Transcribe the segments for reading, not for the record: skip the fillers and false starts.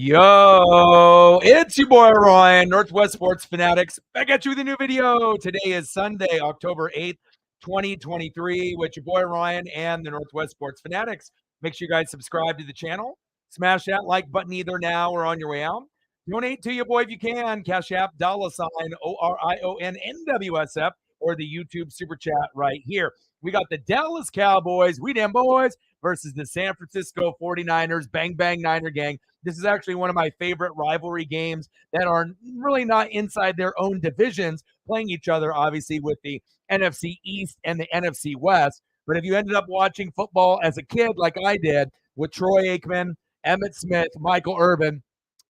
Yo, it's your boy Ryan, Northwest Sports Fanatics, back at you with a new video. Today is Sunday, October 8th, 2023, with your boy Ryan and the Northwest Sports Fanatics. Make sure you guys subscribe to the channel. Smash that like button either now or on your way out. Donate to your boy if you can. Cash App, $ ORION NWSF, or the YouTube Super Chat right here. We got the Dallas Cowboys, we damn boys, versus the San Francisco 49ers, bang, bang, Niner gang. This is actually one of my favorite rivalry games that are really not inside their own divisions, playing each other, obviously, with the NFC East and the NFC West. But if you ended up watching football as a kid, like I did, with Troy Aikman, Emmitt Smith, Michael Irvin,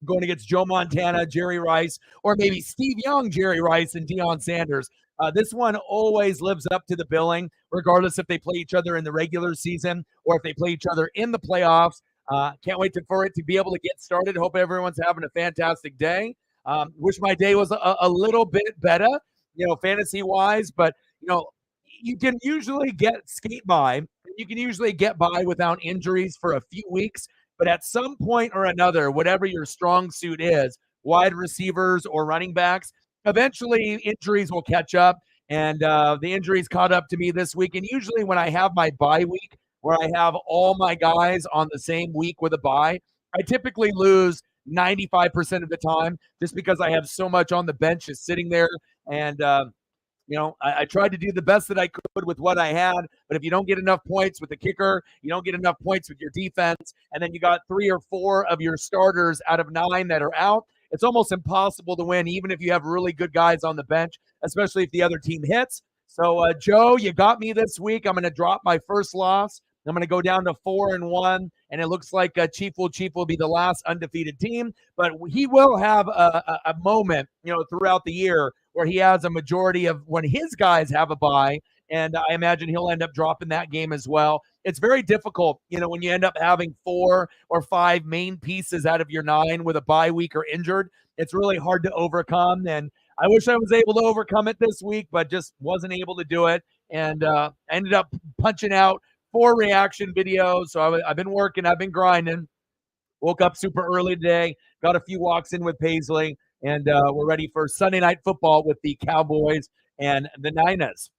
going against Joe Montana, Jerry Rice, or maybe Steve Young, Jerry Rice, and Deion Sanders. This one always lives up to the billing, regardless if they play each other in the regular season or if they play each other in the playoffs. Can't wait for it to be able to get started. Hope everyone's having a fantastic day. Wish my day was a little bit better, fantasy-wise, but, you can usually skate by. You can usually get by without injuries for a few weeks, but at some point or another, whatever your strong suit is, wide receivers or running backs, eventually injuries will catch up, and the injuries caught up to me this week. And usually when I have my bye week, where I have all my guys on the same week with a bye, I typically lose 95% of the time just because I have so much on the bench just sitting there. And I tried to do the best that I could with what I had, but if you don't get enough points with the kicker, you don't get enough points with your defense, and then you got 3 or 4 of your starters out of 9 that are out, it's almost impossible to win, even if you have really good guys on the bench, especially if the other team hits. So, Joe, you got me this week. I'm going to drop my first loss. I'm going to go down to 4-1, and it looks like Chief will be the last undefeated team, but he will have a moment, throughout the year where he has a majority of when his guys have a bye, and I imagine he'll end up dropping that game as well. It's very difficult, when you end up having 4 or 5 main pieces out of your 9 with a bye week or injured. It's really hard to overcome, and I wish I was able to overcome it this week, but just wasn't able to do it, and I ended up punching out 4 reaction videos. So I've been working, I've been grinding. Woke up super early today, got a few walks in with Paisley, and we're ready for Sunday Night Football with the Cowboys and the Niners.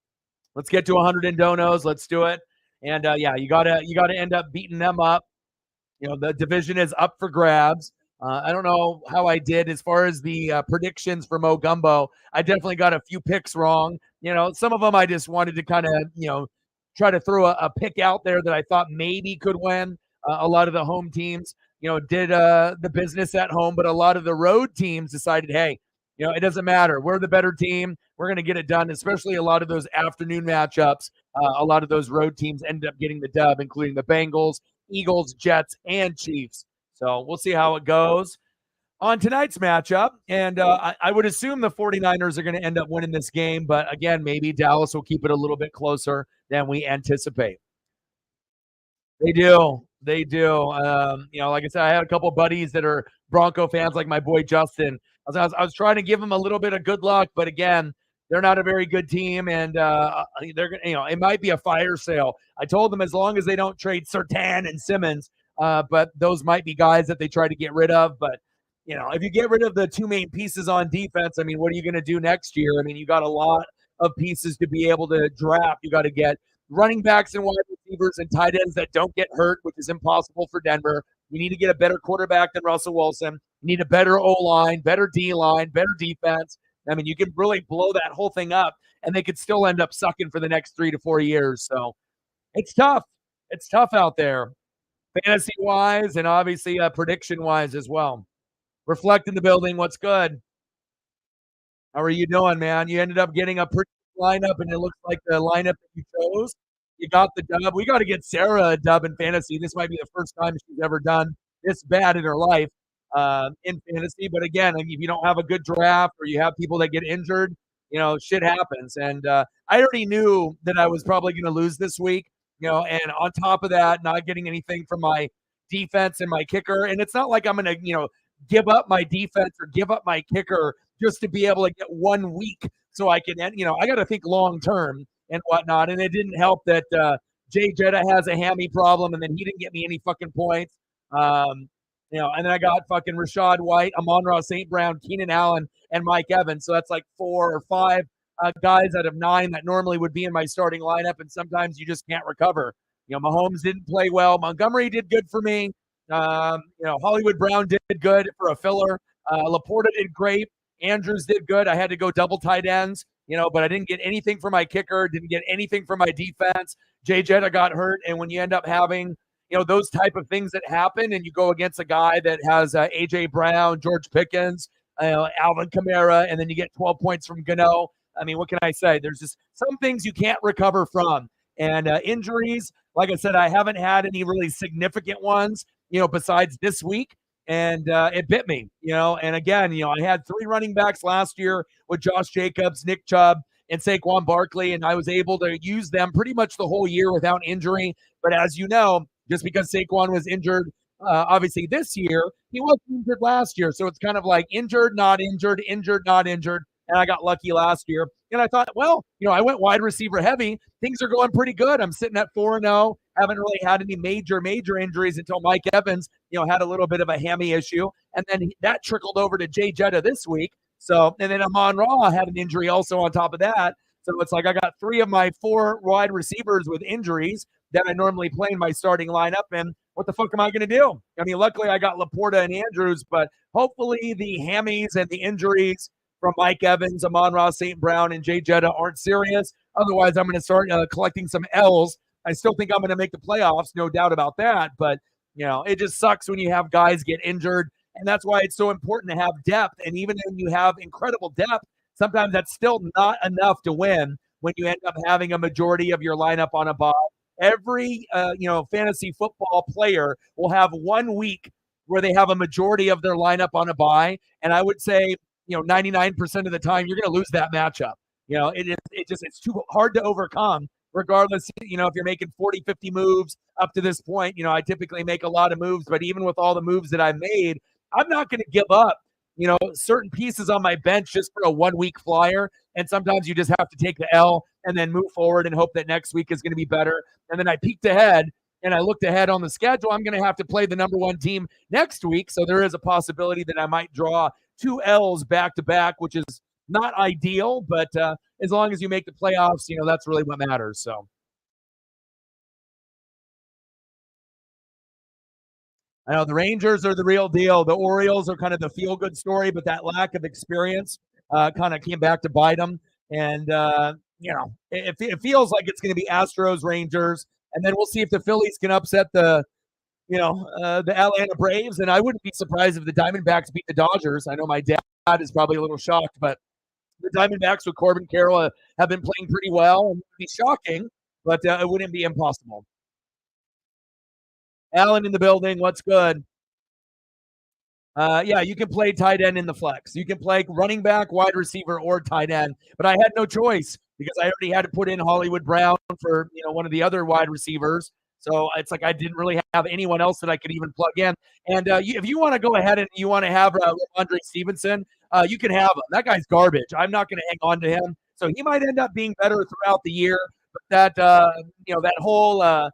Let's get to 100 in donos. Let's do it. And you gotta end up beating them up. The division is up for grabs. I don't know how I did as far as the predictions for Mo Gumbo. I definitely got a few picks wrong. Some of them I just wanted to kind of try to throw a pick out there that I thought maybe could win. A lot of the home teams, did the business at home, but a lot of the road teams decided, hey, it doesn't matter. We're the better team. We're going to get it done, especially a lot of those afternoon matchups. A lot of those road teams ended up getting the dub, including the Bengals, Eagles, Jets, and Chiefs. So we'll see how it goes on tonight's matchup. And I would assume the 49ers are going to end up winning this game. But again, maybe Dallas will keep it a little bit closer than we anticipate. They do. They do. Like I said, I had a couple buddies that are Bronco fans, like my boy Justin. I was trying to give them a little bit of good luck, but again, they're not a very good team, and they're gonna, it might be a fire sale. I told them as long as they don't trade Surtain and Simmons, but those might be guys that they try to get rid of. But if you get rid of the 2 main pieces on defense, I mean, what are you going to do next year? I mean, you got a lot of pieces to be able to draft. You got to get running backs and wide receivers and tight ends that don't get hurt, which is impossible for Denver. You need to get a better quarterback than Russell Wilson. You need a better O-line, better D-line, better defense. I mean, you can really blow that whole thing up, and they could still end up sucking for the next 3 to 4 years. So it's tough. It's tough out there, fantasy-wise and obviously prediction-wise as well. Reflect in the building. What's good? How are you doing, man? You ended up getting a pretty lineup, and it looks like the lineup that you chose. You got the dub. We got to get Sarah a dub in fantasy. This might be the first time she's ever done this bad in her life in fantasy. But again, if you don't have a good draft or you have people that get injured, shit happens. And I already knew that I was probably going to lose this week, and on top of that, not getting anything from my defense and my kicker. And it's not like I'm going to, give up my defense or give up my kicker just to be able to get 1 week so I can, I got to think long term and whatnot. And it didn't help that Jay Jetta has a hammy problem, and then he didn't get me any fucking points. And then I got fucking Rashad White, Amon-Ra St. Brown, Keenan Allen, and Mike Evans. So that's like 4 or 5 guys out of 9 that normally would be in my starting lineup, and sometimes you just can't recover. Mahomes didn't play well. Montgomery did good for me. Hollywood Brown did good for a filler. Laporta did great. Andrews did good. I had to go double tight ends, but I didn't get anything for my kicker, didn't get anything for my defense. Jay Jetta got hurt, and when you end up having those type of things that happen, and you go against a guy that has A.J. Brown, George Pickens, Alvin Kamara, and then you get 12 points from Gano. I mean, what can I say? There's just some things you can't recover from. And injuries, like I said, I haven't had any really significant ones, besides this week. And it bit me, And again, I had 3 running backs last year with Josh Jacobs, Nick Chubb, and Saquon Barkley, and I was able to use them pretty much the whole year without injury. But as you know, just because Saquon was injured, obviously this year, he wasn't injured last year. So it's kind of like injured, not injured, injured, not injured. And I got lucky last year. And I thought, well, I went wide receiver heavy. Things are going pretty good. I'm sitting at 4-0. Haven't really had any major injuries until Mike Evans, had a little bit of a hammy issue. And then that trickled over to Jay Jetta this week. So, and then Amon-Ra had an injury also on top of that. So it's like I got 3 of my 4 wide receivers with injuries that I normally play in my starting lineup. And what the fuck am I going to do? I mean, luckily I got Laporta and Andrews, but hopefully the hammies and the injuries from Mike Evans, Amon-Ra St. Brown, and Jay Jetta aren't serious. Otherwise, I'm going to start collecting some L's. I still think I'm going to make the playoffs, no doubt about that. But, it just sucks when you have guys get injured. And that's why it's so important to have depth. And even when you have incredible depth, sometimes that's still not enough to win when you end up having a majority of your lineup on a bye. Every, fantasy football player will have 1 week where they have a majority of their lineup on a bye. And I would say, 99% of the time, you're going to lose that matchup. It's too hard to overcome, regardless, if you're making 40, 50 moves up to this point. I typically make a lot of moves, but even with all the moves that I made, I'm not going to give up, certain pieces on my bench just for a 1 week flyer. And sometimes you just have to take the L and then move forward and hope that next week is going to be better. And then I peeked ahead and I looked ahead on the schedule. I'm going to have to play the number 1 team next week. So there is a possibility that I might draw 2 L's back to back, which is not ideal, but as long as you make the playoffs, that's really what matters. So I know the Rangers are the real deal. The Orioles are kind of the feel-good story, but that lack of experience kind of came back to bite them. And, it feels like it's going to be Astros, Rangers, and then we'll see if the Phillies can upset the Atlanta Braves. And I wouldn't be surprised if the Diamondbacks beat the Dodgers. I know my dad is probably a little shocked, but the Diamondbacks with Corbin Carroll have been playing pretty well. And it would be shocking, but it wouldn't be impossible. Allen in the building. What's good? Yeah, you can play tight end in the flex. You can play running back, wide receiver, or tight end. But I had no choice because I already had to put in Hollywood Brown for one of the other wide receivers. So it's like I didn't really have anyone else that I could even plug in. And if you want to go ahead and you want to have Ramondre Stevenson, you can have him. That guy's garbage. I'm not going to hang on to him. So he might end up being better throughout the year. But that whole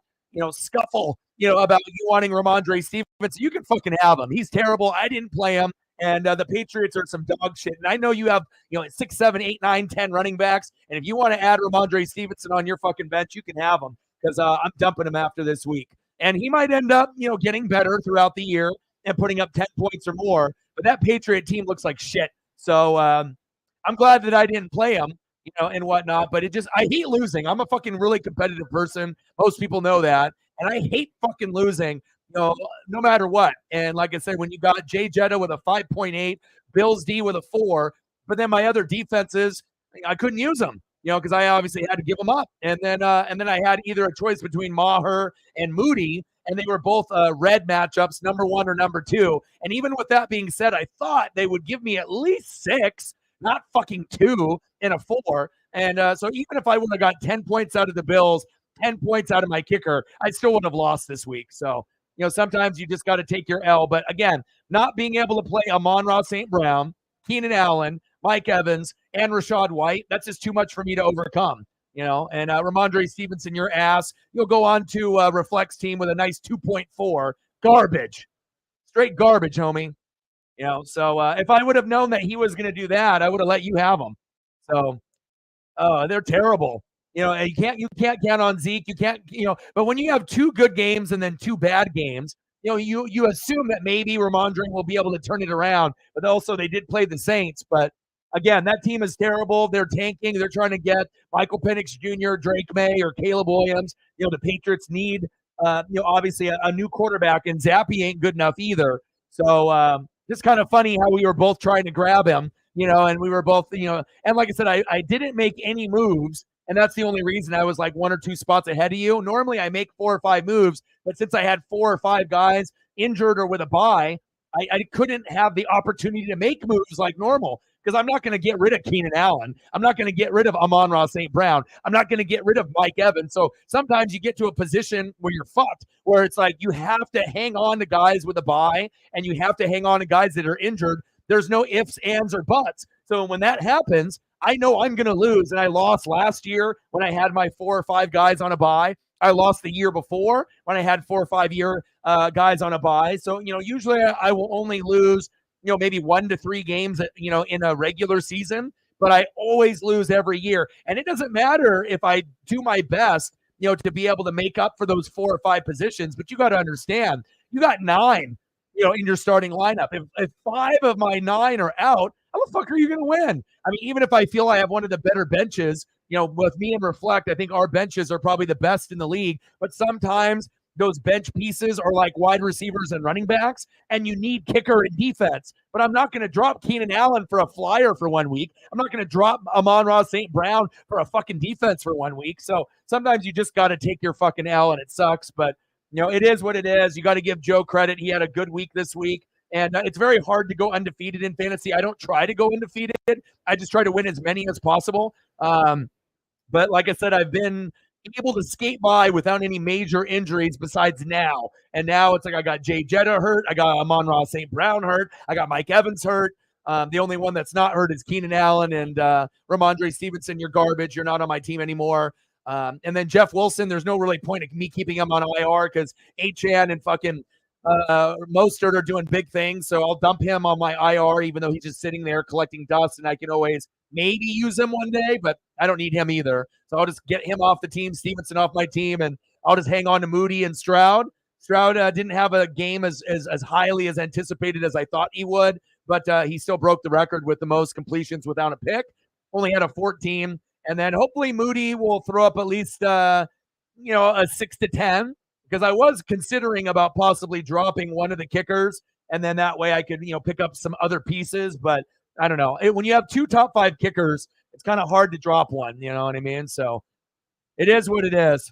scuffle about you wanting Ramondre Stevenson, you can fucking have him. He's terrible. I didn't play him. And the Patriots are some dog shit. And I know you have 6, 7, 8, 9, 10 running backs. And if you want to add Ramondre Stevenson on your fucking bench, you can have him because I'm dumping him after this week. And he might end up getting better throughout the year and putting up 10 points or more. But that Patriot team looks like shit. So I'm glad that I didn't play him, and whatnot. But I hate losing. I'm a fucking really competitive person. Most people know that. And I hate fucking losing, no matter what. And like I said, when you got Jay Jetta with a 5.8, Bills D with a 4, but then my other defenses, I couldn't use them, because I obviously had to give them up. And then I had either a choice between Maher and Moody, and they were both red matchups, number 1 or number 2. And even with that being said, I thought they would give me at least 6, not fucking 2 and a 4. And so even if I would have got 10 points out of the Bills, 10 points out of my kicker, I still would have lost this week. So, sometimes you just got to take your L. But again, not being able to play Amon-Ra St. Brown, Keenan Allen, Mike Evans, and Rashad White, that's just too much for me to overcome. And Ramondre Stevenson, your ass, you'll go on to Reflex team with a nice 2.4. Garbage. straight garbage, homie. So if I would have known that he was going to do that, I would have let you have him. So they're terrible. You can't count on Zeke. You can't, but when you have two good games and then two bad games, you assume that maybe Ramondre will be able to turn it around. But also they did play the Saints. But again, that team is terrible. They're tanking. They're trying to get Michael Penix Jr., Drake May, or Caleb Williams. The Patriots need, obviously a new quarterback, and Zappy ain't good enough either. So just kind of funny how we were both trying to grab him, and we were both, and like I said, I didn't make any moves. And that's the only reason I was like 1 or 2 spots ahead of you. Normally I make 4 or 5 moves, but since I had 4 or 5 guys injured or with a bye, I couldn't have the opportunity to make moves like normal because I'm not going to get rid of Keenan Allen. I'm not going to get rid of Amon-Ra St. Brown. I'm not going to get rid of Mike Evans. So sometimes you get to a position where you're fucked, where it's like you have to hang on to guys with a bye and you have to hang on to guys that are injured. There's no ifs, ands, or buts. So when that happens, I know I'm going to lose, and I lost last year when I had my 4 or 5 guys on a bye. I lost the year before when I had 4 or 5 guys on a bye. So, usually I will only lose, maybe 1 to 3 games, in a regular season, but I always lose every year. And it doesn't matter if I do my best, to be able to make up for those 4 or 5 positions, but you got to understand, you got 9, in your starting lineup. If 5 of my 9 are out, how the fuck are you going to win? I mean, even if I feel I have one of the better benches, with me and Reflect, I think our benches are probably the best in the league. But sometimes those bench pieces are like wide receivers and running backs, and you need kicker and defense. But I'm not going to drop Keenan Allen for a flyer for 1 week. I'm not going to drop Amon-Ra St. Brown for a fucking defense for 1 week. So sometimes you just got to take your fucking L, and it sucks. But, it is what it is. You got to give Joe credit. He had a good week this week. And it's very hard to go undefeated in fantasy. I don't try to go undefeated. I just try to win as many as possible. But like I said, I've been able to skate by without any major injuries besides now. And now it's like I got Jay Jetta hurt. I got Amon-Ra St. Brown hurt. I got Mike Evans hurt. The only one that's not hurt is Keenan Allen and Ramondre Stevenson. You're garbage. You're not on my team anymore. And then Jeff Wilson, there's no really point of me keeping him on IR because Achane and fucking Mostert are doing big things, so I'll dump him on my IR, even though he's just sitting there collecting dust, and I can always maybe use him one day, but I don't need him either. So I'll just get him off the team, Stevenson off my team, and I'll just hang on to Moody and Stroud. Stroud didn't have a game as highly as anticipated as I thought he would, but he still broke the record with the most completions without a pick. Only had a 14, and then hopefully Moody will throw up at least a 6 to 10. Because I was considering about possibly dropping one of the kickers, and then that way I could, pick up some other pieces. But I don't know. When you have 2 top 5 kickers, it's kind of hard to drop one. You know what I mean? So it is what it is.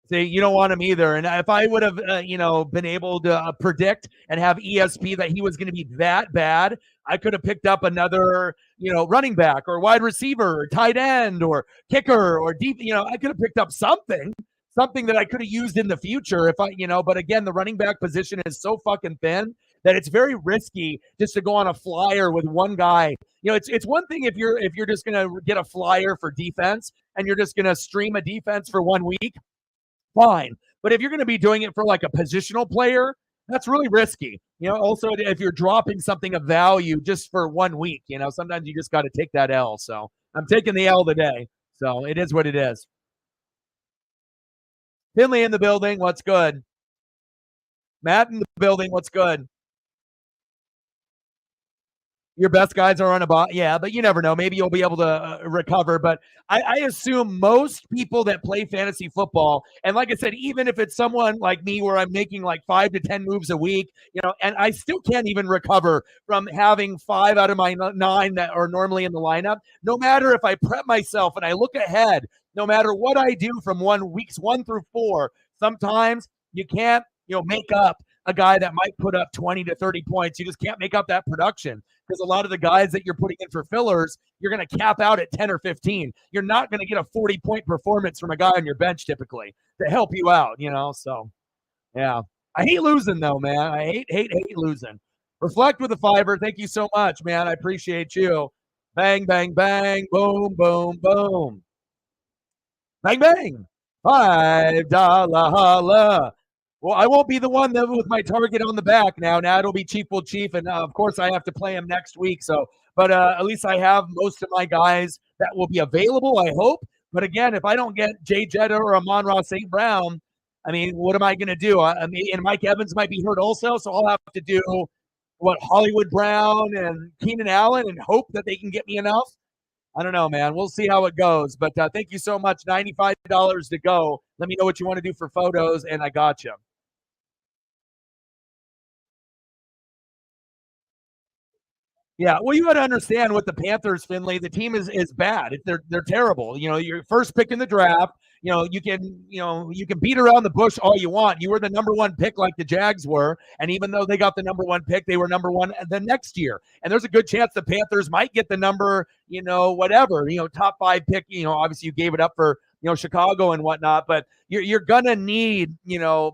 See, you don't want him either. And if I would have, been able to predict and have ESP that he was going to be that bad, I could have picked up another, running back or wide receiver or tight end or kicker or deep. I could have picked up something that I could have used in the future if I, but again, the running back position is so fucking thin that it's very risky just to go on a flyer with one guy. It's one thing if you're just going to get a flyer for defense and you're just going to stream a defense for 1 week. Fine. But if you're going to be doing it for like a positional player, that's really risky. Also, if you're dropping something of value just for 1 week, sometimes you just got to take that L. So I'm taking the L today. So it is what it is. Finley in the building. What's good? Matt in the building. What's good? Your best guys are on a bot. Yeah, but you never know. Maybe you'll be able to recover. But I assume most people that play fantasy football, and like I said, even if it's someone like me where I'm making like 5 to 10 moves a week, and I still can't even recover from having 5 out of my 9 that are normally in the lineup. No matter if I prep myself and I look ahead, no matter what I do from weeks 1 through 4, sometimes you can't, make up a guy that might put up 20 to 30 points. You just can't make up that production because a lot of the guys that you're putting in for fillers, you're going to cap out at 10 or 15. You're not going to get a 40-point performance from a guy on your bench typically to help you out, So, yeah. I hate losing, though, man. I hate losing. Reflect with a fiver. Thank you so much, man. I appreciate you. Bang, bang, bang. Boom, boom, boom. Bang, bang. $5 holla. Well, I won't be the one that with my target on the back now. Now it'll be Chief Will Chief, and of course I have to play him next week. So, but at least I have most of my guys that will be available. I hope. But again, if I don't get Jay Jetta or Amon-Ra St. Brown, I mean, what am I going to do? I mean, and Mike Evans might be hurt also, so I'll have to do what Hollywood Brown and Keenan Allen and hope that they can get me enough. I don't know, man. We'll see how it goes. But thank you so much. $95 to go. Let me know what you want to do for photos, and I got you. Yeah, well, you got to understand with the Panthers, Finley, the team is bad. They're terrible. You know, your first pick in the draft. You can beat around the bush all you want. You were the number one pick like the Jags were, and even though they got the number one pick, they were number one the next year. And there's a good chance the Panthers might get the number, whatever, top five pick. Obviously you gave it up for Chicago and whatnot, but you're gonna need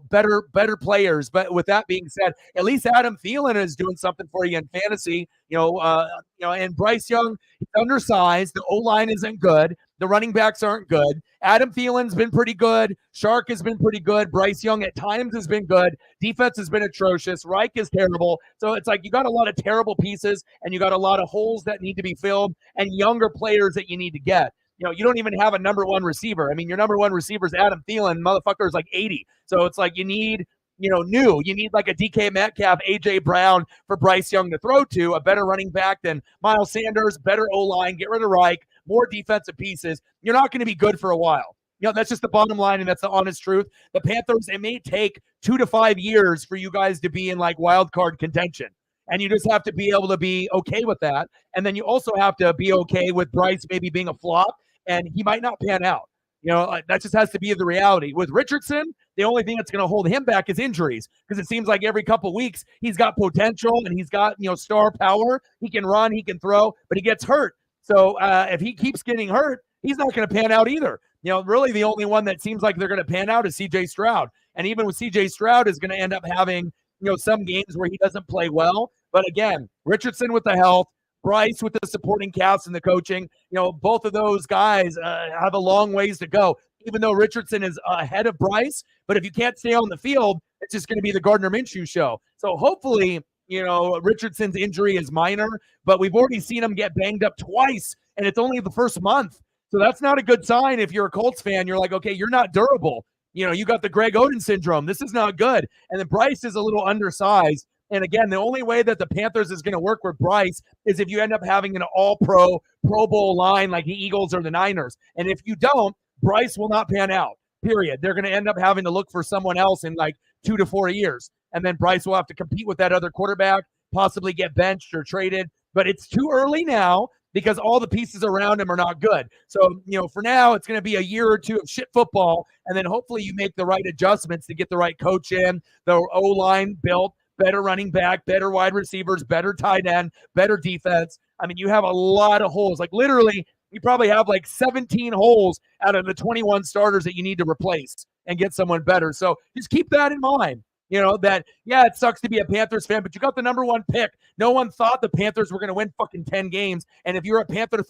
better players. But with that being said, at least Adam Thielen is doing something for you in fantasy. And Bryce Young, he's undersized. The O line isn't good. The running backs aren't good. Adam Thielen's been pretty good. Shark has been pretty good. Bryce Young at times has been good. Defense has been atrocious. Reich is terrible. So it's like you got a lot of terrible pieces, and you got a lot of holes that need to be filled, and younger players that you need to get. You don't even have a number one receiver. I mean, your number one receiver is Adam Thielen. Motherfucker is like 80. So it's like you need, new. You need like a DK Metcalf, AJ Brown for Bryce Young to throw to, a better running back than Miles Sanders, better O-line, get rid of Reich, more defensive pieces. You're not going to be good for a while. That's just the bottom line, and that's the honest truth. The Panthers, it may take 2 to 5 years for you guys to be in like wild card contention. And you just have to be able to be okay with that. And then you also have to be okay with Bryce maybe being a flop, and he might not pan out. That just has to be the reality. With Richardson, the only thing that's going to hold him back is injuries, because it seems like every couple of weeks he's got potential and he's got star power. He can run, he can throw, but he gets hurt. So if he keeps getting hurt, he's not going to pan out either. Really the only one that seems like they're going to pan out is C.J. Stroud. And even with C.J. Stroud is going to end up having some games where he doesn't play well. But again, Richardson with the health, Bryce with the supporting cast and the coaching, both of those guys have a long ways to go, even though Richardson is ahead of Bryce. But if you can't stay on the field, it's just going to be the Gardner Minshew show. So hopefully, Richardson's injury is minor, but we've already seen him get banged up twice, and it's only the first month. So that's not a good sign. If you're a Colts fan, you're like, okay, you're not durable. You got the Greg Oden syndrome. This is not good. And then Bryce is a little undersized. And again, the only way that the Panthers is going to work with Bryce is if you end up having an all-pro, Pro Bowl line like the Eagles or the Niners. And if you don't, Bryce will not pan out, period. They're going to end up having to look for someone else in like 2 to 4 years. And then Bryce will have to compete with that other quarterback, possibly get benched or traded. But it's too early now because all the pieces around him are not good. So, for now, it's going to be a year or two of shit football. And then hopefully you make the right adjustments to get the right coach in, the O-line built, better running back, better wide receivers, better tight end, better defense. I mean, you have a lot of holes. Like literally, you probably have like 17 holes out of the 21 starters that you need to replace and get someone better. So just keep that in mind. It sucks to be a Panthers fan, but you got the number one pick. No one thought the Panthers were going to win fucking 10 games. And if you're a Panther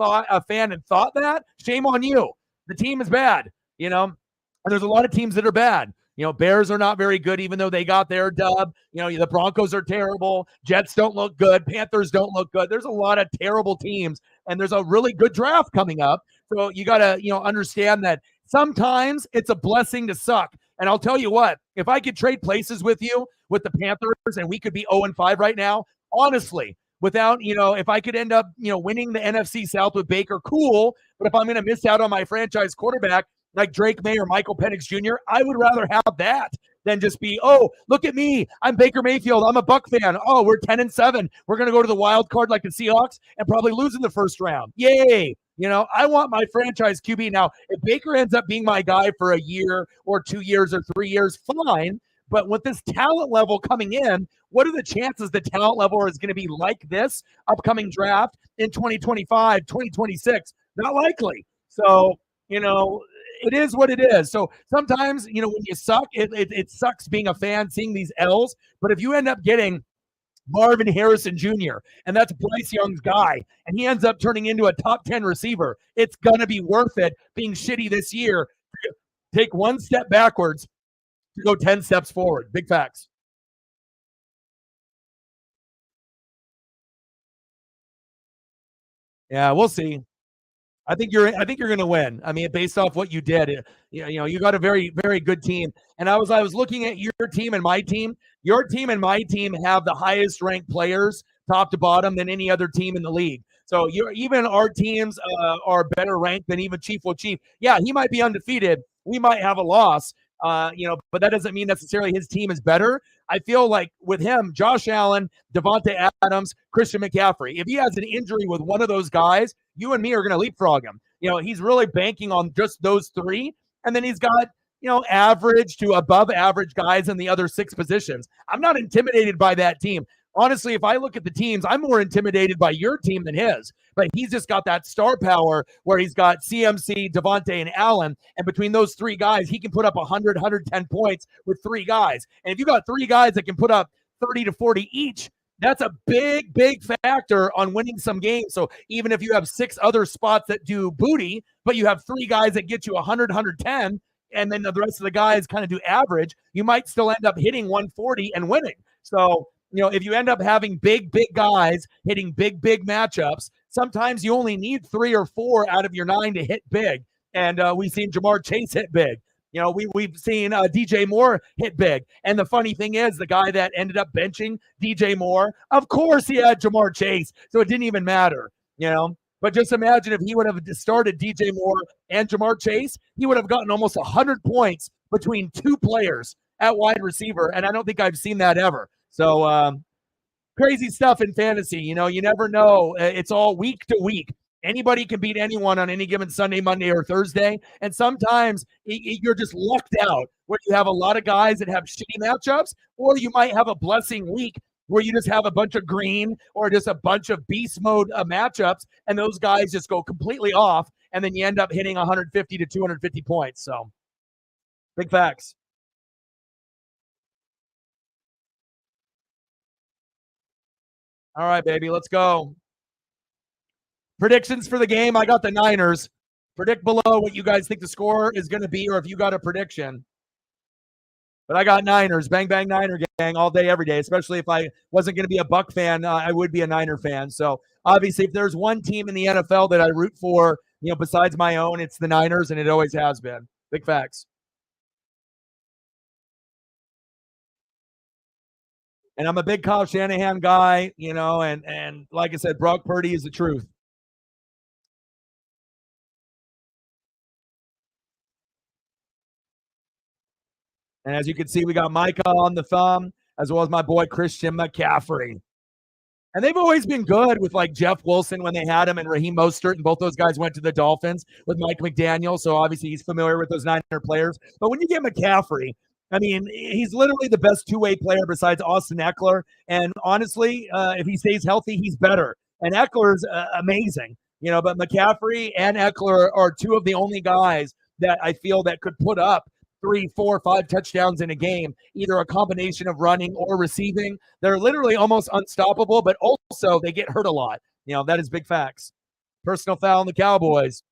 fan and thought that, shame on you. The team is bad, and there's a lot of teams that are bad. Bears are not very good, even though they got their dub. The Broncos are terrible. Jets don't look good. Panthers don't look good. There's a lot of terrible teams, and there's a really good draft coming up. So you got to, understand that sometimes it's a blessing to suck. And I'll tell you what, if I could trade places with you with the Panthers and we could be 0-5 right now, honestly, without, if I could end up, winning the NFC South with Baker, cool. But if I'm going to miss out on my franchise quarterback, like Drake May or Michael Penix Jr., I would rather have that than just be, oh, look at me. I'm Baker Mayfield. I'm a Buck fan. Oh, we're 10-7. We're going to go to the wild card like the Seahawks and probably lose in the first round. Yay. I want my franchise QB. Now, if Baker ends up being my guy for a year or 2 years or 3 years, fine. But with this talent level coming in, what are the chances the talent level is going to be like this upcoming draft in 2025, 2026? Not likely. So, it is what it is. So sometimes, when you suck, it sucks being a fan, seeing these L's. But if you end up getting Marvin Harrison Jr., and that's Bryce Young's guy, and he ends up turning into a top 10 receiver, it's going to be worth it being shitty this year take one step backwards to go 10 steps forward. Big facts. Yeah, we'll see. I think you're going to win. I mean, based off what you did, you got a very very good team. And I was looking at your team and my team. Your team and my team have the highest ranked players, top to bottom, than any other team in the league. So even our teams are better ranked than even Chief. Well, Chief, yeah, he might be undefeated. We might have a loss, but that doesn't mean necessarily his team is better. I feel like with him, Josh Allen, Devontae Adams, Christian McCaffrey, if he has an injury with one of those guys, you and me are going to leapfrog him. He's really banking on just those three. And then he's got, average to above average guys in the other six positions. I'm not intimidated by that team. Honestly, if I look at the teams, I'm more intimidated by your team than his. But he's just got that star power where he's got CMC, Devontae, and Allen. And between those three guys, he can put up 100, 110 points with three guys. And if you got three guys that can put up 30 to 40 each, that's a big, big factor on winning some games. So even if you have six other spots that do booty, but you have three guys that get you 100, 110, and then the rest of the guys kind of do average, you might still end up hitting 140 and winning. So, if you end up having big, big guys hitting big, big matchups, sometimes you only need 3 or 4 out of your 9 to hit big. And we've seen Jamar Chase hit big. We've seen DJ Moore hit big. And the funny thing is, the guy that ended up benching DJ Moore, of course he had Jamar Chase, so it didn't even matter, But just imagine if he would have started DJ Moore and Jamar Chase, he would have gotten almost 100 points between two players at wide receiver, and I don't think I've seen that ever. So crazy stuff in fantasy. You never know. It's all week to week. Anybody can beat anyone on any given Sunday, Monday, or Thursday. And sometimes you're just lucked out where you have a lot of guys that have shitty matchups, or you might have a blessing week where you just have a bunch of green or just a bunch of beast mode matchups, and those guys just go completely off, and then you end up hitting 150 to 250 points. So big facts. All right, baby, let's go. Predictions for the game. I got the Niners. Predict below what you guys think the score is going to be, or if you got a prediction. But I got Niners. Bang, bang, Niner gang all day, every day. Especially if I wasn't going to be a Buck fan, I would be a Niner fan. So obviously, if there's one team in the NFL that I root for, besides my own, it's the Niners, and it always has been. Big facts. And I'm a big Kyle Shanahan guy, and like I said, Brock Purdy is the truth. And as you can see, we got Micah on the thumb, as well as my boy Christian McCaffrey. And they've always been good with like Jeff Wilson when they had him, and Raheem Mostert, and both those guys went to the Dolphins with Mike McDaniel. So obviously he's familiar with those Niner players. But when you get McCaffrey, I mean, he's literally the best two-way player besides Austin Eckler. And honestly, if he stays healthy, he's better. And Eckler's amazing, but McCaffrey and Eckler are two of the only guys that I feel that could put up 3, 4, 5 touchdowns in a game, either a combination of running or receiving. They're literally almost unstoppable, but also they get hurt a lot. That is big facts. Personal foul on the Cowboys.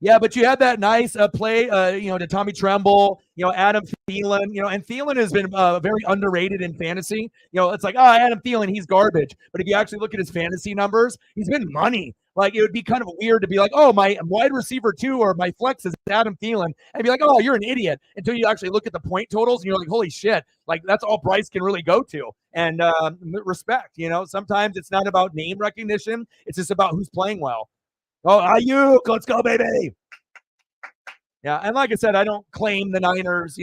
Yeah, but you had that nice play, to Tommy Tremble, Adam Thielen, and Thielen has been very underrated in fantasy. It's like, Adam Thielen, he's garbage. But if you actually look at his fantasy numbers, he's been money. Like, it would be kind of weird to be like, oh, my wide receiver 2 or my flex is Adam Thielen, and be like, oh, you're an idiot, until you actually look at the point totals, and you're like, holy shit, like, that's all Bryce can really go to. And respect, sometimes it's not about name recognition. It's just about who's playing well. Oh, Ayuk, let's go, baby. Yeah, and like I said, I don't claim the Niners,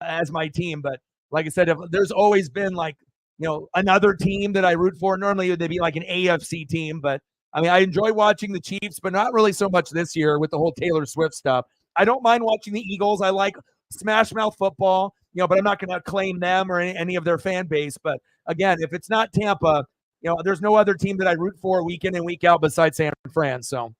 as my team, but like I said, if there's always been like, another team that I root for. Normally they'd be like an AFC team, but I mean, I enjoy watching the Chiefs, but not really so much this year with the whole Taylor Swift stuff. I don't mind watching the Eagles. I like Smash Mouth football, but I'm not going to claim them or any of their fan base. But again, if it's not Tampa, there's no other team that I root for week in and week out besides San Fran. So.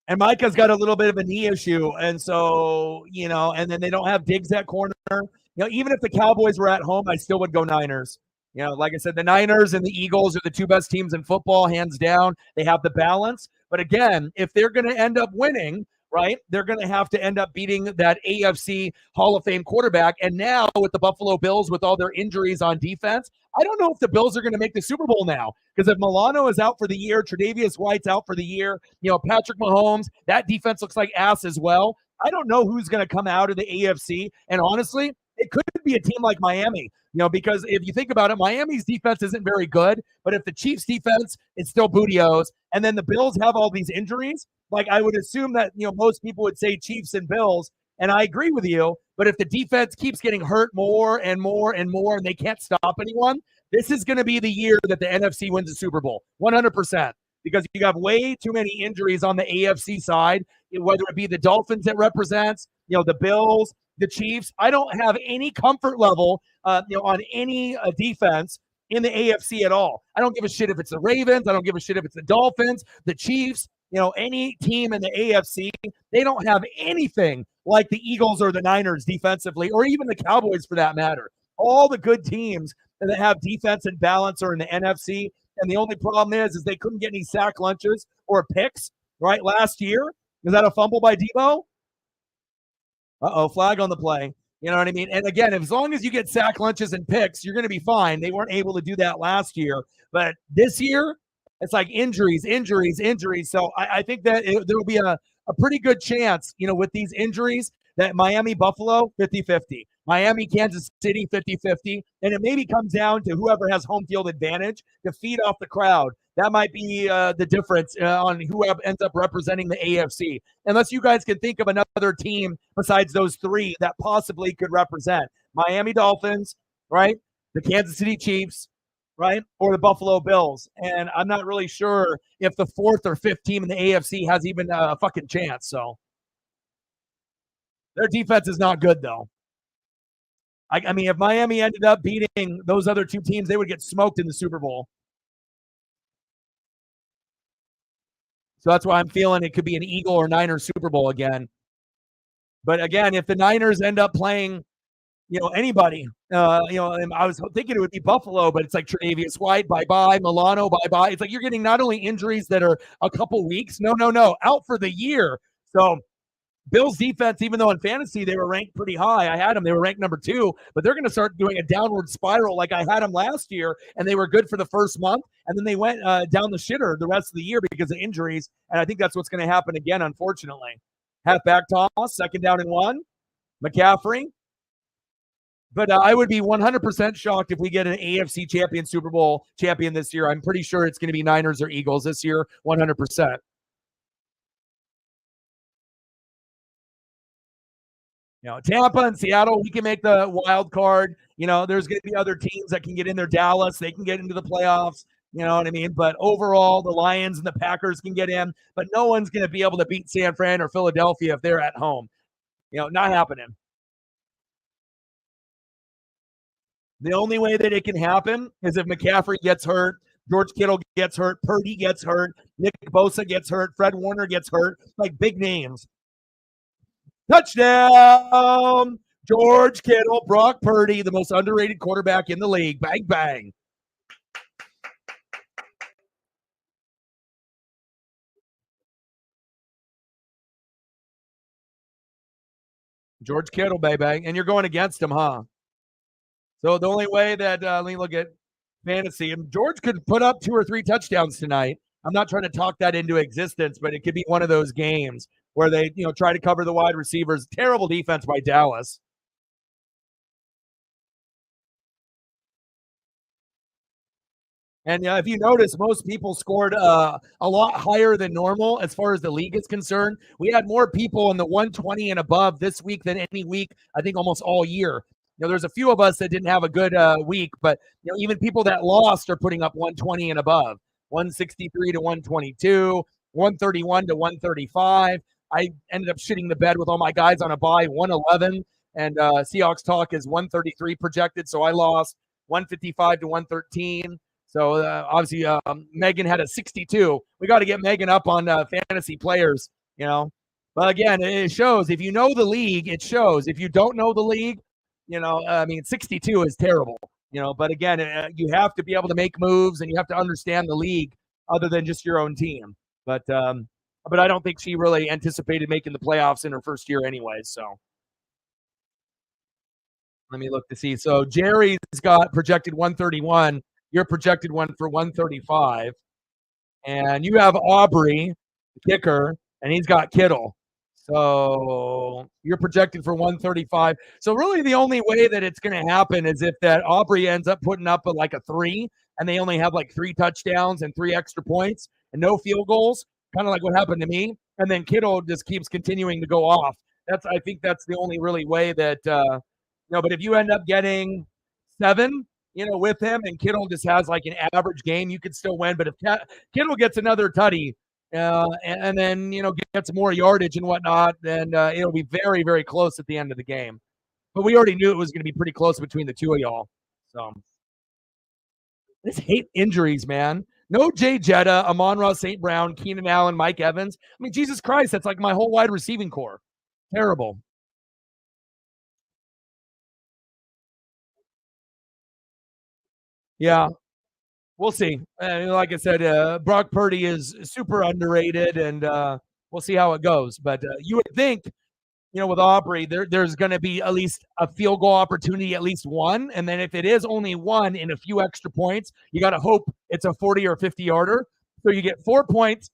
And Micah's got a little bit of a knee issue. And so, and then they don't have Diggs at corner. Even if the Cowboys were at home, I still would go Niners. Like I said, the Niners and the Eagles are the two best teams in football, hands down. They have the balance. But again, if they're going to end up winning, right, they're going to have to end up beating that AFC Hall of Fame quarterback. And now with the Buffalo Bills, with all their injuries on defense, I don't know if the Bills are going to make the Super Bowl now. Because if Milano is out for the year, Tre'Davious White's out for the year, Patrick Mahomes, that defense looks like ass as well. I don't know who's going to come out of the AFC. And honestly, it could be a team like Miami, because if you think about it, Miami's defense isn't very good. But if the Chiefs' defense is still bootios, and then the Bills have all these injuries, like I would assume that most people would say Chiefs and Bills, and I agree with you. But if the defense keeps getting hurt more and more and more, and they can't stop anyone, this is going to be the year that the NFC wins the Super Bowl, 100%. Because you have way too many injuries on the AFC side, whether it be the Dolphins that represents, the Bills, the Chiefs. I don't have any comfort level, on any defense in the AFC at all. I don't give a shit if it's the Ravens. I don't give a shit if it's the Dolphins, the Chiefs, any team in the AFC. They don't have anything like the Eagles or the Niners defensively, or even the Cowboys for that matter. All the good teams that have defense and balance are in the NFC. And the only problem is they couldn't get any sack lunches or picks, right, last year. Is that a fumble by Debo? Flag on the play. You know what I mean? And again, as long as you get sack lunches and picks, you're going to be fine. They weren't able to do that last year. But this year, it's like injuries. So I think that there will be a pretty good chance, with these injuries, that Miami, Buffalo, 50-50. Miami, Kansas City, 50-50. And it maybe comes down to whoever has home field advantage to feed off the crowd. That might be the difference on who ends up representing the AFC. Unless you guys can think of another team besides those three that possibly could represent. Miami Dolphins, right? The Kansas City Chiefs, right? Or the Buffalo Bills. And I'm not really sure if the fourth or fifth team in the AFC has even a fucking chance. So their defense is not good, though. I mean, if Miami ended up beating those other two teams, they would get smoked in the Super Bowl. So that's why I'm feeling it could be an Eagle or Niners Super Bowl again. But again, if the Niners end up playing, anybody, and I was thinking it would be Buffalo, but it's like Tre'Davious White, bye-bye, Milano, bye-bye. It's like you're getting not only injuries that are a couple weeks, no, out for the year. So Bills defense, even though in fantasy they were ranked pretty high, I had them, they were ranked number 2, but they're going to start doing a downward spiral like I had them last year, and they were good for the first month, and then they went down the shitter the rest of the year because of injuries, and I think that's what's going to happen again, unfortunately. Halfback toss, 2nd down and 1, McCaffrey. But I would be 100% shocked if we get an AFC champion, Super Bowl champion this year. I'm pretty sure it's going to be Niners or Eagles this year, 100%. Tampa and Seattle, we can make the wild card. There's going to be other teams that can get in there. Dallas, they can get into the playoffs. You know what I mean? But overall, the Lions and the Packers can get in. But no one's going to be able to beat San Fran or Philadelphia if they're at home. Not happening. The only way that it can happen is if McCaffrey gets hurt, George Kittle gets hurt, Purdy gets hurt, Nick Bosa gets hurt, Fred Warner gets hurt, like big names. Touchdown! George Kittle, Brock Purdy, the most underrated quarterback in the league. Bang, bang. George Kittle, baby. And you're going against him, huh? So the only way that, let me look at fantasy, and George could put up 2 or 3 touchdowns tonight. I'm not trying to talk that into existence, but it could be one of those games where they, try to cover the wide receivers. Terrible defense by Dallas. And if you notice, most people scored a lot higher than normal as far as the league is concerned. We had more people in the 120 and above this week than any week, I think, almost all year. There's a few of us that didn't have a good week, but even people that lost are putting up 120 and above. 163 to 122, 131 to 135. I ended up shitting the bed with all my guys on a bye, 111. And Seahawks Talk is 133 projected, so I lost 155 to 113. So obviously Megan had a 62. We got to get Megan up on fantasy players, But again, it shows. If you know the league, it shows. If you don't know the league, I mean, 62 is terrible. But again, you have to be able to make moves and you have to understand the league other than just your own team. But I don't think she really anticipated making the playoffs in her first year anyway. So let me look to see. So Jerry's got projected 131. You're projected one for 135. And you have Aubrey, the kicker, and he's got Kittle. So you're projected for 135. So really the only way that it's going to happen is if that Aubrey ends up putting up like a 3 and they only have like 3 touchdowns and 3 extra points and no field goals, kind of like what happened to me. And then Kittle just keeps continuing to go off. I think that's the only really way that but if you end up getting 7, with him, and Kittle just has like an average game, you could still win. But if Kittle gets another tutty, and then gets more yardage and whatnot, then it'll be very, very close at the end of the game. But we already knew it was going to be pretty close between the two of y'all. So I just hate injuries, man. No Jay Jetta, Amon-Ra St. Brown, Keenan Allen, Mike Evans. I mean, Jesus Christ, that's like my whole wide receiving core. Terrible. Yeah, we'll see. Like I said, Brock Purdy is super underrated, and we'll see how it goes. But you would think, with Aubrey, there's going to be at least a field goal opportunity, at least one. And then if it is only one in a few extra points, you got to hope it's a 40 or 50 yarder. So you get 4 points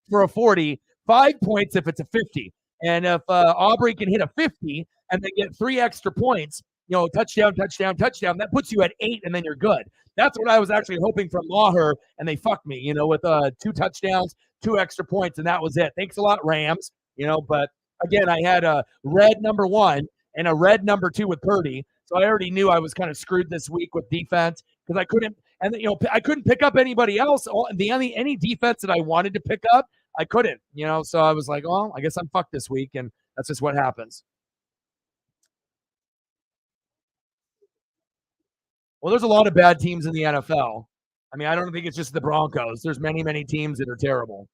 for a 40, 5 points if it's a 50. And if Aubrey can hit a 50 and then get 3 extra points, touchdown, touchdown, touchdown, that puts you at 8, and then you're good. That's what I was actually hoping from Maher, and they fucked me, with 2 touchdowns, 2 extra points, and that was it. Thanks a lot, Rams. But again, I had a red number 1 and a red number 2 with Purdy, so I already knew I was kind of screwed this week with defense because I couldn't, and I couldn't pick up anybody else. Any defense that I wanted to pick up, I couldn't. So I was like, well, I guess I'm fucked this week, and that's just what happens. Well, there's a lot of bad teams in the NFL. I mean, I don't think it's just the Broncos. There's many, many teams that are terrible.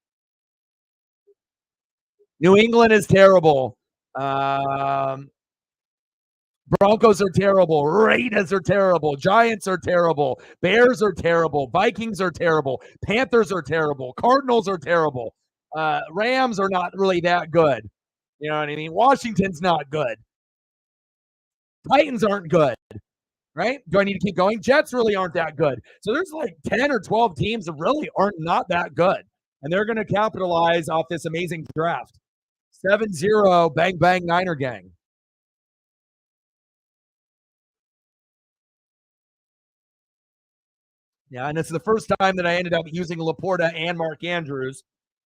New England is terrible. Broncos are terrible. Raiders are terrible. Giants are terrible. Bears are terrible. Vikings are terrible. Panthers are terrible. Cardinals are terrible. Rams are not really that good. You know what I mean? Washington's not good. Titans aren't good. Right? Do I need to keep going? Jets really aren't that good. So there's like 10 or 12 teams that really aren't not that good. And they're going to capitalize off this amazing draft. 7-0, bang, bang, Niner gang. Yeah, and it's the first time that I ended up using Laporta and Mark Andrews.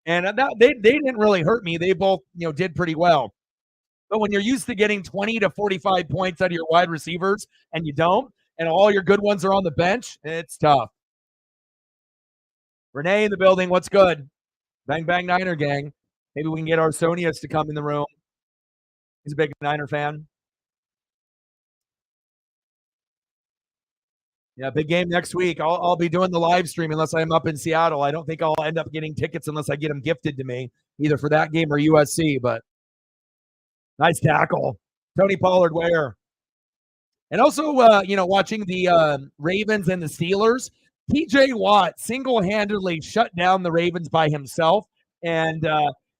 And they didn't really hurt me. They both, did pretty well. But when you're used to getting 20 to 45 points out of your wide receivers and you don't, and all your good ones are on the bench, it's tough. Renee in the building. What's good? Bang, bang, Niner gang. Maybe we can get Arsonius to come in the room. He's a big Niner fan. Yeah, big game next week. I'll be doing the live stream unless I'm up in Seattle. I don't think I'll end up getting tickets unless I get them gifted to me, either for that game or USC. But nice tackle. Tony Pollard where? And also, watching the Ravens and the Steelers, TJ Watt single-handedly shut down the Ravens by himself. And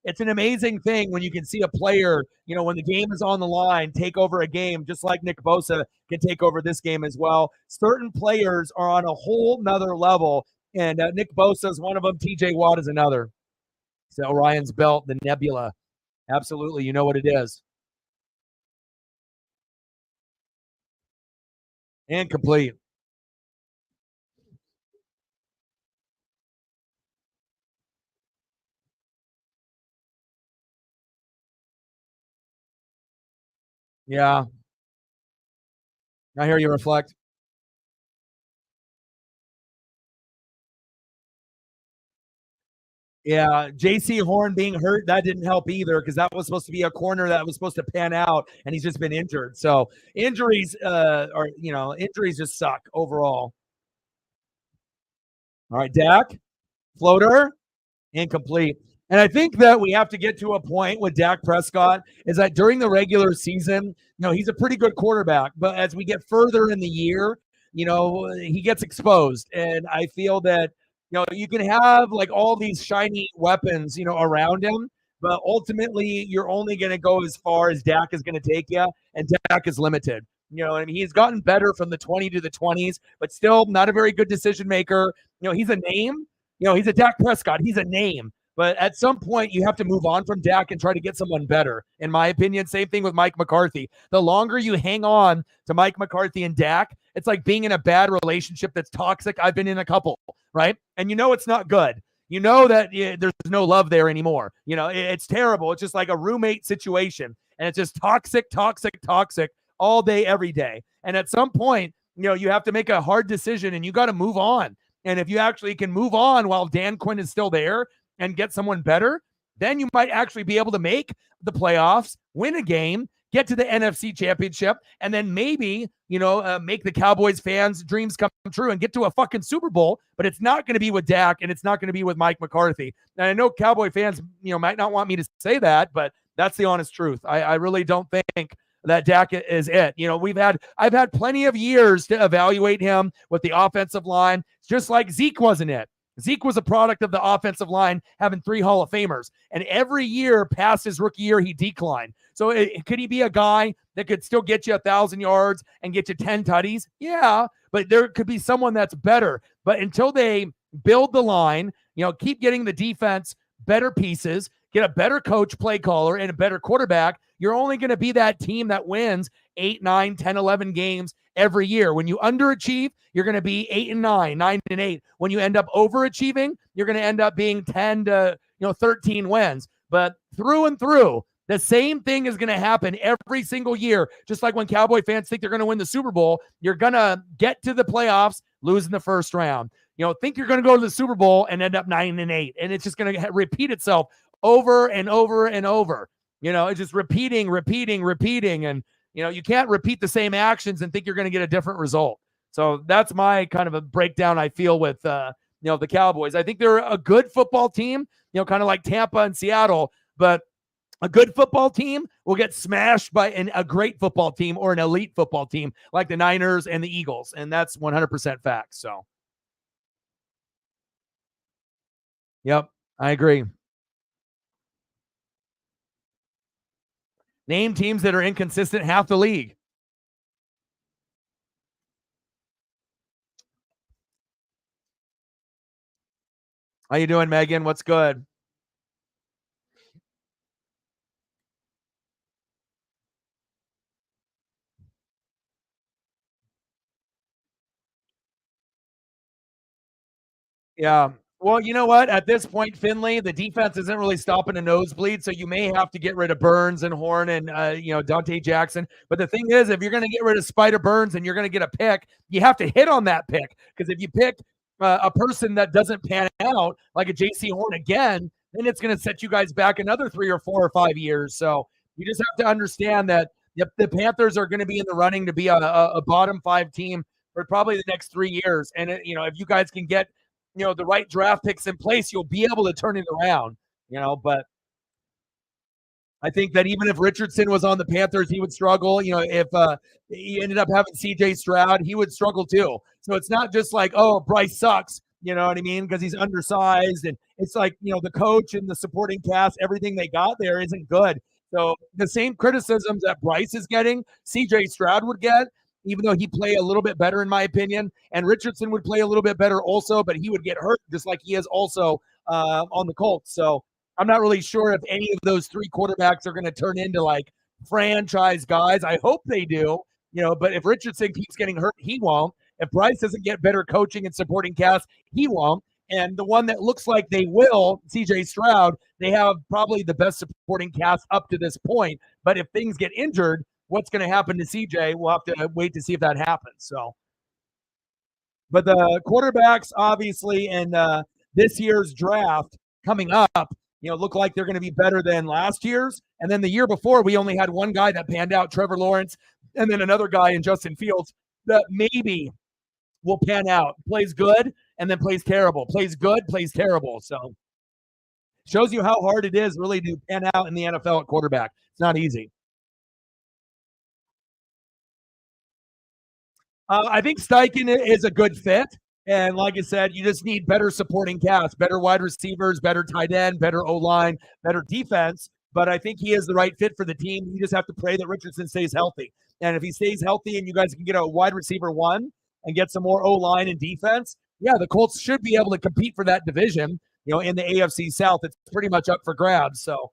it's an amazing thing when you can see a player, when the game is on the line, take over a game, just like Nick Bosa can take over this game as well. Certain players are on a whole nother level, and Nick Bosa is one of them. TJ Watt is another. So Orion's belt, the nebula. Absolutely, you know what it is. Incomplete. Yeah. I hear you reflect. Yeah, J.C. Horn being hurt, that didn't help either because that was supposed to be a corner that was supposed to pan out, and he's just been injured. So injuries injuries just suck overall. All right, Dak, floater, incomplete. And I think that we have to get to a point with Dak Prescott is that during the regular season, he's a pretty good quarterback. But as we get further in the year, he gets exposed. And I feel that, you can have like all these shiny weapons, around him. But ultimately, you're only going to go as far as Dak is going to take you. And Dak is limited. And he's gotten better from the 20 to the 20s, but still not a very good decision maker. He's a name. He's a Dak Prescott. He's a name. But at some point, you have to move on from Dak and try to get someone better. In my opinion, same thing with Mike McCarthy. The longer you hang on to Mike McCarthy and Dak, it's like being in a bad relationship that's toxic. I've been in a couple, right? And it's not good. You know that there's no love there anymore. It's terrible. It's just like a roommate situation. And it's just toxic, toxic, toxic all day, every day. And at some point, you have to make a hard decision and you got to move on. And if you actually can move on while Dan Quinn is still there and get someone better, then you might actually be able to make the playoffs, win a game, get to the NFC Championship, and then maybe, make the Cowboys fans' dreams come true and get to a fucking Super Bowl. But it's not going to be with Dak and it's not going to be with Mike McCarthy. And I know Cowboy fans, might not want me to say that, but that's the honest truth. I really don't think that Dak is it. I've had plenty of years to evaluate him with the offensive line, just like Zeke wasn't it. Zeke was a product of the offensive line having 3 Hall of Famers. And every year past his rookie year, he declined. So could he be a guy that could still get you 1,000 yards and get you 10 tutties? Yeah, but there could be someone that's better. But until they build the line, keep getting the defense better pieces, get a better coach, play caller, and a better quarterback, you're only going to be that team that wins 8, 9, 10, 11 games every year. When you underachieve, you're going to be 8 and 9, 9 and 8. When you end up overachieving, you're going to end up being 10 to 13 wins. But through and through, the same thing is going to happen every single year. Just like when Cowboy fans think they're going to win the Super Bowl, you're going to get to the playoffs, lose in the first round. Think you're going to go to the Super Bowl and end up 9 and 8. And it's just going to repeat itself over and over and over. It's just repeating. And, you can't repeat the same actions and think you're going to get a different result. So that's my kind of a breakdown I feel with, the Cowboys. I think they're a good football team, kind of like Tampa and Seattle, but a good football team will get smashed by a great football team or an elite football team like the Niners and the Eagles. And that's 100% fact. So, yep, I agree. Name teams that are inconsistent half the league. How you doing, Megan? What's good? Yeah. Well, you know what? At this point, Finley, the defense isn't really stopping a nosebleed, so you may have to get rid of Burns and Horn and Dante Jackson. But the thing is, if you're going to get rid of Spider Burns and you're going to get a pick, you have to hit on that pick, because if you pick a person that doesn't pan out, like a JC Horn again, then it's going to set you guys back another 3 or 4 or 5 years. So you just have to understand that the Panthers are going to be in the running to be a bottom 5 team for probably the next 3 years. And if you guys can get the right draft picks in place, you'll be able to turn it around, but I think that even if Richardson was on the Panthers, he would struggle. If he ended up having CJ Stroud, he would struggle too. So it's not just like, oh, Bryce sucks, you know what I mean? Because he's undersized, and it's like, the coach and the supporting cast, everything they got there isn't good. So the same criticisms that Bryce is getting, CJ Stroud would get, even though he play a little bit better, in my opinion. And Richardson would play a little bit better also, but he would get hurt just like he is also on the Colts. So I'm not really sure if any of those 3 quarterbacks are going to turn into like franchise guys. I hope they do, but if Richardson keeps getting hurt, he won't. If Bryce doesn't get better coaching and supporting cast, he won't. And the one that looks like they will, CJ Stroud, they have probably the best supporting cast up to this point. But if things get injured, what's going to happen to CJ? We'll have to wait to see if that happens. So, but the quarterbacks, obviously, in this year's draft coming up, look like they're going to be better than last year's. And then the year before, we only had one guy that panned out, Trevor Lawrence, and then another guy in Justin Fields that maybe will pan out. Plays good and then plays terrible. Plays good, plays terrible. So Shows you how hard it is really to pan out in the NFL at quarterback. It's not easy. I think Steichen is a good fit. And like I said, you just need better supporting cast, better wide receivers, better tight end, better O line, better defense. But I think he is the right fit for the team. You just have to pray that Richardson stays healthy. And if he stays healthy and you guys can get a wide receiver one and get some more O line and defense, yeah, the Colts should be able to compete for that division. In the AFC South, it's pretty much up for grabs. So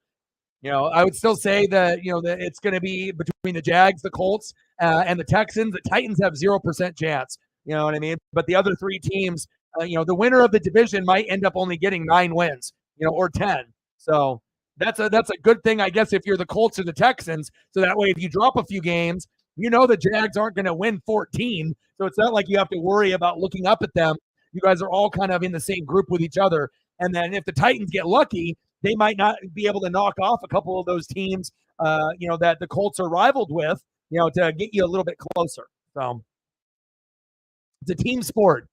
I would still say that that it's going to be between the Jags, the Colts, and the Texans. The Titans have 0% chance. You know what I mean? But the other three teams, the winner of the division might end up only getting 9 wins, or 10. So that's a good thing, I guess, if you're the Colts or the Texans. So that way, if you drop a few games, the Jags aren't going to win 14. So it's not like you have to worry about looking up at them. You guys are all kind of in the same group with each other. And then if the Titans get lucky, they might not be able to knock off a couple of those teams, that the Colts are rivaled with, to get you a little bit closer. So it's a team sport,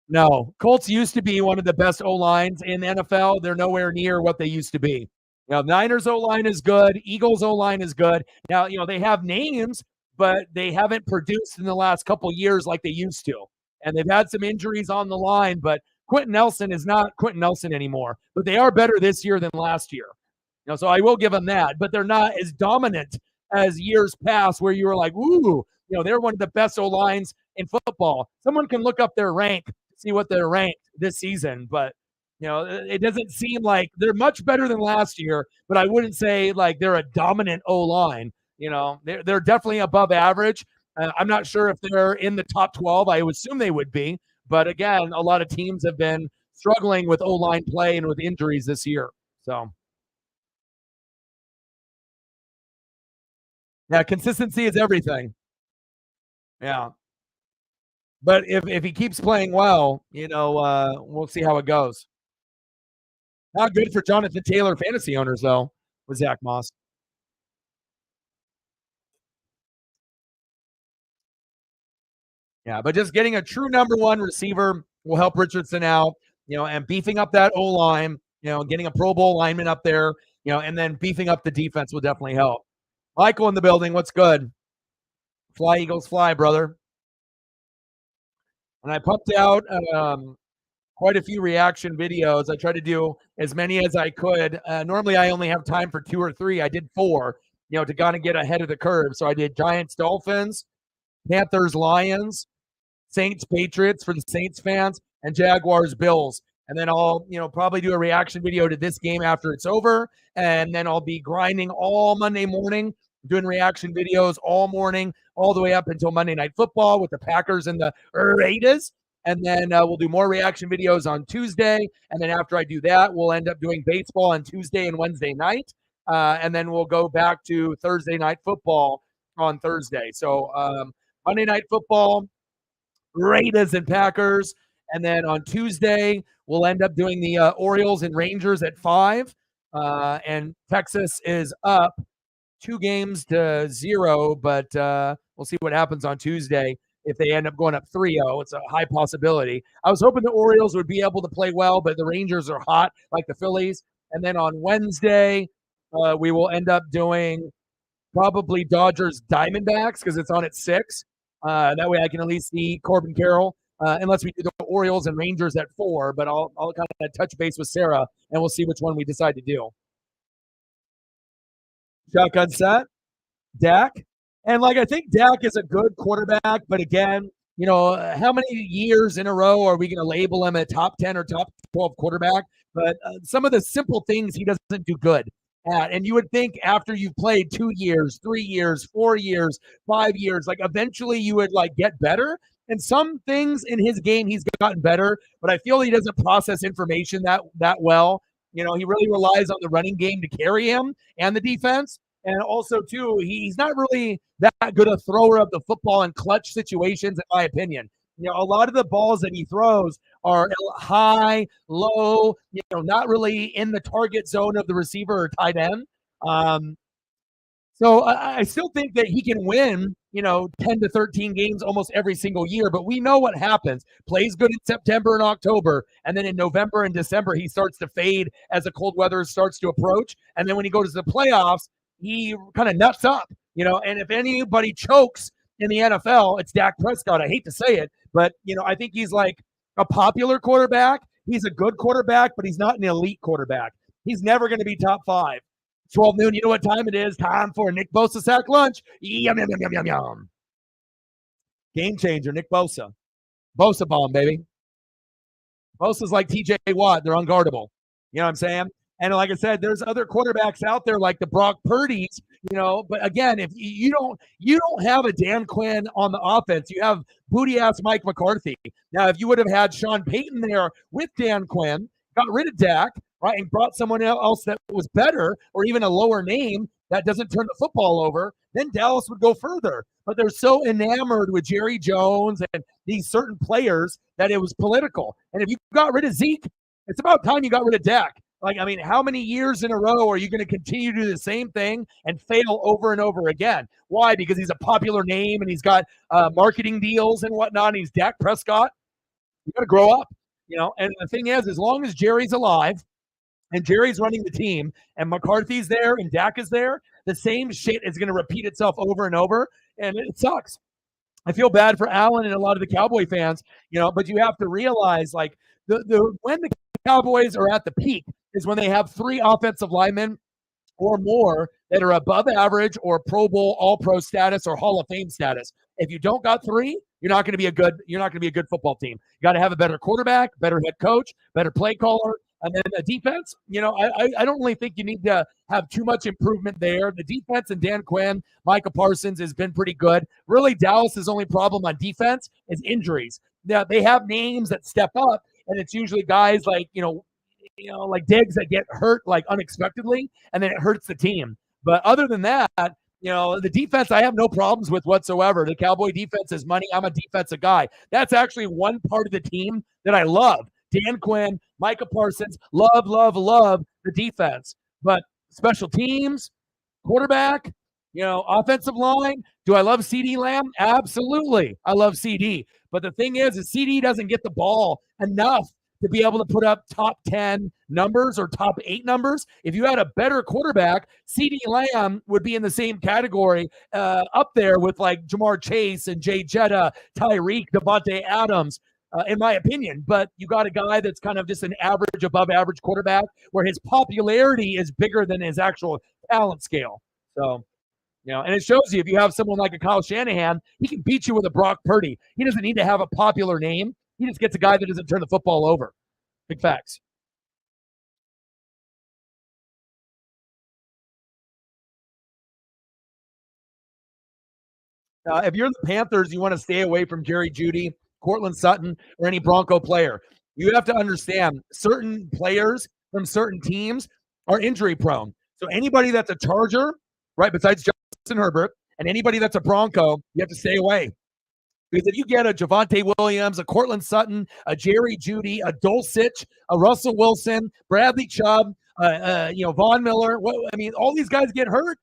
No, Colts used to be one of the best O-lines in the NFL. They're nowhere near what they used to be. Niners O-line is good. Eagles O-line is good. Now, they have names, but they haven't produced in the last couple years like they used to. And they've had some injuries on the line, but Quentin Nelson is not Quentin Nelson anymore. But they are better this year than last year. So I will give them that. But they're not as dominant as years past where you were like, ooh, they're one of the best O-lines in football. Someone can look up their rank, see what they're ranked this season. But, it doesn't seem like they're much better than last year. But I wouldn't say like they're a dominant O-line. They're definitely above average. I'm not sure if they're in the top 12. I would assume they would be. But again, a lot of teams have been struggling with O-line play and with injuries this year. So, yeah, consistency is everything. Yeah. But if he keeps playing well, we'll see how it goes. Not good for Jonathan Taylor fantasy owners, though, with Zach Moss. Yeah, but just getting a true number one receiver will help Richardson out, and beefing up that O line, getting a Pro Bowl lineman up there, and then beefing up the defense will definitely help. Michael in the building, what's good? Fly, Eagles, fly, brother. And I pumped out quite a few reaction videos. I tried to do as many as I could. Normally, I only have time for 2 or 3. I did 4, to kind of get ahead of the curve. So I did Giants, Dolphins, Panthers, Lions, Saints, Patriots for the Saints fans, and Jaguars, Bills. And then I'll, probably do a reaction video to this game after it's over. And then I'll be grinding all Monday morning, doing reaction videos all morning, all the way up until Monday Night Football with the Packers and the Raiders. And then we'll do more reaction videos on Tuesday. And then after I do that, we'll end up doing baseball on Tuesday and Wednesday night. And then we'll go back to Thursday Night Football on Thursday. So Monday Night Football, Raiders and Packers. And then on Tuesday, we'll end up doing the Orioles and Rangers at 5. And Texas is up 2-0, but we'll see what happens on Tuesday. If they end up going up 3-0, it's a high possibility. I was hoping the Orioles would be able to play well, but the Rangers are hot like the Phillies. And then on Wednesday, we will end up doing probably Dodgers Diamondbacks because it's on at 6. That way I can at least see Corbin Carroll, unless we do the Orioles and Rangers at 4. But I'll kind of touch base with Sarah, and we'll see which one we decide to do. Shotgun set, Dak. And, I think Dak is a good quarterback. But, again, how many years in a row are we going to label him a top 10 or top 12 quarterback? But some of the simple things he doesn't do good at. And you would think after you've played 2 years, 3 years, 4 years, 5 years, eventually you would, get better. And some things in his game he's gotten better. But I feel he doesn't process information that well. He really relies on the running game to carry him and the defense. And also, too, he's not really that good a thrower of the football in clutch situations, in my opinion. A lot of the balls that he throws are high, low, not really in the target zone of the receiver or tight end. So I still think that he can win 10 to 13 games almost every single year, but we know what happens. Plays good in September and October, and then in November and December, he starts to fade as the cold weather starts to approach. And then when he goes to the playoffs, he kind of nuts up, and if anybody chokes in the NFL, it's Dak Prescott. I hate to say it, but, I think he's like a popular quarterback. He's a good quarterback, but he's not an elite quarterback. He's never going to be top 5. 12 noon, you know what time it is? Time for Nick Bosa sack lunch. Yum, yum, yum, yum, yum, yum. Game changer, Nick Bosa. Bosa bomb, baby. Bosa's like TJ Watt. They're unguardable. You know what I'm saying? And like I said, there's other quarterbacks out there like the Brock Purdy's, but again, if you don't have a Dan Quinn on the offense, you have booty-ass Mike McCarthy. Now, if you would have had Sean Payton there with Dan Quinn, got rid of Dak, right, and brought someone else that was better or even a lower name that doesn't turn the football over, then Dallas would go further. But they're so enamored with Jerry Jones and these certain players that it was political. And if you got rid of Zeke, it's about time you got rid of Dak. How many years in a row are you going to continue to do the same thing and fail over and over again? Why? Because he's a popular name and he's got marketing deals and whatnot. And he's Dak Prescott. You got to grow up, And the thing is, as long as Jerry's alive and Jerry's running the team and McCarthy's there and Dak is there, the same shit is going to repeat itself over and over, and it sucks. I feel bad for Allen and a lot of the Cowboy fans, but you have to realize, like, when the Cowboys are at the peak is when they have 3 offensive linemen or more that are above average or Pro Bowl, All-Pro status or Hall of Fame status. If you don't got 3, you're not going to be a good football team. You got to have a better quarterback, better head coach, better play caller, and then a defense. I don't really think you need to have too much improvement there. The defense and Dan Quinn, Micah Parsons has been pretty good. Really, Dallas's only problem on defense is injuries. Now, they have names that step up, and it's usually guys like, like Diggs that get hurt like unexpectedly, and then it hurts the team. But other than that, the defense I have no problems with whatsoever. The Cowboy defense is money. I'm a defensive guy. That's actually one part of the team that I love. Dan Quinn, Micah Parsons, love the defense. But special teams, quarterback, offensive line. Do I love CeeDee Lamb? Absolutely. I love CD. But the thing is CD doesn't get the ball enough to be able to put up top 10 numbers or top 8 numbers. If you had a better quarterback, CeeDee Lamb would be in the same category up there with like Jamar Chase and Jay Jetta, Tyreek, Devontae Adams, in my opinion. But you got a guy that's kind of just an average, above average quarterback where his popularity is bigger than his actual talent scale. So, and it shows you if you have someone like a Kyle Shanahan, he can beat you with a Brock Purdy. He doesn't need to have a popular name. He just gets a guy that doesn't turn the football over. Big facts. If you're the Panthers, you want to stay away from Jerry Jeudy, Cortland Sutton, or any Bronco player. You have to understand certain players from certain teams are injury prone. So anybody that's a Charger, right, besides Justin Herbert, and anybody that's a Bronco, you have to stay away. Because if you get a Javonte Williams, a Cortland Sutton, a Jerry Jeudy, a Dulcich, a Russell Wilson, Bradley Chubb, Von Miller, all these guys get hurt.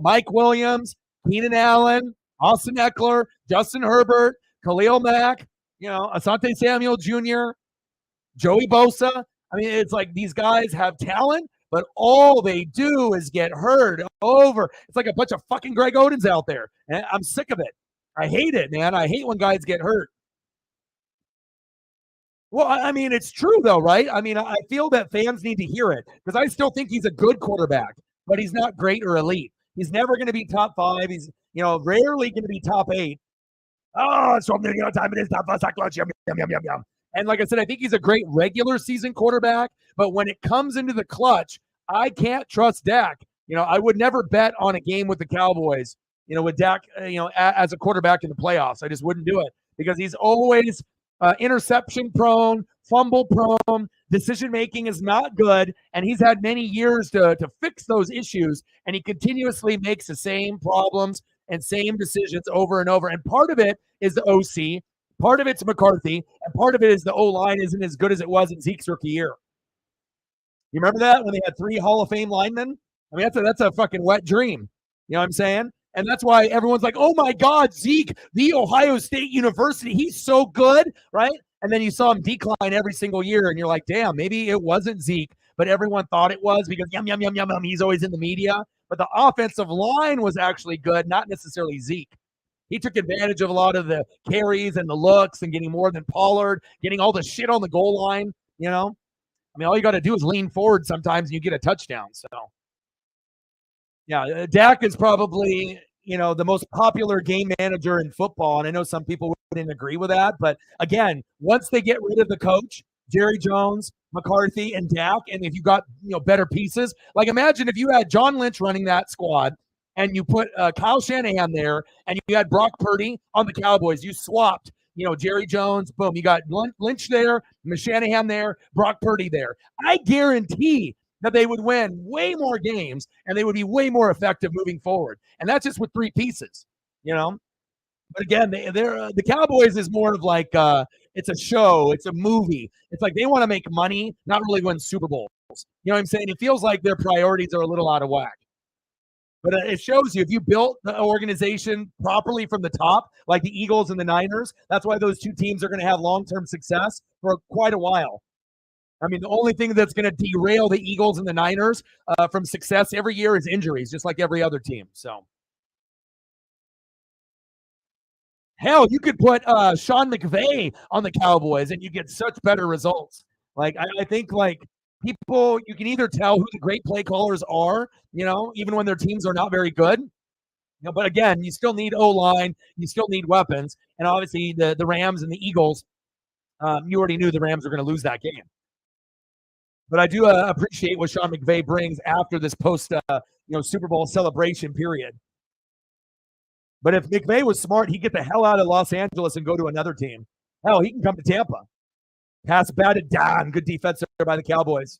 Mike Williams, Keenan Allen, Austin Eckler, Justin Herbert, Khalil Mack, Asante Samuel Jr., Joey Bosa. It's like these guys have talent, but all they do is get hurt over. It's like a bunch of fucking Greg Odens out there. And I'm sick of it. I hate it, man. I hate when guys get hurt. Well, it's true, though, right? I feel that fans need to hear it because I still think he's a good quarterback, but he's not great or elite. He's never going to be top 5. He's, rarely going to be top 8. Oh, so I'm going to get on time. It is top 5. Yum, yum, yum, yum, yum. And like I said, I think he's a great regular season quarterback, but when it comes into the clutch, I can't trust Dak. I would never bet on a game with the Cowboys, with Dak, as a quarterback in the playoffs. I just wouldn't do it because he's always interception prone, fumble prone, decision-making is not good, and he's had many years to fix those issues, and he continuously makes the same problems and same decisions over and over. And part of it is the OC, part of it's McCarthy, and part of it is the O-line isn't as good as it was in Zeke's rookie year. You remember that when they had 3 Hall of Fame linemen? That's a fucking wet dream. You know what I'm saying? And that's why everyone's like, oh my God, Zeke, the Ohio State University, he's so good, right? And then you saw him decline every single year, and you're like, damn, maybe it wasn't Zeke, but everyone thought it was because yum, yum, yum, yum, yum. He's always in the media. But the offensive line was actually good, not necessarily Zeke. He took advantage of a lot of the carries and the looks and getting more than Pollard, getting all the shit on the goal line, you know? I mean, all you got to do is lean forward sometimes and you get a touchdown. So, yeah, Dak is probably, the most popular game manager in football. And I know some people wouldn't agree with that. But again, once they get rid of the coach, Jerry Jones, McCarthy, and Dak, and if you got, better pieces, like imagine if you had John Lynch running that squad and you put Kyle Shanahan there and you had Brock Purdy on the Cowboys, you swapped, Jerry Jones, boom, you got Lynch there, Shanahan there, Brock Purdy there. I guarantee that they would win way more games and they would be way more effective moving forward. And that's just with three pieces, But again, they're the Cowboys is more of like it's a show, it's a movie. It's like they want to make money, not really win Super Bowls. You know what I'm saying? It feels like their priorities are a little out of whack. But it shows you if you built the organization properly from the top, like the Eagles and the Niners, that's why those two teams are going to have long-term success for quite a while. I mean, the only thing that's going to derail the Eagles and the Niners from success every year is injuries, just like every other team. So, hell, you could put Sean McVay on the Cowboys and you get such better results. Like, I think, like, people, you can either tell who the great play callers are, even when their teams are not very good. But again, you still need O-line, you still need weapons, and obviously the Rams and the Eagles, you already knew the Rams were going to lose that game. But I do appreciate what Sean McVay brings after this post, Super Bowl celebration period. But if McVay was smart, he'd get the hell out of Los Angeles and go to another team. Hell, he can come to Tampa. Pass batted down. Good defense there by the Cowboys.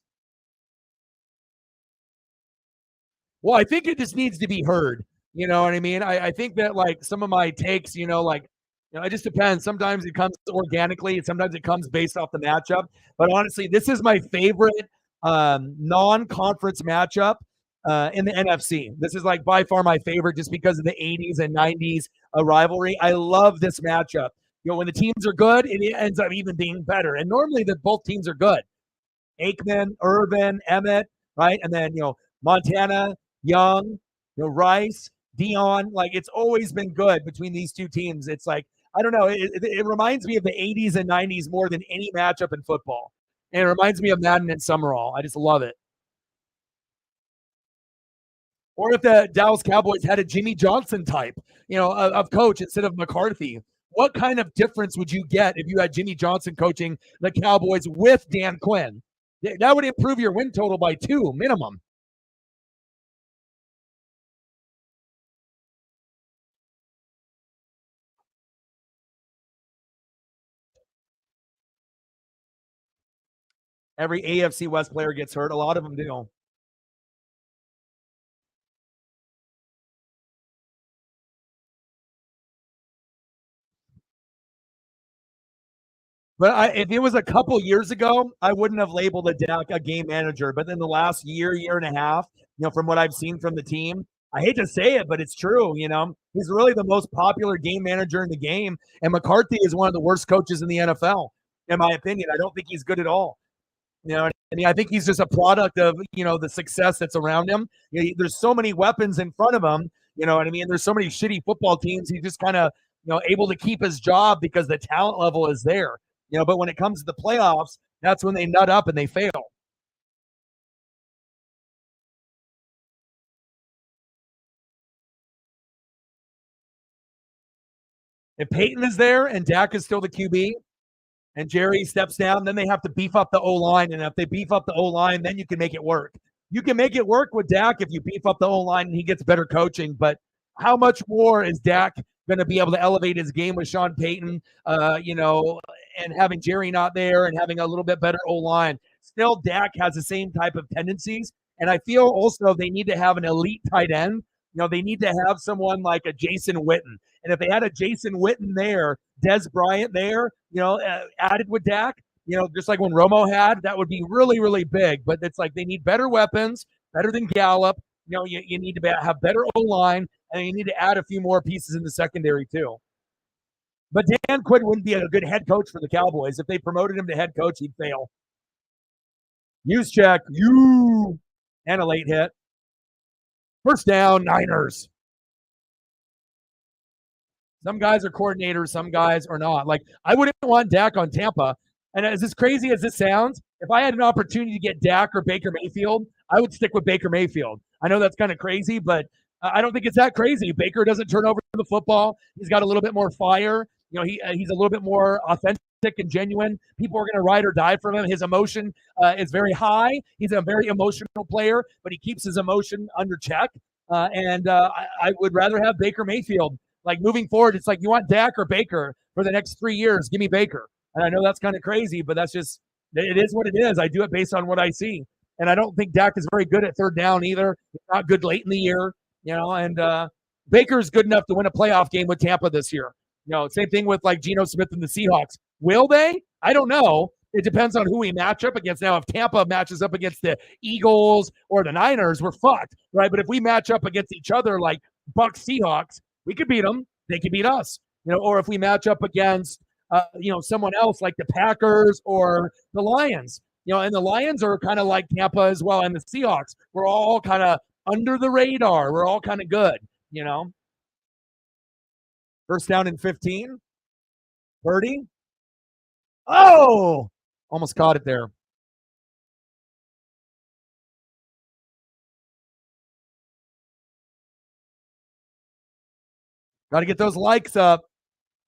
Well, I think it just needs to be heard. You know what I mean? I think that like some of my takes, it just depends. Sometimes it comes organically, and sometimes it comes based off the matchup. But honestly, this is my favorite non-conference matchup in the NFC. This is like by far my favorite just because of the 80s and 90s rivalry. I love this matchup. When the teams are good, it ends up even being better. And normally both teams are good. Aikman, Irvin, Emmett, right? And then, Montana, Young, Rice, Dion. Like, it's always been good between these two teams. It's like, I don't know. It reminds me of the 80s and 90s more than any matchup in football. And it reminds me of Madden and Summerall. I just love it. Or if the Dallas Cowboys had a Jimmy Johnson type, of coach instead of McCarthy. What kind of difference would you get if you had Jimmy Johnson coaching the Cowboys with Dan Quinn? That would improve your win total by 2 minimum. Every AFC West player gets hurt. A lot of them do. But if it was a couple years ago, I wouldn't have labeled a game manager. But in the last year and a half, from what I've seen from the team, I hate to say it, but it's true. He's really the most popular game manager in the game. And McCarthy is one of the worst coaches in the NFL, in my opinion. I don't think he's good at all. I mean, I think he's just a product of, the success that's around him. There's so many weapons in front of him. You know what I mean? There's so many shitty football teams. He's just kind of, able to keep his job because the talent level is there. But when it comes to the playoffs, that's when they nut up and they fail. If Peyton is there and Dak is still the QB and Jerry steps down, then they have to beef up the O-line. And if they beef up the O-line, then you can make it work. You can make it work with Dak if you beef up the O-line and he gets better coaching. But how much more is Dak going to be able to elevate his game with Sean Payton, and having Jerry not there and having a little bit better O-line? Still, Dak has the same type of tendencies. And I feel also they need to have an elite tight end. They need to have someone like a Jason Witten. And if they had a Jason Witten there, Des Bryant there, added with Dak, just like when Romo had, that would be really, really big. But it's like they need better weapons, better than Gallup. You need to have better O-line. and you need to add a few more pieces in the secondary too. But Dan Quinn wouldn't be a good head coach for the Cowboys. If they promoted him to head coach, he'd fail. Use check, and a late hit. First down, Niners. Some guys are coordinators, some guys are not. Like, I wouldn't want Dak on Tampa. And as crazy as this sounds, if I had an opportunity to get Dak or Baker Mayfield, I would stick with Baker Mayfield. I know that's kind of crazy, but I don't think it's that crazy. Baker doesn't turn over the football. He's got a little bit more fire. He's a little bit more authentic and genuine. People are going to ride or die from him. His emotion is very high. He's a very emotional player, but he keeps his emotion under check. I would rather have Baker Mayfield. Like, moving forward, it's like, you want Dak or Baker for the next 3 years? Give me Baker. And I know that's kind of crazy, but that's just, it is what it is. I do it based on what I see. And I don't think Dak is very good at third down either. He's not good late in the year, and Baker's good enough to win a playoff game with Tampa this year. Same thing with like Geno Smith and the Seahawks. Will they? I don't know. It depends on who we match up against. Now, if Tampa matches up against the Eagles or the Niners, we're fucked, right? But if we match up against each other like Bucs Seahawks, we could beat them. They could beat us, or if we match up against, someone else like the Packers or the Lions, and the Lions are kind of like Tampa as well. And the Seahawks, we're all kind of under the radar. We're all kind of good, First down and 15. 30. Oh, almost caught it there. Got to get those likes up.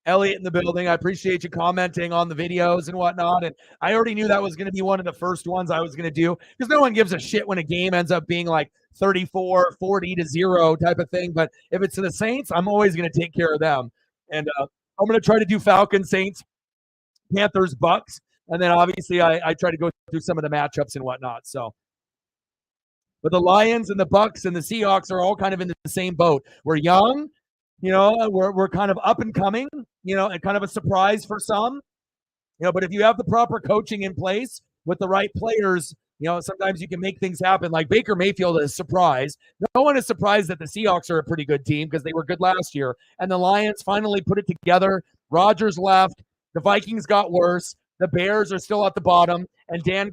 Elliot in the building. I appreciate you commenting on the videos and whatnot. And I already knew that was going to be one of the first ones I was going to do, because no one gives a shit when a game ends up being like 34, 40-0 type of thing. But if it's the Saints, I'm always going to take care of them. And I'm going to try to do Falcons, Saints, Panthers, Bucks. And then obviously I try to go through some of the matchups and whatnot. So, but the Lions and the Bucks and the Seahawks are all kind of in the same boat. We're young. We're kind of up and coming, and kind of a surprise for some, but if you have the proper coaching in place with the right players, sometimes you can make things happen. Like Baker Mayfield is surprised. No one is surprised that the Seahawks are a pretty good team because they were good last year. And the Lions finally put it together. Rodgers left. The Vikings got worse. The Bears are still at the bottom. And Dan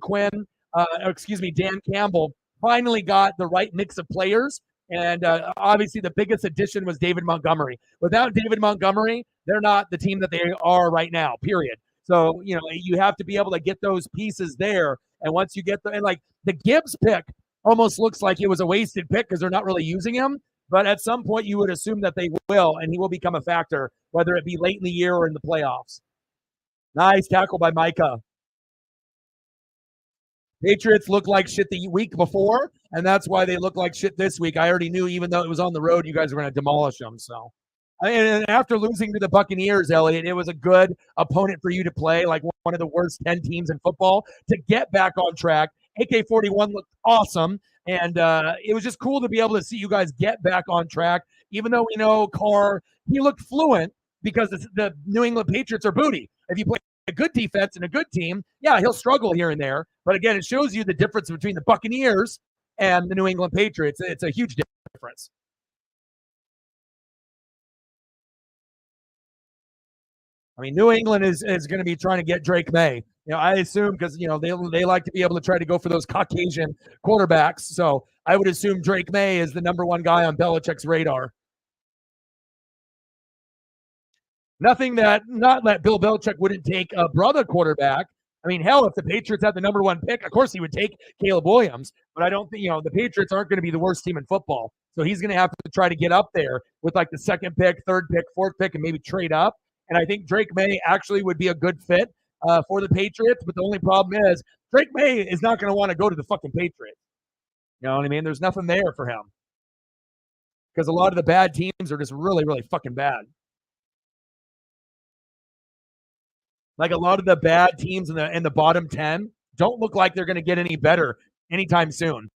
Campbell finally got the right mix of players. And obviously the biggest addition was David Montgomery. Without David Montgomery, they're not the team that they are right now, period. So, you have to be able to get those pieces there. And once you get and like the Gibbs pick almost looks like it was a wasted pick because they're not really using him. But at some point you would assume that they will, and he will become a factor, whether it be late in the year or in the playoffs. Nice tackle by Micah. Patriots look like shit the week before, and that's why they look like shit this week. I already knew, even though it was on the road, you guys were going to demolish them. So, and after losing to the Buccaneers, Elliot, it was a good opponent for you to play, like one of the worst 10 teams in football, to get back on track. AK-41 looked awesome, and it was just cool to be able to see you guys get back on track, even though we know Carr, he looked fluent because the New England Patriots are booty. If you play a good defense and a good team, yeah, he'll struggle here and there. But again, it shows you the difference between the Buccaneers and the New England Patriots. It's a huge difference. I mean, New England is going to be trying to get Drake May. I assume because, they like to be able to try to go for those Caucasian quarterbacks. So I would assume Drake May is the number one guy on Belichick's radar. Not that Bill Belichick wouldn't take a brother quarterback. I mean, hell, if the Patriots had the number one pick, of course he would take Caleb Williams. But I don't think, the Patriots aren't going to be the worst team in football. So he's going to have to try to get up there with like the second pick, third pick, fourth pick, and maybe trade up. And I think Drake May actually would be a good fit for the Patriots. But the only problem is Drake May is not going to want to go to the fucking Patriots. You know what I mean? There's nothing there for him. Because a lot of the bad teams are just really, really fucking bad. Like a lot of the bad teams in the bottom 10 don't look like they're going to get any better anytime soon.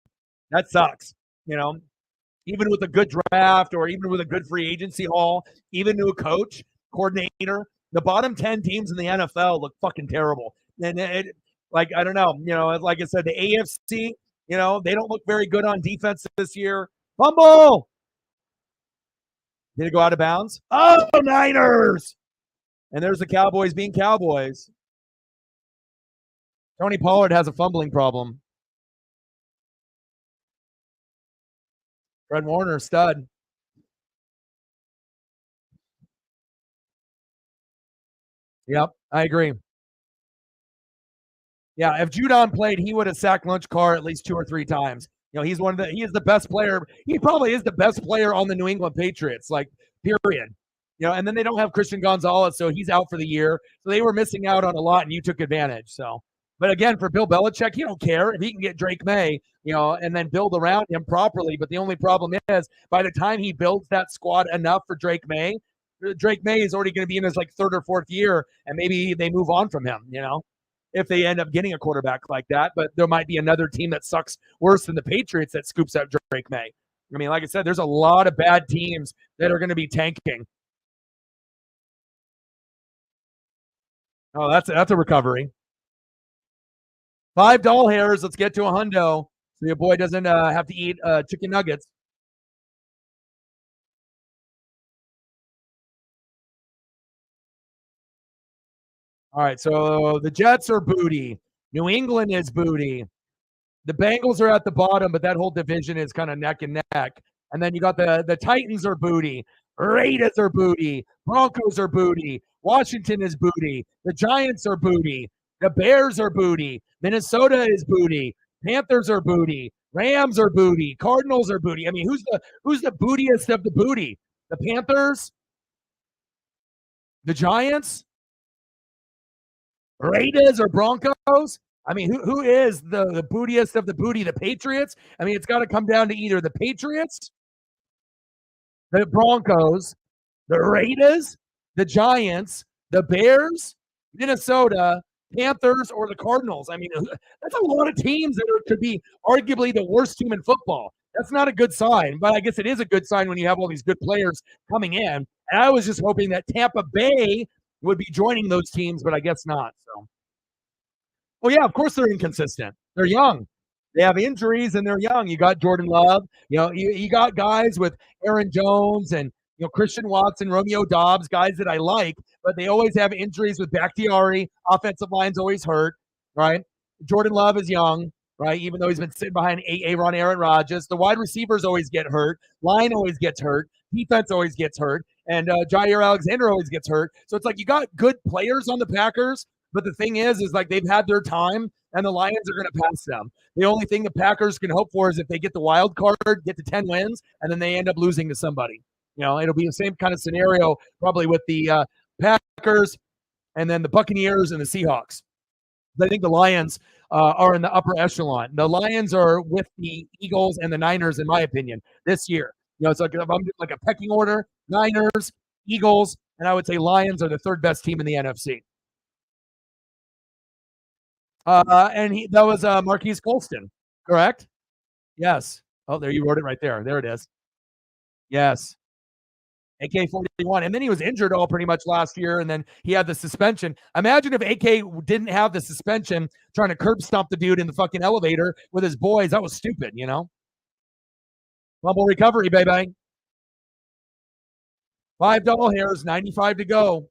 That sucks. Even with a good draft or even with a good free agency haul, even to a coach, coordinator, the bottom 10 teams in the NFL look fucking terrible. And I don't know, like I said, the AFC, they don't look very good on defense this year. Fumble! Did it go out of bounds? Oh, Niners! And there's the Cowboys being Cowboys. Tony Pollard has a fumbling problem. Fred Warner, stud. Yep, I agree. Yeah, if Judon played, he would have sacked Lunch Carr at least 2 or 3 times. He is the best player. He probably is the best player on the New England Patriots, like, period. And then they don't have Christian Gonzalez, so he's out for the year. So they were missing out on a lot, and you took advantage. So, but again, for Bill Belichick, he don't care if he can get Drake May, and then build around him properly. But the only problem is, by the time he builds that squad enough for Drake May is already going to be in his like 3rd or 4th year, and maybe they move on from him. If they end up getting a quarterback like that. But there might be another team that sucks worse than the Patriots that scoops out Drake May. I mean, like I said, there's a lot of bad teams that are going to be tanking. Oh, that's a recovery. 5 doll hairs. Let's get to a hundo so your boy doesn't have to eat chicken nuggets. All right, so the Jets are booty. New England is booty. The Bengals are at the bottom, but that whole division is kind of neck and neck. And then you got the Titans are booty. Raiders are booty. Broncos are booty. Washington is booty. The Giants are booty. The Bears are booty. Minnesota is booty. Panthers are booty. Rams are booty. Cardinals are booty. I mean, who's the bootiest of the booty? The Panthers? The Giants? Raiders or Broncos? I mean, who is the bootiest of the booty? The Patriots? I mean, it's got to come down to either the Patriots, the Broncos, the Raiders, the Giants, the Bears, Minnesota, Panthers, or the Cardinals. I mean, that's a lot of teams that could be arguably the worst team in football. That's not a good sign, but I guess it is a good sign when you have all these good players coming in. And I was just hoping that Tampa Bay would be joining those teams, but I guess not. So, well, yeah, of course they're inconsistent. They're young. They have injuries and they're young. You got Jordan Love. You got guys with Aaron Jones and Christian Watson, Romeo Dobbs, guys that I like, but they always have injuries with Bakhtiari. Offensive line's always hurt, right? Jordan Love is young, right? Even though he's been sitting behind Aaron Rodgers. The wide receivers always get hurt. Line always gets hurt. Defense always gets hurt. And Jair Alexander always gets hurt. So it's like you got good players on the Packers, but the thing is like they've had their time, and the Lions are going to pass them. The only thing the Packers can hope for is if they get the wild card, get to 10 wins, and then they end up losing to somebody. It'll be the same kind of scenario probably with the Packers and then the Buccaneers and the Seahawks. I think the Lions are in the upper echelon. The Lions are with the Eagles and the Niners, in my opinion, this year. It's like if I'm doing like a pecking order, Niners, Eagles, and I would say Lions are the 3rd best team in the NFC. And that was Marquise Colston, correct? Yes. Oh, there you wrote it right there. There it is. Yes. AK-41. And then he was injured all pretty much last year, and then he had the suspension. Imagine if AK didn't have the suspension trying to curb stomp the dude in the fucking elevator with his boys. That was stupid, Fumble recovery, baby. 5 double hairs, 95 to go.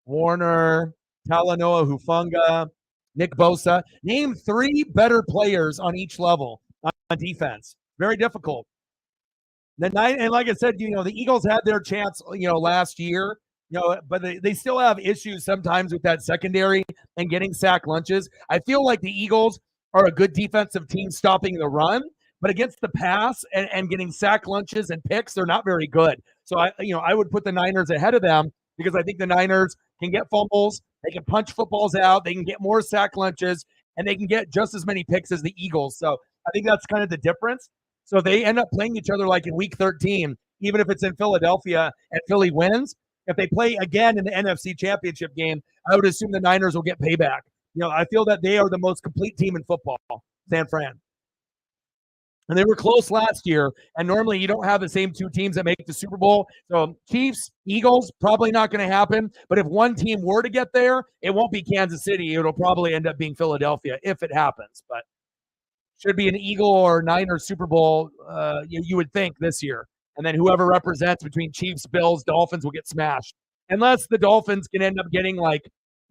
Warner, Talanoa Hufanga, Nick Bosa. Name 3 better players on each level on defense. Very difficult. And like I said, the Eagles had their chance, last year, but they still have issues sometimes with that secondary and getting sack lunches. I feel like the Eagles are a good defensive team stopping the run, but against the pass and getting sack lunches and picks, they're not very good. So I would put the Niners ahead of them because I think the Niners can get fumbles, they can punch footballs out, they can get more sack lunches, and they can get just as many picks as the Eagles. So I think that's kind of the difference. So they end up playing each other like in week 13, even if it's in Philadelphia and Philly wins. If they play again in the NFC Championship game, I would assume the Niners will get payback. I feel that they are the most complete team in football, San Fran. And they were close last year. And normally you don't have the same two teams that make the Super Bowl. So Chiefs, Eagles, probably not going to happen. But if one team were to get there, it won't be Kansas City. It'll probably end up being Philadelphia if it happens. But should be an Eagle or Niner Super Bowl, you would think this year. And then whoever represents between Chiefs, Bills, Dolphins will get smashed. Unless the Dolphins can end up getting like,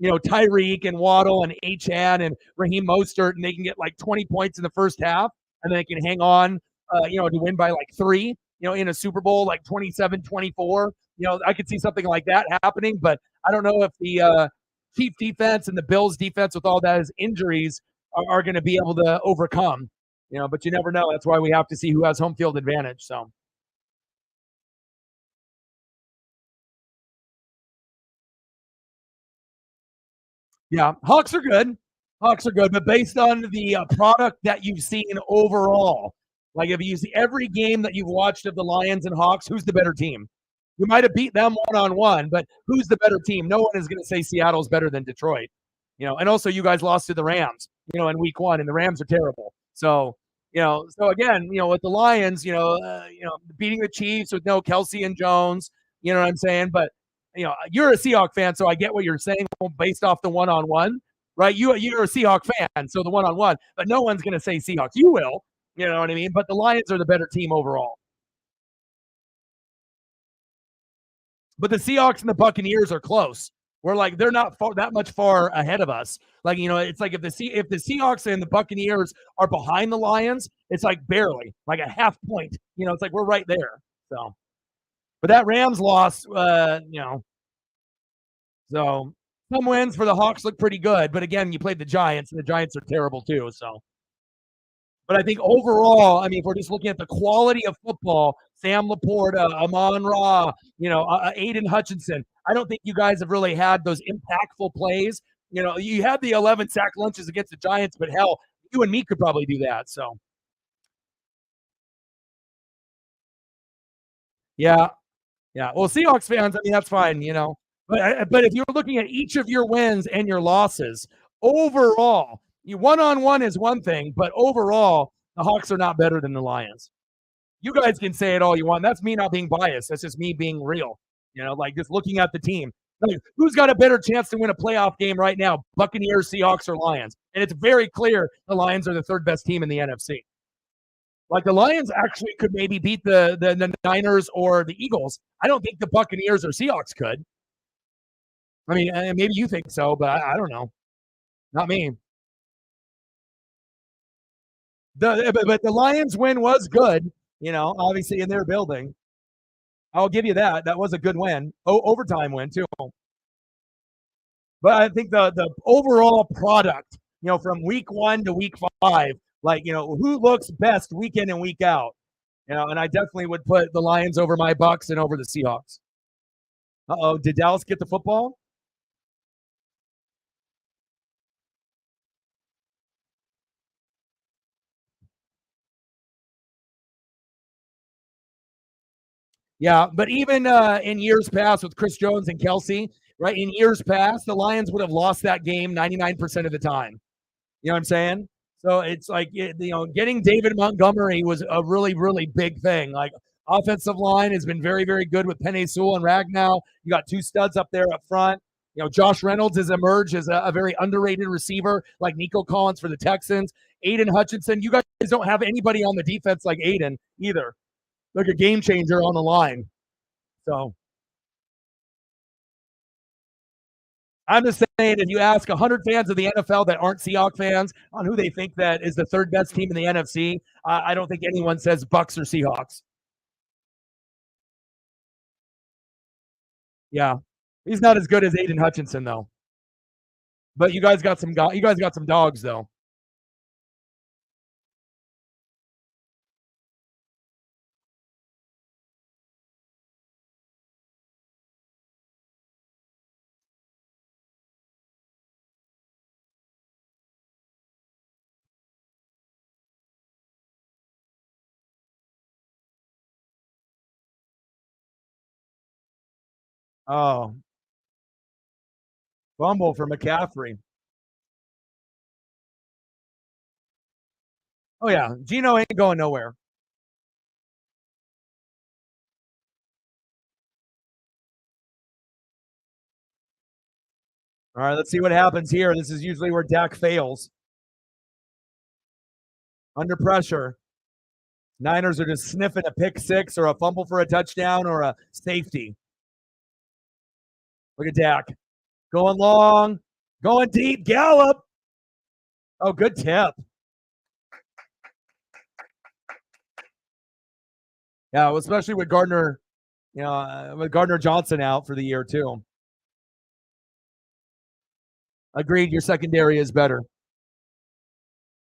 Tyreek and Waddle and Achan and Raheem Mostert, and they can get like 20 points in the first half, and then they can hang on, to win by like 3, in a Super Bowl, like 27-24. I could see something like that happening, but I don't know if the Chief defense and the Bills defense with all those injuries are going to be able to overcome. But you never know. That's why we have to see who has home field advantage. So, yeah, Hawks are good. Hawks are good, but based on the product that you've seen overall, like if you see every game that you've watched of the Lions and Hawks, who's the better team? You might have beat them one-on-one, but who's the better team? No one is going to say Seattle's better than Detroit. And also you guys lost to the Rams, in week 1, and the Rams are terrible. So, so again, with the Lions, beating the Chiefs with no Kelsey and Jones, you know what I'm saying? But you're a Seahawk fan, so I get what you're saying based off the one-on-one, right? You're a Seahawk fan, so the one-on-one, but no one's going to say Seahawks. You will, you know what I mean? But the Lions are the better team overall. But the Seahawks and the Buccaneers are close. We're like they're not that much far ahead of us. Like it's like if the Seahawks and the Buccaneers are behind the Lions, it's like barely, like a half point. It's like we're right there. So, but that Rams loss, so some wins for the Hawks look pretty good. But again, you played the Giants, and the Giants are terrible too. So, but I think overall, I mean, if we're just looking at the quality of football, Sam Laporta, Amon Ra, Aiden Hutchinson, I don't think you guys have really had those impactful plays. You had the 11 sack lunches against the Giants, but hell, you and me could probably do that. So, yeah, yeah. Well, Seahawks fans, I mean, that's fine, But if you're looking at each of your wins and your losses overall, you one-on-one is one thing, but overall, the Hawks are not better than the Lions. You guys can say it all you want. That's me not being biased. That's just me being real. Like just looking at the team. Like, who's got a better chance to win a playoff game right now? Buccaneers, Seahawks, or Lions? And it's very clear the Lions are the third best team in the NFC. Like the Lions actually could maybe beat the Niners or the Eagles. I don't think the Buccaneers or Seahawks could. I mean, maybe you think so, but I don't know. Not me. But the Lions win was good, obviously in their building. I'll give you that. That was a good win. Overtime win, too. But I think the overall product, from week 1 to week 5, like, who looks best week in and week out, and I definitely would put the Lions over my Bucks and over the Seahawks. Uh-oh, did Dallas get the football? Yeah, but even in years past with Chris Jones and Kelsey, right? In years past, the Lions would have lost that game 99% of the time. You know what I'm saying? So it's like, getting David Montgomery was a really, really big thing. Like, offensive line has been very, very good with Penei Sewell and Ragnow. You got two studs up there up front. Josh Reynolds has emerged as a very underrated receiver, like Nico Collins for the Texans. Aiden Hutchinson, you guys don't have anybody on the defense like Aiden either. Like a game changer on the line. So I'm just saying, if you ask 100 fans of the NFL that aren't Seahawks fans on who they think that is the third best team in the NFC, I don't think anyone says Bucks or Seahawks. Yeah, he's not as good as Aiden Hutchinson though. But you guys got some dogs though. Oh, fumble for McCaffrey. Oh, yeah. Geno ain't going nowhere. All right, let's see what happens here. This is usually where Dak fails. Under pressure. Niners are just sniffing a pick six or a fumble for a touchdown or a safety. Look at Dak. Going long, going deep. Gallup. Oh, good tip. Yeah, especially with Gardner, with Gardner Johnson out for the year too. Agreed. Your secondary is better.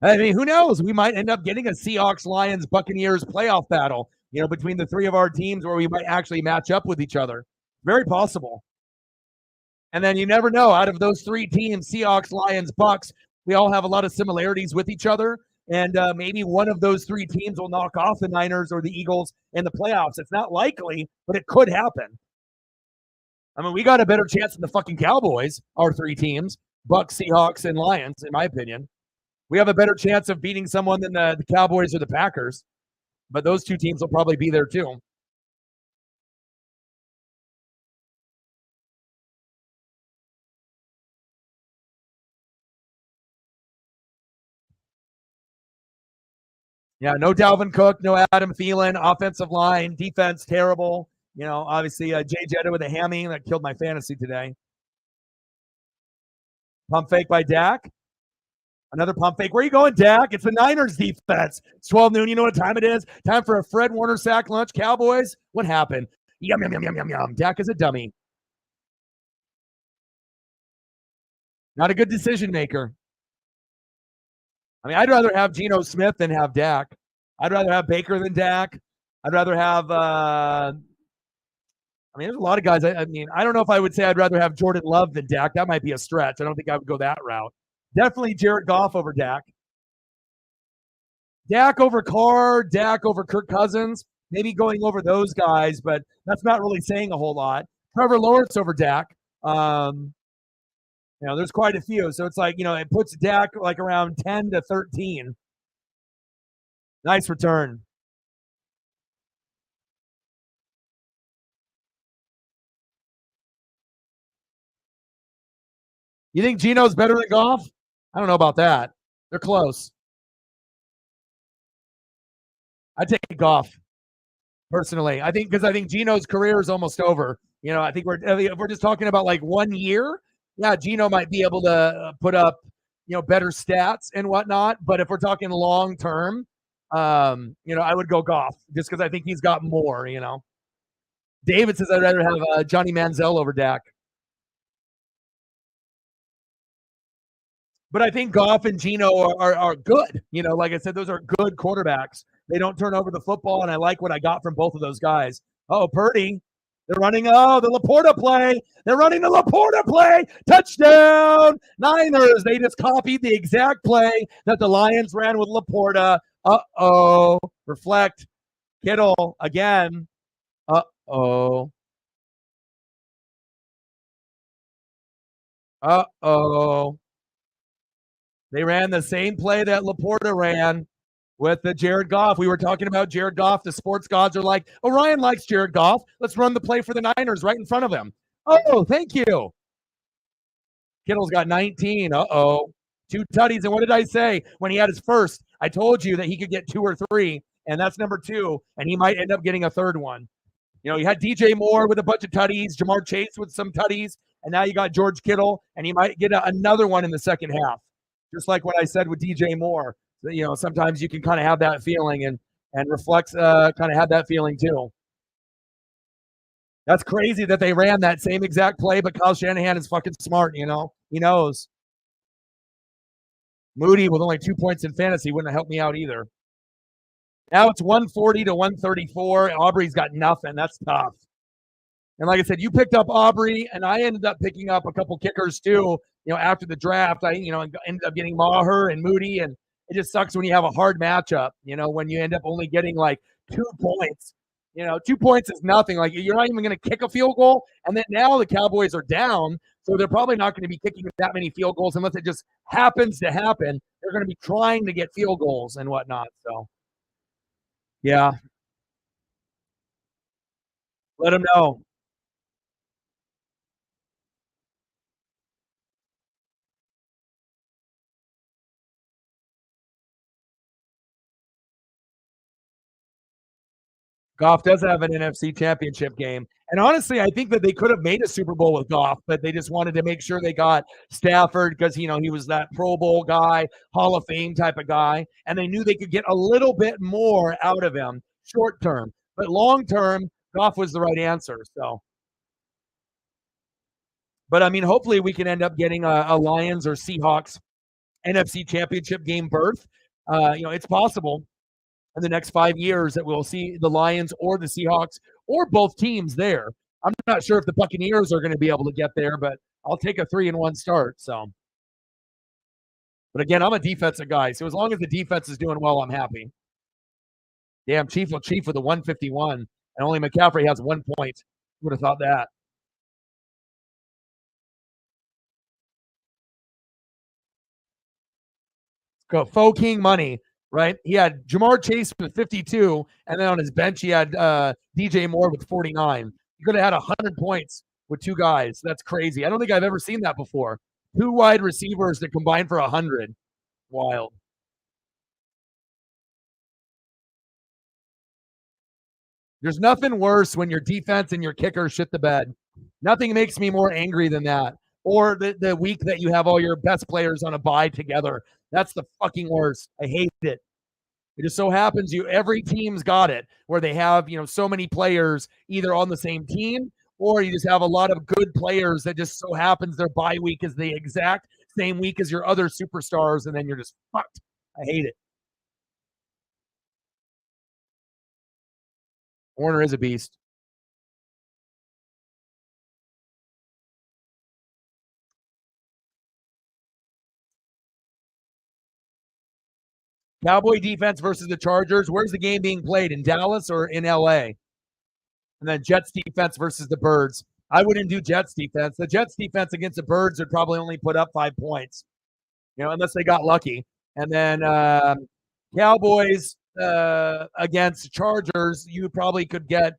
I mean, who knows? We might end up getting a Seahawks, Lions, Buccaneers playoff battle, between the three of our teams where we might actually match up with each other. Very possible. And then you never know. Out of those three teams, Seahawks, Lions, Bucks, we all have a lot of similarities with each other. And maybe one of those three teams will knock off the Niners or the Eagles in the playoffs. It's not likely, but it could happen. I mean, we got a better chance than the fucking Cowboys, our three teams, Bucks, Seahawks, and Lions, in my opinion. We have a better chance of beating someone than the Cowboys or the Packers. But those two teams will probably be there too. Yeah, no Dalvin Cook, no Adam Thielen, offensive line, defense terrible. Obviously Jay Jetta with a hammy that killed my fantasy today. Pump fake by Dak. Another pump fake. Where are you going, Dak? It's the Niners defense. It's 12 noon. You know what time it is? Time for a Fred Warner sack lunch. Cowboys, what happened? Yum, yum, yum, yum, yum, yum. Dak is a dummy. Not a good decision maker. I mean, I'd rather have Geno Smith than have Dak. I'd rather have Baker than Dak. I'd rather have there's a lot of guys. I don't know if I would say I'd rather have Jordan Love than Dak. That might be a stretch. I don't think I would go that route. Definitely Jared Goff over Dak. Dak over Carr, Dak over Kirk Cousins. Maybe going over those guys, but that's not really saying a whole lot. Trevor Lawrence over Dak. There's quite a few. So it's like, it puts Dak like around 10 to 13. Nice return. You think Geno's better than Goff? I don't know about that. They're close. I take Goff personally. I think Geno's career is almost over. I think if we're just talking about like 1 year, yeah, Geno might be able to put up, better stats and whatnot. But if we're talking long term, I would go Goff just because I think he's got more. David says I'd rather have Johnny Manziel over Dak. But I think Goff and Geno are good. Like I said, those are good quarterbacks. They don't turn over the football, and I like what I got from both of those guys. Oh, Purdy. They're running, the Laporta play. They're running the Laporta play. Touchdown, Niners. They just copied the exact play that the Lions ran with Laporta. Uh-oh. Reflect. Kittle again. Uh-oh. Uh-oh. They ran the same play that Laporta ran with the Jared Goff. We were talking about Jared Goff. The sports gods are like, oh, Ryan likes Jared Goff. Let's run the play for the Niners right in front of him. Oh, thank you. Kittle's got 19. Uh-oh. 2 tutties. And what did I say when he had his first? I told you that he could get 2 or 3, and that's number 2, and he might end up getting a third one. You had DJ Moore with a bunch of tutties, Jamar Chase with some tutties, and now you got George Kittle, and he might get another one in the second half. Just like what I said with DJ Moore. Sometimes you can kind of have that feeling, and Reflex kind of had that feeling too. That's crazy that they ran that same exact play, but Kyle Shanahan is fucking smart, He knows. Moody with only 2 points in fantasy wouldn't have helped me out either. Now it's 140 to 134. Aubrey's got nothing. That's tough. And like I said, you picked up Aubrey, and I ended up picking up a couple kickers too. After the draft, I ended up getting Maher and Moody, and it just sucks when you have a hard matchup. When you end up only getting like 2 points. 2 points is nothing. Like you're not even going to kick a field goal, and then now the Cowboys are down. So they're probably not going to be kicking that many field goals unless it just happens to happen. They're going to be trying to get field goals and whatnot. So, yeah, let them know. Goff does have an NFC championship game. And honestly, I think that they could have made a Super Bowl with Goff, but they just wanted to make sure they got Stafford because, he was that Pro Bowl guy, Hall of Fame type of guy. And they knew they could get a little bit more out of him short term. But long term, Goff was the right answer. So, but I mean, hopefully we can end up getting a Lions or Seahawks NFC championship game berth. It's possible in the next 5 years that we'll see the Lions or the Seahawks or both teams there. I'm not sure if the Buccaneers are going to be able to get there, but I'll take a 3-1 start. So, but again, I'm a defensive guy, so as long as the defense is doing well, I'm happy. Damn, Chief with a 151, and only McCaffrey has 1 point. Who would have thought that? Go Faux King money, right? He had Jamar Chase with 52, and then on his bench he had DJ Moore with 49. He could have had 100 points with two guys. That's crazy. I don't think I've ever seen that before. Two wide receivers that combined for 100. Wild. There's nothing worse when your defense and your kicker shit the bed. Nothing makes me more angry than that. Or the week that you have all your best players on a bye together. That's the fucking worst. I hate it. It just so happens every team's got it where they have, so many players either on the same team or you just have a lot of good players that just so happens their bye week is the exact same week as your other superstars, and then you're just fucked. I hate it. Warner is a beast. Cowboy defense versus the Chargers. Where's the game being played? In Dallas or in LA? And then Jets defense versus the Birds. I wouldn't do Jets defense. The Jets defense against the Birds would probably only put up 5 points, unless they got lucky. And then Cowboys against Chargers, you probably could get,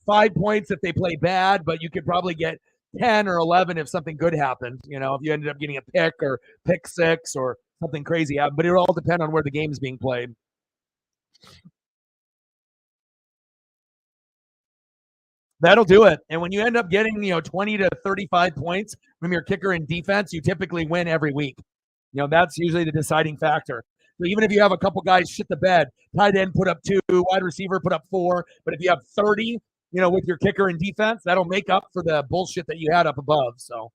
5 points if they play bad, but you could probably get 10 or 11 if something good happened. If you ended up getting a pick or pick six or something crazy happened. But it all depends on where the game is being played. That'll do it. And when you end up getting, 20 to 35 points from your kicker and defense, you typically win every week. That's usually the deciding factor. So even if you have a couple guys shit the bed, tight end put up 2, wide receiver put up 4, but if you have 30, with your kicker and defense, that'll make up for the bullshit that you had up above. So,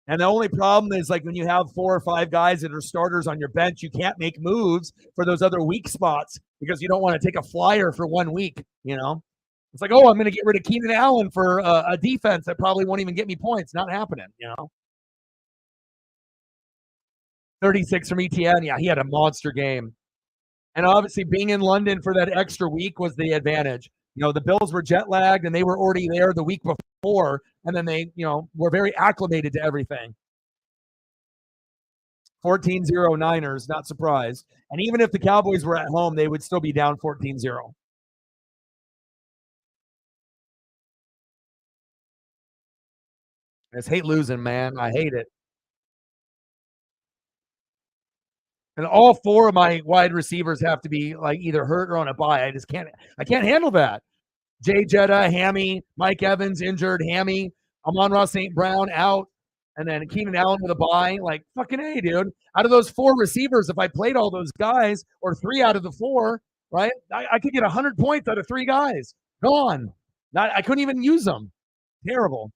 and the only problem is like when you have 4 or 5 guys that are starters on your bench, you can't make moves for those other weak spots because you don't want to take a flyer for 1 week. It's like, oh, I'm going to get rid of Keenan Allen for a defense that probably won't even get me points. Not happening. 36 from ETN. Yeah, he had a monster game. And obviously being in London for that extra week was the advantage. The Bills were jet lagged and they were already there the week before. And then they, were very acclimated to everything. 14-0 Niners, not surprised. And even if the Cowboys were at home, they would still be down 14-0. I just hate losing, man. I hate it. And all 4 of my wide receivers have to be like either hurt or on a bye. I can't handle that. Jay Jetta, hammy, Mike Evans injured, hammy, Amon-Ra St. Brown out, and then Keenan Allen with a bye. Like, fucking A, dude. Out of those 4 receivers, if I played all those guys, or 3 out of the 4, right, I could get 100 points out of 3 guys. Gone. I couldn't even use them. Terrible.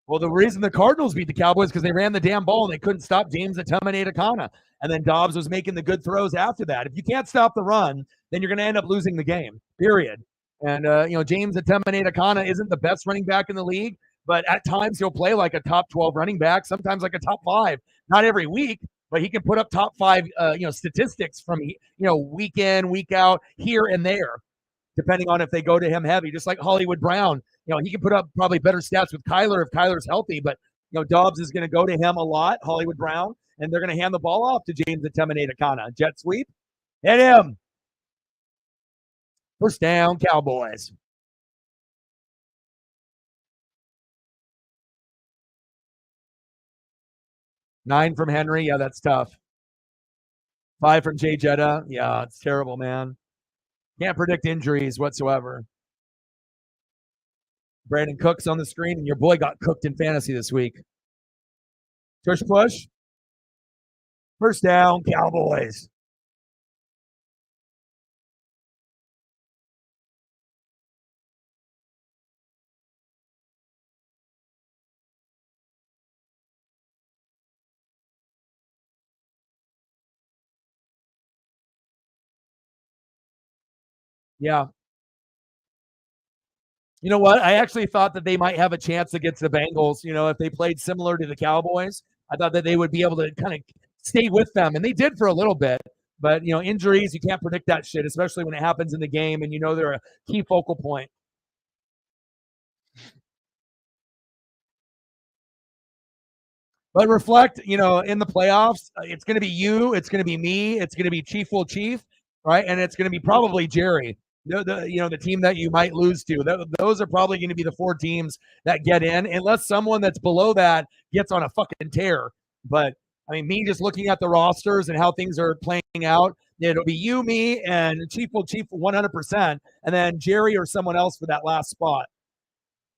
Well, the reason the Cardinals beat the Cowboys because they ran the damn ball and they couldn't stop James Akana. And then Dobbs was making the good throws after that. If you can't stop the run, then you're going to end up losing the game, period. And, James Akana isn't the best running back in the league, but at times he'll play like a top 12 running back, sometimes like a top 5. Not every week, but he can put up top five, statistics from, week in, week out, here and there, depending on if they go to him heavy. Just like Hollywood Brown, he can put up probably better stats with Kyler if Kyler's healthy, but Dobbs is going to go to him a lot, Hollywood Brown, and they're going to hand the ball off to James Atemaneta-Kana. Jet sweep, hit him. First down, Cowboys. 9 from Henry. Yeah, that's tough. 5 from Jay Jetta. Yeah, it's terrible, man. Can't predict injuries whatsoever. Brandon Cook's on the screen, and your boy got cooked in fantasy this week. Tush push. First down, Cowboys. Yeah. You know what? I actually thought that they might have a chance against the Bengals. If they played similar to the Cowboys, I thought that they would be able to kind of stay with them, and they did for a little bit. But injuries, you can't predict that shit, especially when it happens in the game, and they're a key focal point. But reflect, in the playoffs, it's going to be you, it's going to be me, it's going to be Chief Will Chief, right? And it's going to be probably Jerry. The team that you might lose to. Those are probably going to be the 4 teams that get in, unless someone that's below that gets on a fucking tear. But I mean, me just looking at the rosters and how things are playing out, it'll be you, me, and Chief Will Chief 100%, and then Jerry or someone else for that last spot.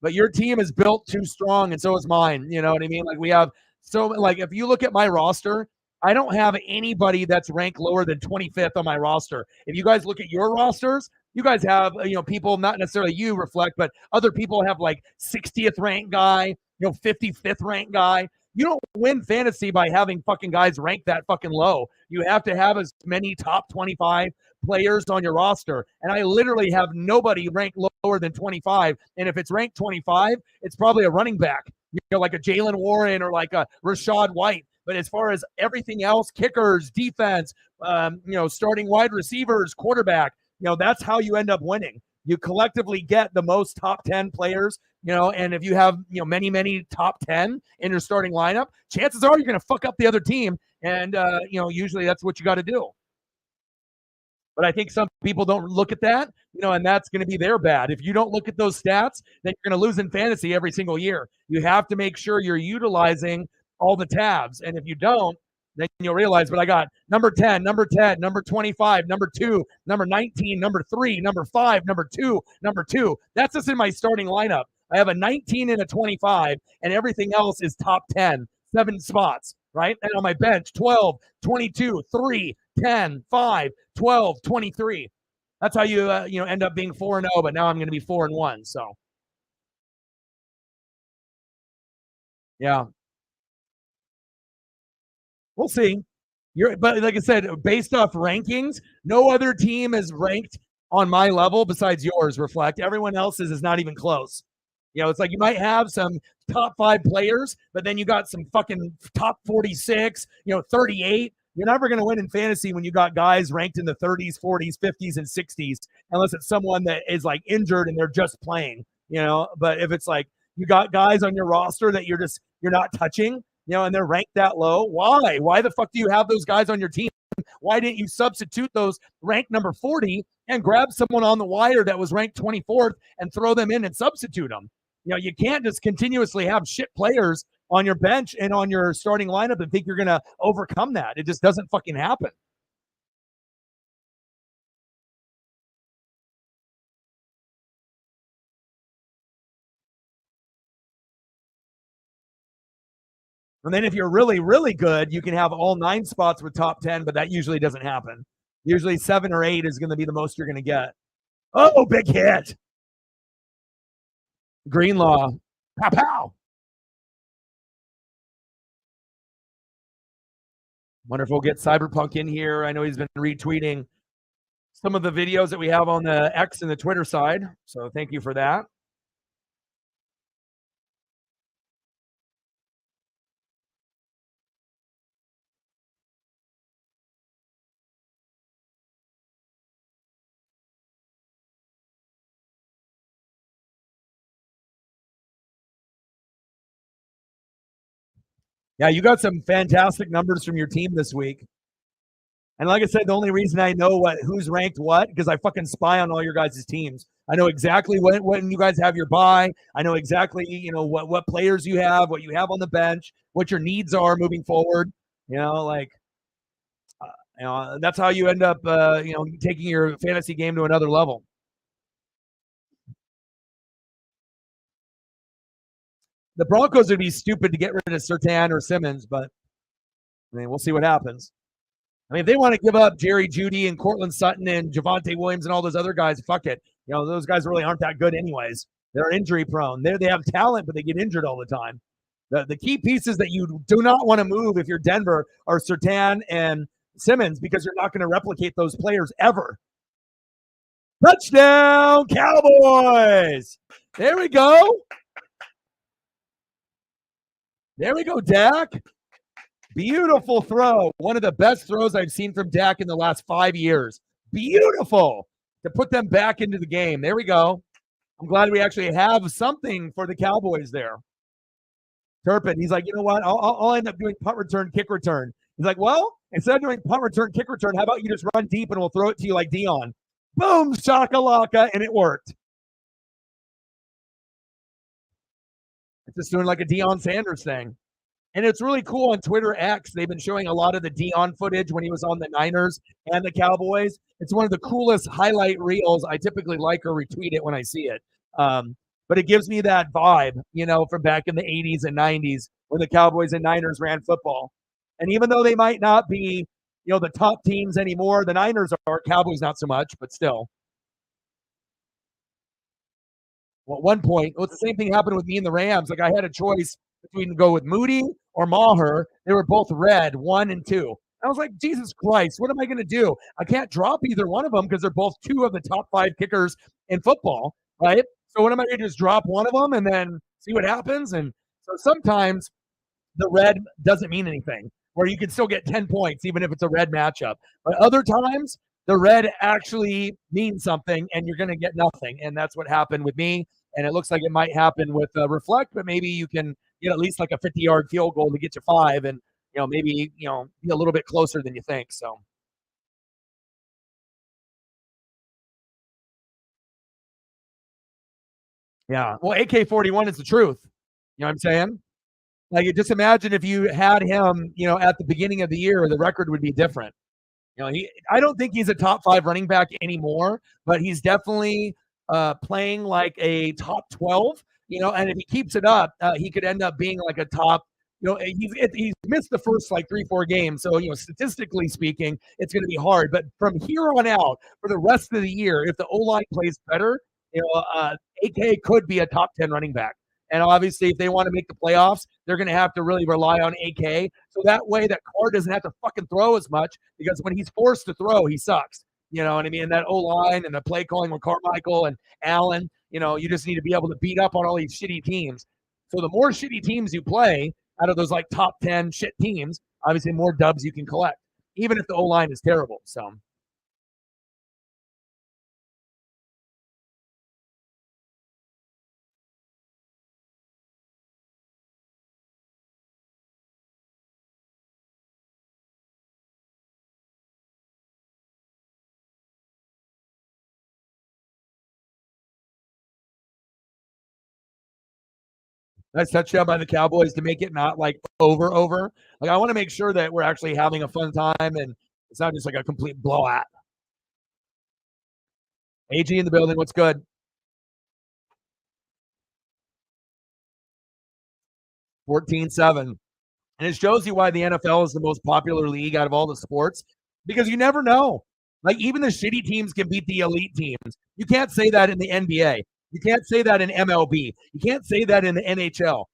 But your team is built too strong, and so is mine. You know what I mean? Like we have if you look at my roster, I don't have anybody that's ranked lower than 25th on my roster. If you guys look at your rosters, you guys have people, not necessarily you reflect, but other people have like 60th ranked guy, 55th ranked guy. You don't win fantasy by having fucking guys ranked that fucking low. You have to have as many top 25 players on your roster. And I literally have nobody ranked lower than 25. And if it's ranked 25, it's probably a running back, like a Jalen Warren or like a Rashad White. But as far as everything else, kickers, defense, starting wide receivers, quarterback, that's how you end up winning. You collectively get the most top 10 players, and if you have, many, many top 10 in your starting lineup, chances are you're going to fuck up the other team. And, usually that's what you got to do. But I think some people don't look at that, and that's going to be their bad. If you don't look at those stats, then you're going to lose in fantasy every single year. You have to make sure you're utilizing all the tabs. And if you don't, then you'll realize, but I got number 10, number 10, number 25, number 2, number 19, number 3, number 5, number 2, number 2. That's just in my starting lineup. I have a 19 and a 25, and everything else is top 10, 7 spots, right? And on my bench, 12, 22, 3, 10, 5, 12, 23. That's how you end up being 4-0, but now I'm going to be 4-1. So, yeah, we'll see. But like I said, based off rankings, no other team is ranked on my level besides yours. Reflect, everyone else's is not even close. It's like you might have some top 5 players, but then you got some fucking top 46, 38. You're never going to win in fantasy when you got guys ranked in the 30s, 40s, 50s, and 60s, unless it's someone that is like injured and they're just playing, But if it's like you got guys on your roster that you're not touching, and they're ranked that low, why? Why the fuck do you have those guys on your team? Why didn't you substitute those ranked number 40 and grab someone on the wire that was ranked 24th and throw them in and substitute them? You can't just continuously have shit players on your bench and on your starting lineup and think you're going to overcome that. It just doesn't fucking happen. And then if you're really, really good, you can have all 9 spots with top 10, but that usually doesn't happen. Usually 7 or 8 is going to be the most you're going to get. Oh, big hit. Greenlaw. Pow, pow. Wonder if we'll get Cyberpunk in here. I know he's been retweeting some of the videos that we have on the X and the Twitter side. So thank you for that. Yeah, you got some fantastic numbers from your team this week. And like I said, the only reason I know who's ranked what because I fucking spy on all your guys' teams. I know exactly when you guys have your bye. I know exactly what players you have, what you have on the bench, what your needs are moving forward. Like that's how you end up taking your fantasy game to another level. The Broncos would be stupid to get rid of Surtain or Simmons, but I mean we'll see what happens. I mean, if they want to give up Jerry Jeudy and Cortland Sutton and Javonte Williams and all those other guys, fuck it. Those guys really aren't that good anyways. They're injury prone. They have talent, but they get injured all the time. The key pieces that you do not want to move if you're Denver are Surtain and Simmons because you're not going to replicate those players ever. Touchdown, Cowboys! There we go. There we go, Dak. Beautiful throw. One of the best throws I've seen from Dak in the last 5 years. Beautiful to put them back into the game. There we go. I'm glad we actually have something for the Cowboys there. Turpin, he's like, you know what? I'll end up doing punt return, kick return. He's like, well, instead of doing punt return, kick return, how about you just run deep and we'll throw it to you like Dion? Boom, shakalaka, and it worked. It's just doing like a Deion Sanders thing. And it's really cool on Twitter X. They've been showing a lot of the Dion footage when he was on the Niners and the Cowboys. It's one of the coolest highlight reels. I typically like or retweet it when I see it. But it gives me that vibe, from back in the 80s and 90s when the Cowboys and Niners ran football. And even though they might not be, the top teams anymore, the Niners are, Cowboys not so much, but still. Well, at one point, the same thing happened with me and the Rams. Like I had a choice between go with Moody or Maher. They were both red, 1 and 2. I was like, Jesus Christ, what am I going to do? I can't drop either one of them because they're both 2 of the top 5 kickers in football, right? So what am I going to just drop one of them and then see what happens? And so sometimes the red doesn't mean anything, where you can still get 10 points even if it's a red matchup. But other times, the red actually means something and you're going to get nothing. And that's what happened with me. And it looks like it might happen with Reflect, but maybe you can get at least like a 50-yard field goal to get you 5 and, maybe, be a little bit closer than you think. So. Yeah. Well, AK-41 is the truth. You know what I'm saying? Like, just imagine if you had him, at the beginning of the year, the record would be different. I don't think he's a top 5 running back anymore, but he's definitely playing like a top 12, and if he keeps it up, he could end up being like a top, he's missed the first like 3-4 games. So, statistically speaking, it's going to be hard. But from here on out, for the rest of the year, if the O-line plays better, AK could be a top 10 running back. And obviously, if they want to make the playoffs, they're going to have to really rely on AK. So that way, that Carr doesn't have to fucking throw as much because when he's forced to throw, he sucks. You know what I mean? And that O-line and the play calling with Carmichael and Allen, you just need to be able to beat up on all these shitty teams. So the more shitty teams you play out of those like top 10 shit teams, obviously more dubs you can collect, even if the O-line is terrible. So. Nice touchdown by the Cowboys to make it not like over. Like I want to make sure that we're actually having a fun time and it's not just like a complete blowout. AG in the building. What's good? 14-7. And it shows you why the NFL is the most popular league out of all the sports because you never know. Like even the shitty teams can beat the elite teams. You can't say that in the NBA. You can't say that in MLB. You can't say that in the NHL.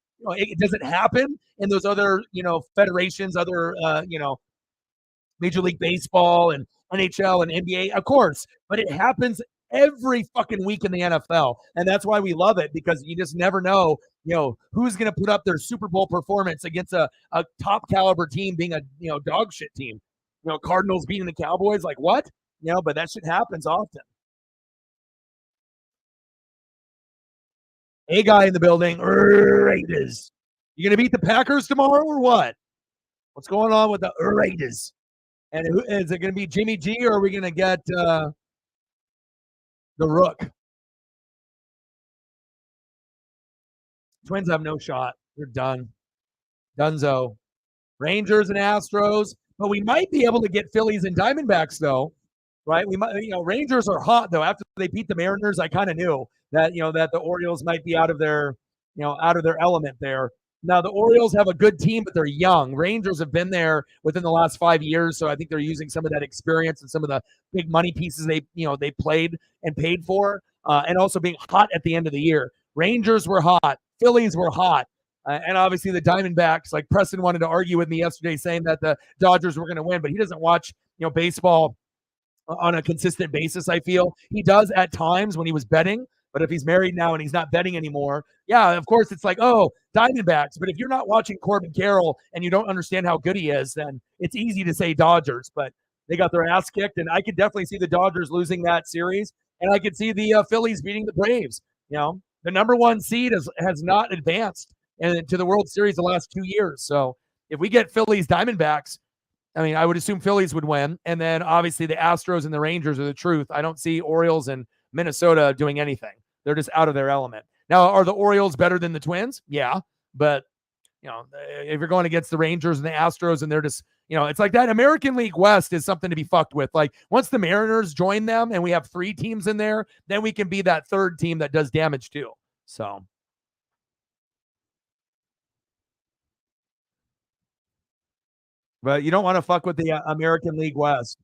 Does it happen in those other, federations, other, Major League Baseball and NHL and NBA? Of course, but it happens every fucking week in the NFL. And that's why we love it because you just never know, who's going to put up their Super Bowl performance against a top caliber team being a, dog shit team. Cardinals beating the Cowboys, like what? But that shit happens often. A guy in the building, Raiders. You going to beat the Packers tomorrow or what? What's going on with the Raiders? And is it going to be Jimmy G or are we going to get the Rook? Twins have no shot. They're done. Dunzo. Rangers and Astros. But we might be able to get Phillies and Diamondbacks, though. Right? We might, Rangers are hot, though. After they beat the Mariners, I kind of knew that, that the Orioles might be out of their element there. Now, the Orioles have a good team, but they're young. Rangers have been there within the last 5 years, so I think they're using some of that experience and some of the big money pieces they played and paid for, and also being hot at the end of the year. Rangers were hot. Phillies were hot. And obviously the Diamondbacks, like Preston wanted to argue with me yesterday saying that the Dodgers were going to win, but he doesn't watch, baseball on a consistent basis, I feel. He does at times when he was betting, but if he's married now and he's not betting anymore, yeah, of course it's like, oh, Diamondbacks. But if you're not watching Corbin Carroll and you don't understand how good he is, then it's easy to say Dodgers. But they got their ass kicked, and I could definitely see the Dodgers losing that series, and I could see the Phillies beating the Braves. The number one seed has not advanced to the World Series the last 2 years. So if we get Phillies Diamondbacks, I mean, I would assume Phillies would win. And then obviously the Astros and the Rangers are the truth. I don't see Orioles and Minnesota doing anything. They're just out of their element. Now, are the Orioles better than the Twins? Yeah. But, if you're going against the Rangers and the Astros and they're just, it's like that American League West is something to be fucked with. Like once the Mariners join them and we have 3 teams in there, then we can be that third team that does damage too. So. But you don't want to fuck with the American League West.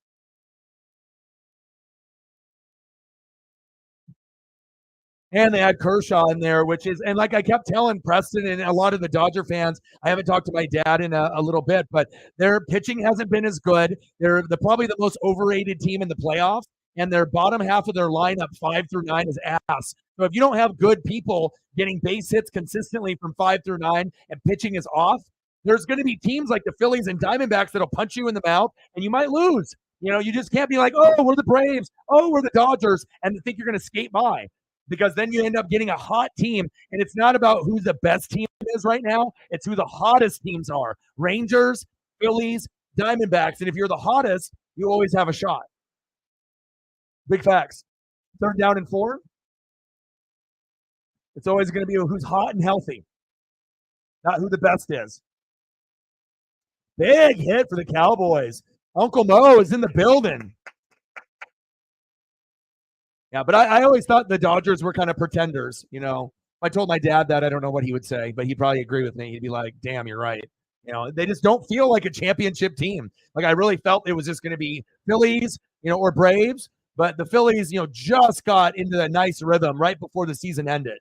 And they had Kershaw in there, and like I kept telling Preston and a lot of the Dodger fans, I haven't talked to my dad in a little bit, but their pitching hasn't been as good. They're probably the most overrated team in the playoffs, and their bottom half of their lineup, 5 through 9, is ass. So if you don't have good people getting base hits consistently from 5 through 9 and pitching is off, there's going to be teams like the Phillies and Diamondbacks that'll punch you in the mouth, and you might lose. You just can't be like, oh, we're the Braves, oh, we're the Dodgers, and think you're going to skate by. Because then you end up getting a hot team, and it's not about who the best team is right now. It's who the hottest teams are. Rangers, Phillies, Diamondbacks. And if you're the hottest, you always have a shot. Big facts. 3rd down and 4. It's always going to be who's hot and healthy, not who the best is. Big hit for the Cowboys. Uncle Mo is in the building. Yeah, but I always thought the Dodgers were kind of pretenders. I told my dad that, I don't know what he would say, but he'd probably agree with me. He'd be like, damn, you're right. They just don't feel like a championship team. Like I really felt it was just going to be Phillies, or Braves. But the Phillies, just got into a nice rhythm right before the season ended.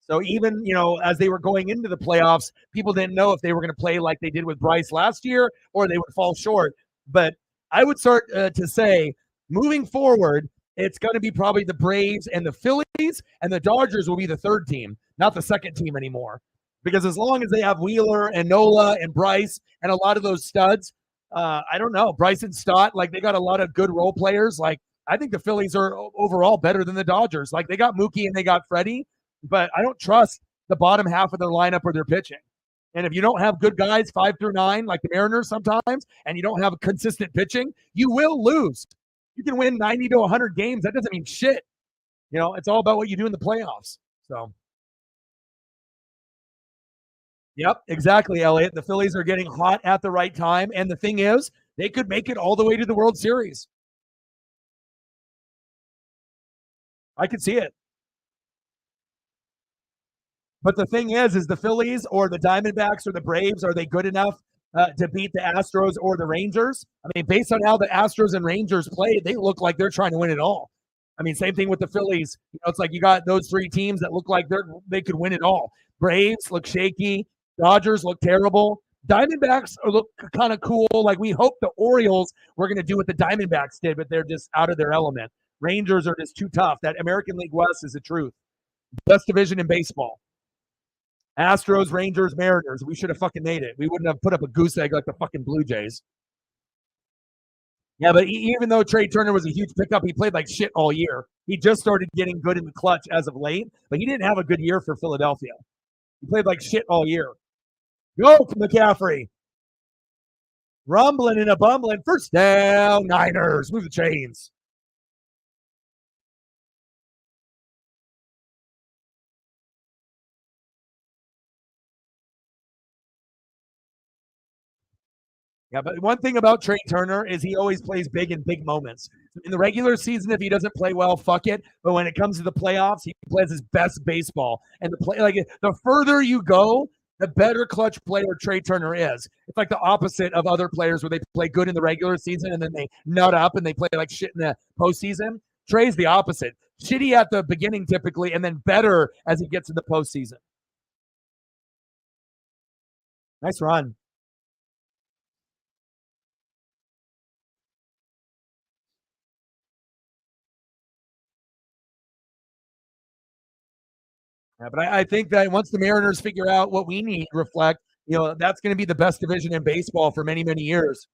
So even, as they were going into the playoffs, people didn't know if they were going to play like they did with Bryce last year or they would fall short. But I would start to say, moving forward, it's going to be probably the Braves and the Phillies, and the Dodgers will be the third team, not the second team anymore. Because as long as they have Wheeler and Nola and Bryce and a lot of those studs, I don't know, Bryson Stott, like they got a lot of good role players. Like I think the Phillies are overall better than the Dodgers. Like they got Mookie and they got Freddie, but I don't trust the bottom half of their lineup or their pitching. And if you don't have good guys 5 through 9, like the Mariners sometimes, and you don't have consistent pitching, you will lose. You can win 90 to 100 games. That doesn't mean shit. It's all about what you do in the playoffs. So, yep, exactly, Elliot. The Phillies are getting hot at the right time. And the thing is, they could make it all the way to the World Series. I could see it. But the thing is the Phillies or the Diamondbacks or the Braves, are they good enough to beat the Astros or the Rangers? I mean, based on how the Astros and Rangers played, they look like they're trying to win it all. I mean, same thing with the Phillies. It's like you got those 3 teams that look like they could win it all. Braves look shaky. Dodgers look terrible. Diamondbacks look kind of cool. Like we hope the Orioles were going to do what the Diamondbacks did, but they're just out of their element. Rangers are just too tough. That American League West is the truth. Best division in baseball. Astros, Rangers, Mariners. We should have fucking made it. We wouldn't have put up a goose egg like the fucking Blue Jays. Yeah, but even though Trey Turner was a huge pickup, he played like shit all year. He just started getting good in the clutch as of late, but he didn't have a good year for Philadelphia. He played like shit all year. Go, McCaffrey. Rumbling and a bumbling. First down, Niners. Move the chains. Yeah, but one thing about Trey Turner is he always plays big in big moments. In the regular season, if he doesn't play well, fuck it. But when it comes to the playoffs, he plays his best baseball. And the further you go, the better clutch player Trey Turner is. It's like the opposite of other players where they play good in the regular season and then they nut up and they play like shit in the postseason. Trey's the opposite. Shitty at the beginning typically, and then better as he gets in the postseason. Nice run. Yeah, but I think that once the Mariners figure out what we need to reflect, that's going to be the best division in baseball for many, many years.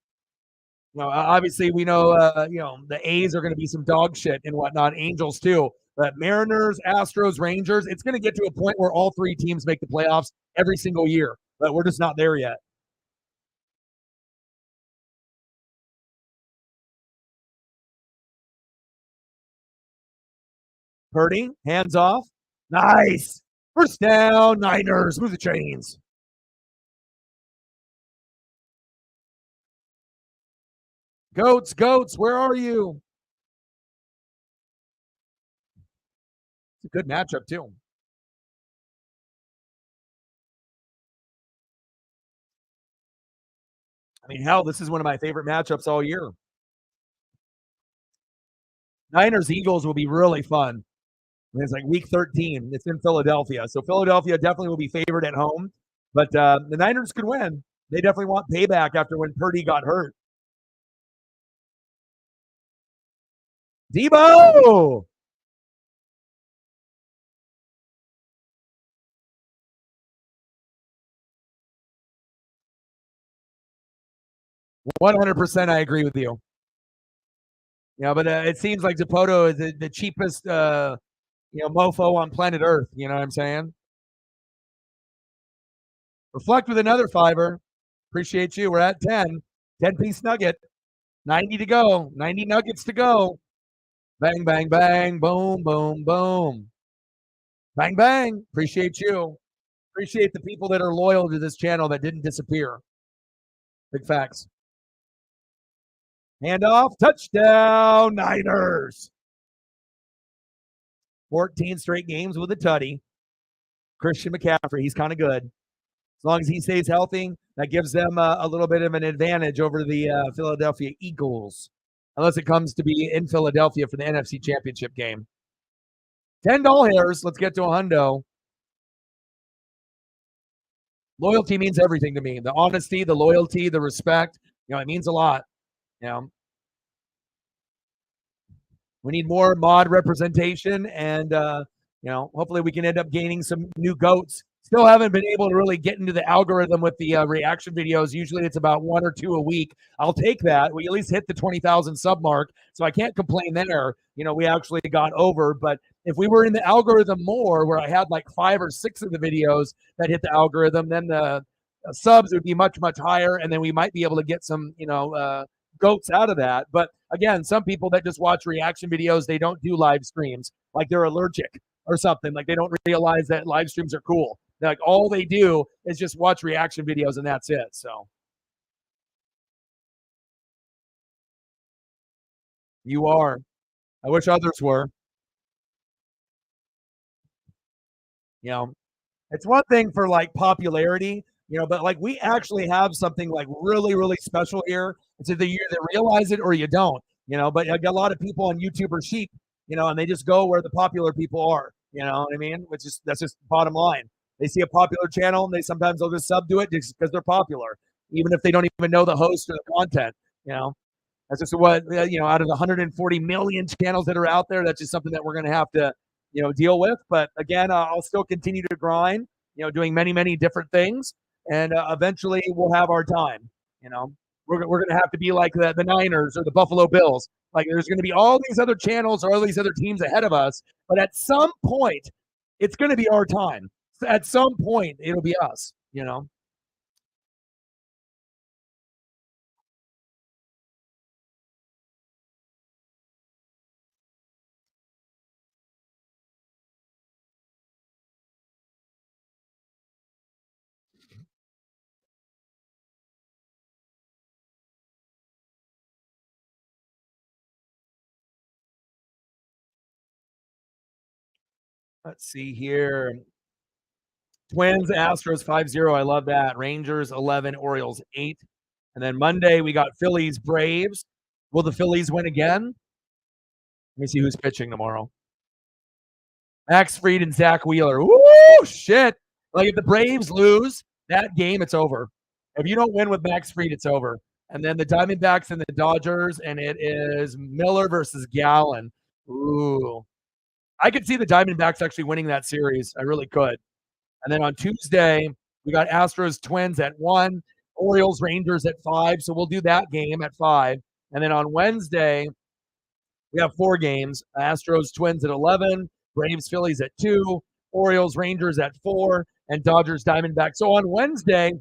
Obviously we know, the A's are going to be some dog shit and whatnot, Angels too. But Mariners, Astros, Rangers, it's going to get to a point where all three teams make the playoffs every single year. But we're just not there yet. Purdy, hands off. Nice. First down, Niners. Move the chains. Goats, where are you? It's a good matchup, too. I mean, hell, this is one of my favorite matchups all year. Niners Eagles will be really fun. It's like week 13. It's in Philadelphia. So Philadelphia definitely will be favored at home. But the Niners could win. They definitely want payback after when Purdy got hurt. Debo! 100% I agree with you. Yeah, but it seems like Dipoto is the cheapest, mofo on planet Earth. You know what I'm saying? Reflect with another fiver. Appreciate you. We're at 10. 10-piece nugget. 90 to go. 90 nuggets to go. Bang, bang, bang. Boom, boom, boom. Bang, bang. Appreciate you. Appreciate the people that are loyal to this channel that didn't disappear. Big facts. Handoff. Touchdown, Niners. 14 straight games with a tutty. Christian McCaffrey, he's kind of good. As long as he stays healthy, that gives them a little bit of an advantage over the Philadelphia Eagles, unless it comes to be in Philadelphia for the NFC Championship game. $10 hairs. Let's get to a hundo. Loyalty means everything to me. The honesty, the loyalty, the respect. It means a lot. We need more mod representation, and hopefully we can end up gaining some new goats. Still haven't been able to really get into the algorithm with the reaction videos. Usually it's about 1 or 2 a week. I'll take that. We at least hit the 20,000 sub mark, so I can't complain there. We actually got over. But if we were in the algorithm more, where I had like 5 or 6 of the videos that hit the algorithm, then the subs would be much, much higher, and then we might be able to get some, goats out of that. But again, some people that just watch reaction videos, they don't do live streams, like they're allergic or something. Like they don't realize that live streams are cool. Like all they do is just watch reaction videos and that's it. So you are. I wish others were. You know, it's one thing for like popularity, but like we actually have something like really, really special here. It's either you either realize it or you don't, but I got a lot of people on YouTube are sheep, and they just go where the popular people are, you know what I mean? Which is that's just bottom line. They see a popular channel and they sometimes they'll just sub to it just because they're popular, even if they don't even know the host or the content, you know. That's just what out of the 140 million channels that are out there. That's just something that we're going to have to, deal with. But again, I'll still continue to grind, doing many, many different things, and eventually we'll have our time. We're going to have to be like the Niners or the Buffalo Bills. Like there's going to be all these other channels or all these other teams ahead of us, but at some point, it's going to be our time. At some point, it'll be us. Let's see here. Twins, Astros 5-0. I love that. Rangers 11, Orioles 8. And then Monday, we got Phillies, Braves. Will the Phillies win again? Let me see who's pitching tomorrow. Max Fried and Zach Wheeler. Woo, shit. Like if the Braves lose that game, it's over. If you don't win with Max Fried, it's over. And then the Diamondbacks and the Dodgers, and it is Miller versus Gallen. Ooh. I could see the Diamondbacks actually winning that series. I really could. And then on Tuesday, we got Astros Twins at 1, Orioles Rangers at 5. So we'll do that game at 5. And then on Wednesday, we have 4 games. Astros Twins at 11, Braves Phillies at 2, Orioles Rangers at 4, and Dodgers Diamondbacks. So on Wednesday,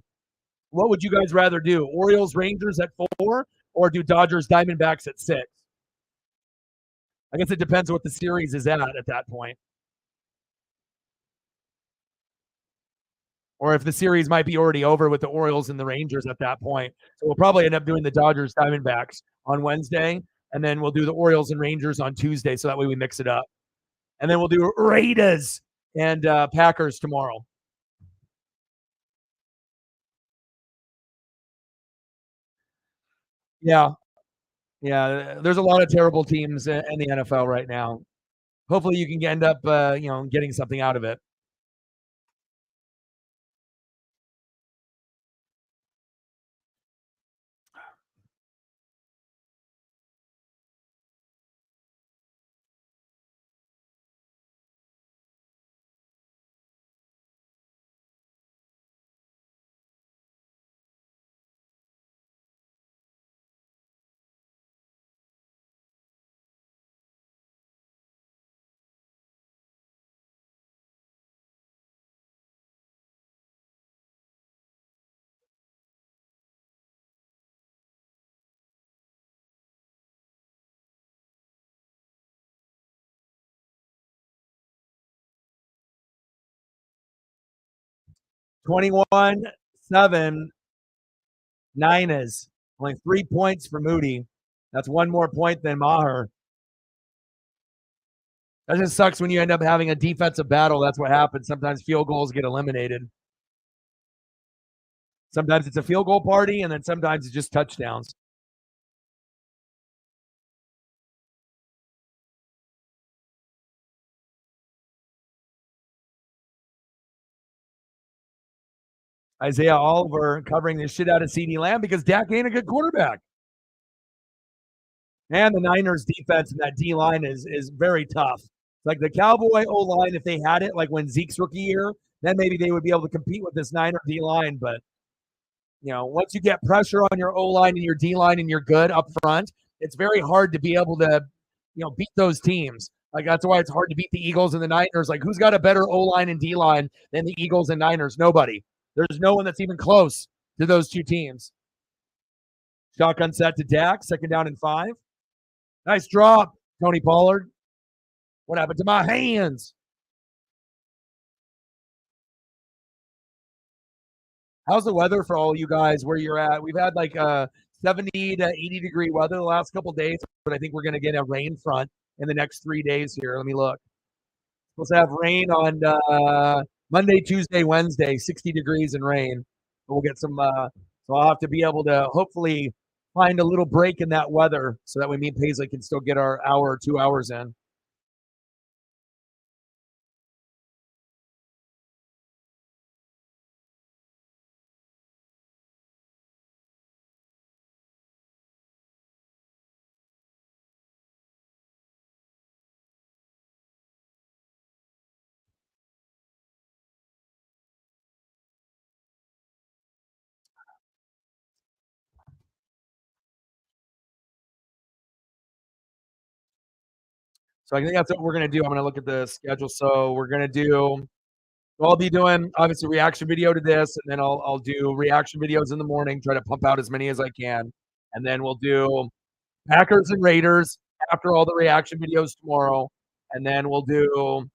what would you guys rather do? Orioles Rangers at 4 or do Dodgers Diamondbacks at 6? I guess it depends what the series is at that point. Or if the series might be already over with the Orioles and the Rangers at that point. So we'll probably end up doing the Dodgers Diamondbacks on Wednesday, and then we'll do the Orioles and Rangers on Tuesday, so that way we mix it up. And then we'll do Raiders and Packers tomorrow. Yeah, yeah. There's a lot of terrible teams in the NFL right now. Hopefully, you can end up, getting something out of it. Twenty-one, 7, Niners. Only 3 points for Moody. That's one more point than Maher. That just sucks when you end up having a defensive battle. That's what happens. Sometimes field goals get eliminated. Sometimes it's a field goal party, and then sometimes it's just touchdowns. Isaiah Oliver covering the shit out of CeeDee Lamb because Dak ain't a good quarterback. And the Niners defense and that D line is very tough. Like the Cowboy O line, if they had it, like when Zeke's rookie year, then maybe they would be able to compete with this Niner D line. But once you get pressure on your O line and your D line and you're good up front, it's very hard to be able to, beat those teams. Like that's why it's hard to beat the Eagles and the Niners. Like who's got a better O line and D line than the Eagles and Niners? Nobody. There's no one that's even close to those two teams. Shotgun set to Dak, 2nd down and 5. Nice drop, Tony Pollard. What happened to my hands? How's the weather for all you guys where you're at? We've had like 70 to 80 degree weather the last couple days, but I think we're going to get a rain front in the next 3 days here. Let me look. Supposed to have rain on Monday, Tuesday, Wednesday, 60 degrees and rain. We'll get some, so I'll have to be able to hopefully find a little break in that weather so that way me and Paisley can still get our hour or 2 hours in. So I think that's what we're going to do. I'm going to look at the schedule. So we're going to do, I'll be doing obviously reaction video to this, and then I'll do reaction videos in the morning, try to pump out as many as I can. And then we'll do Packers and Raiders after all the reaction videos tomorrow. And then we'll do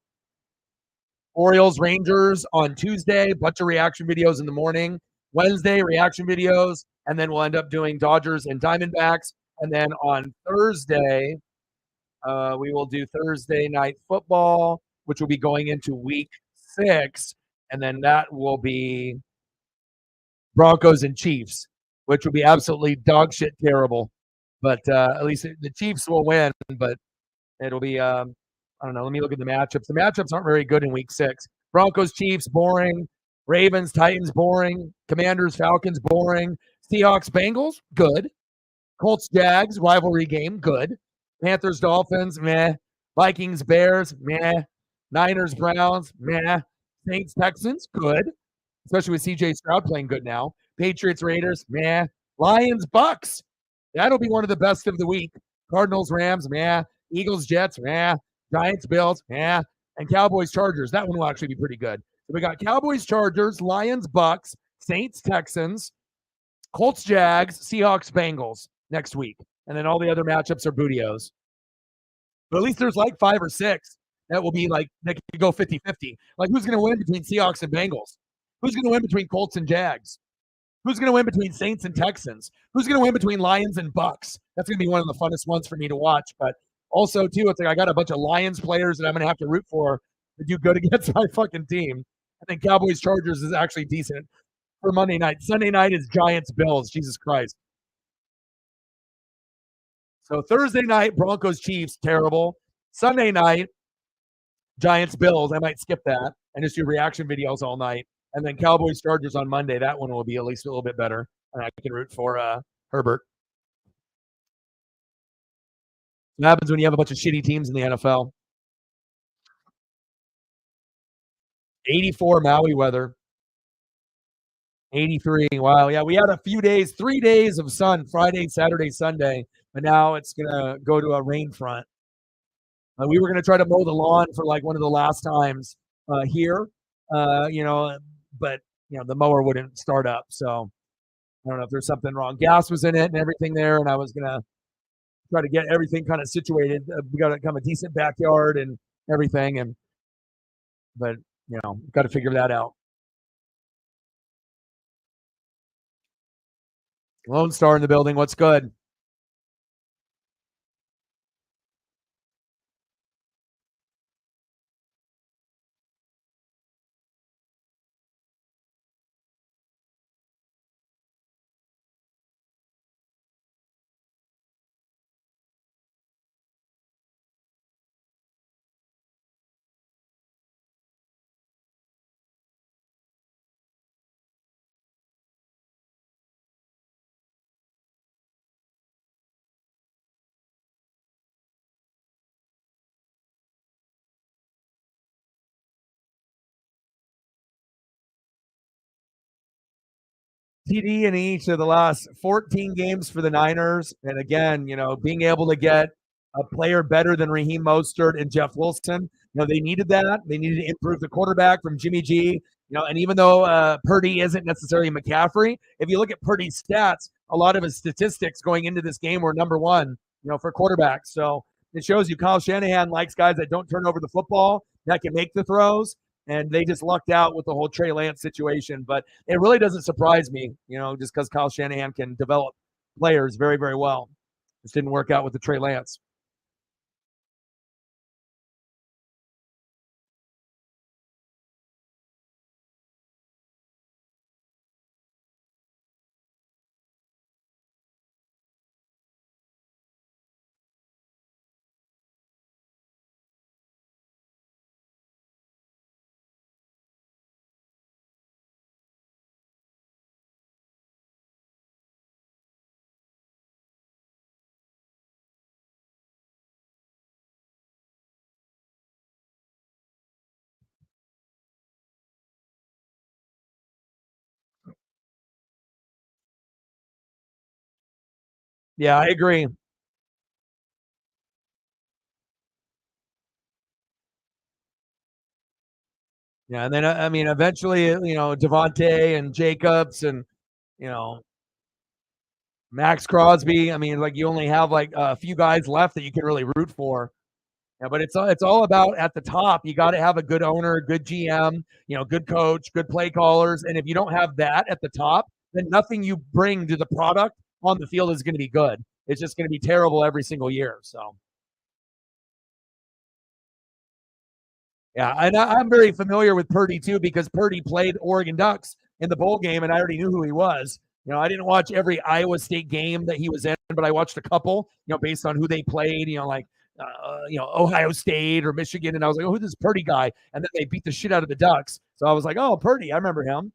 Orioles Rangers on Tuesday, bunch of reaction videos in the morning. Wednesday, reaction videos. And then we'll end up doing Dodgers and Diamondbacks. And then on Thursday, we will do Thursday night football. which will be going into week 6, and then that will be Broncos and Chiefs, which will be absolutely dog shit terrible. But at least the Chiefs will win, but it'll be I don't know. Let me look at the matchups. The matchups aren't very good in week 6. Broncos, Chiefs, boring. Ravens, Titans, boring. Commanders, Falcons, boring. Seahawks, Bengals, good. Colts, Jags, rivalry game, good. Panthers, Dolphins, meh. Vikings, Bears, meh. Niners, Browns, meh. Saints, Texans, good. Especially with CJ Stroud playing good now. Patriots, Raiders, meh. Lions, Bucks. That'll be one of the best of the week. Cardinals, Rams, meh. Eagles, Jets, meh. Giants, Bills, meh. And Cowboys, Chargers. That one will actually be pretty good. So we got Cowboys, Chargers, Lions, Bucks, Saints, Texans, Colts, Jags, Seahawks, Bengals next week. And then all the other matchups are bootios. But at least there's like 5 or 6 that will be like, that could go 50-50. Like, who's going to win between Seahawks and Bengals? Who's going to win between Colts and Jags? Who's going to win between Saints and Texans? Who's going to win between Lions and Bucks? That's going to be one of the funnest ones for me to watch. But also, too, it's like I got a bunch of Lions players that I'm going to have to root for to do good against my fucking team. I think Cowboys Chargers is actually decent for Monday night. Sunday night is Giants Bills. Jesus Christ. So Thursday night, Broncos Chiefs, terrible. Sunday night, Giants Bills. I might skip that and just do reaction videos all night. And then Cowboys Chargers on Monday. That one will be at least a little bit better. And I can root for Herbert. What happens when you have a bunch of shitty teams in the NFL? 84 Maui weather. 83. Wow. Yeah, we had a few days, 3 days of sun, Friday, Saturday, Sunday. But now it's going to go to a rain front. We were going to try to mow the lawn for like one of the last times here, but the mower wouldn't start up. So I don't know if there's something wrong. Gas was in it and everything there, and I was going to try to get everything kind of situated. We got to come a decent backyard and everything, but got to figure that out. Lone Star in the building. What's good? TD in each of the last 14 games for the Niners. And again, being able to get a player better than Raheem Mostert and Jeff Wilson, they needed that. They needed to improve the quarterback from Jimmy G. And even though Purdy isn't necessarily McCaffrey, if you look at Purdy's stats, a lot of his statistics going into this game were number one, for quarterbacks. So it shows you Kyle Shanahan likes guys that don't turn over the football, that can make the throws. And they just lucked out with the whole Trey Lance situation. But it really doesn't surprise me, just because Kyle Shanahan can develop players very, very well. Just didn't work out with the Trey Lance. Yeah, I agree. Yeah, and then eventually, Devontae and Jacobs and Max Crosby. You only have like a few guys left that you can really root for. Yeah, but it's all about at the top. You got to have a good owner, good GM, good coach, good play callers, and if you don't have that at the top, then nothing you bring to the product on the field is going to be good. It's just going to be terrible every single year. So. Yeah, and I'm very familiar with Purdy too because Purdy played Oregon Ducks in the bowl game, and I already knew who he was. I didn't watch every Iowa State game that he was in, but I watched a couple. Based on who they played. Like Ohio State or Michigan, and I was like, oh, who's this Purdy guy? And then they beat the shit out of the Ducks, so I was like, oh, Purdy, I remember him.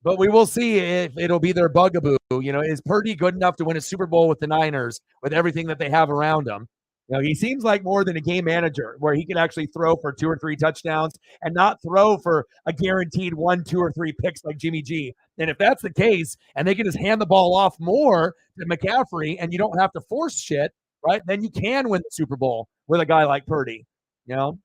But we will see if it'll be their bugaboo. Is Purdy good enough to win a Super Bowl with the Niners with everything that they have around him? He seems like more than a game manager where he can actually throw for 2 or 3 touchdowns and not throw for a guaranteed 1, 2, or 3 picks like Jimmy G. And if that's the case, and they can just hand the ball off more to McCaffrey and you don't have to force shit, right? Then you can win the Super Bowl with a guy like Purdy. You know,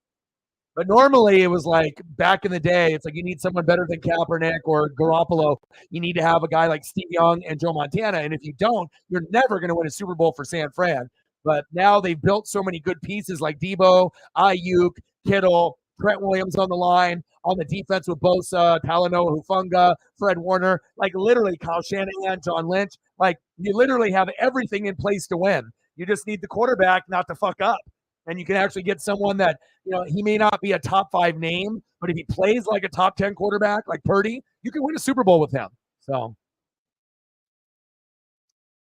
but normally it was like back in the day, it's like you need someone better than Kaepernick or Garoppolo. You need to have a guy like Steve Young and Joe Montana. And if you don't, you're never going to win a Super Bowl for San Fran. But now they've built so many good pieces like Debo, Ayuk, Kittle, Trent Williams on the line, on the defense with Bosa, Talanoa Hufunga, Fred Warner, like literally Kyle Shanahan, John Lynch. Like you literally have everything in place to win. You just need the quarterback not to fuck up. And you can actually get someone that he may not be a top 5 name, but if he plays like a top 10 quarterback, like Purdy, you can win a Super Bowl with him. So,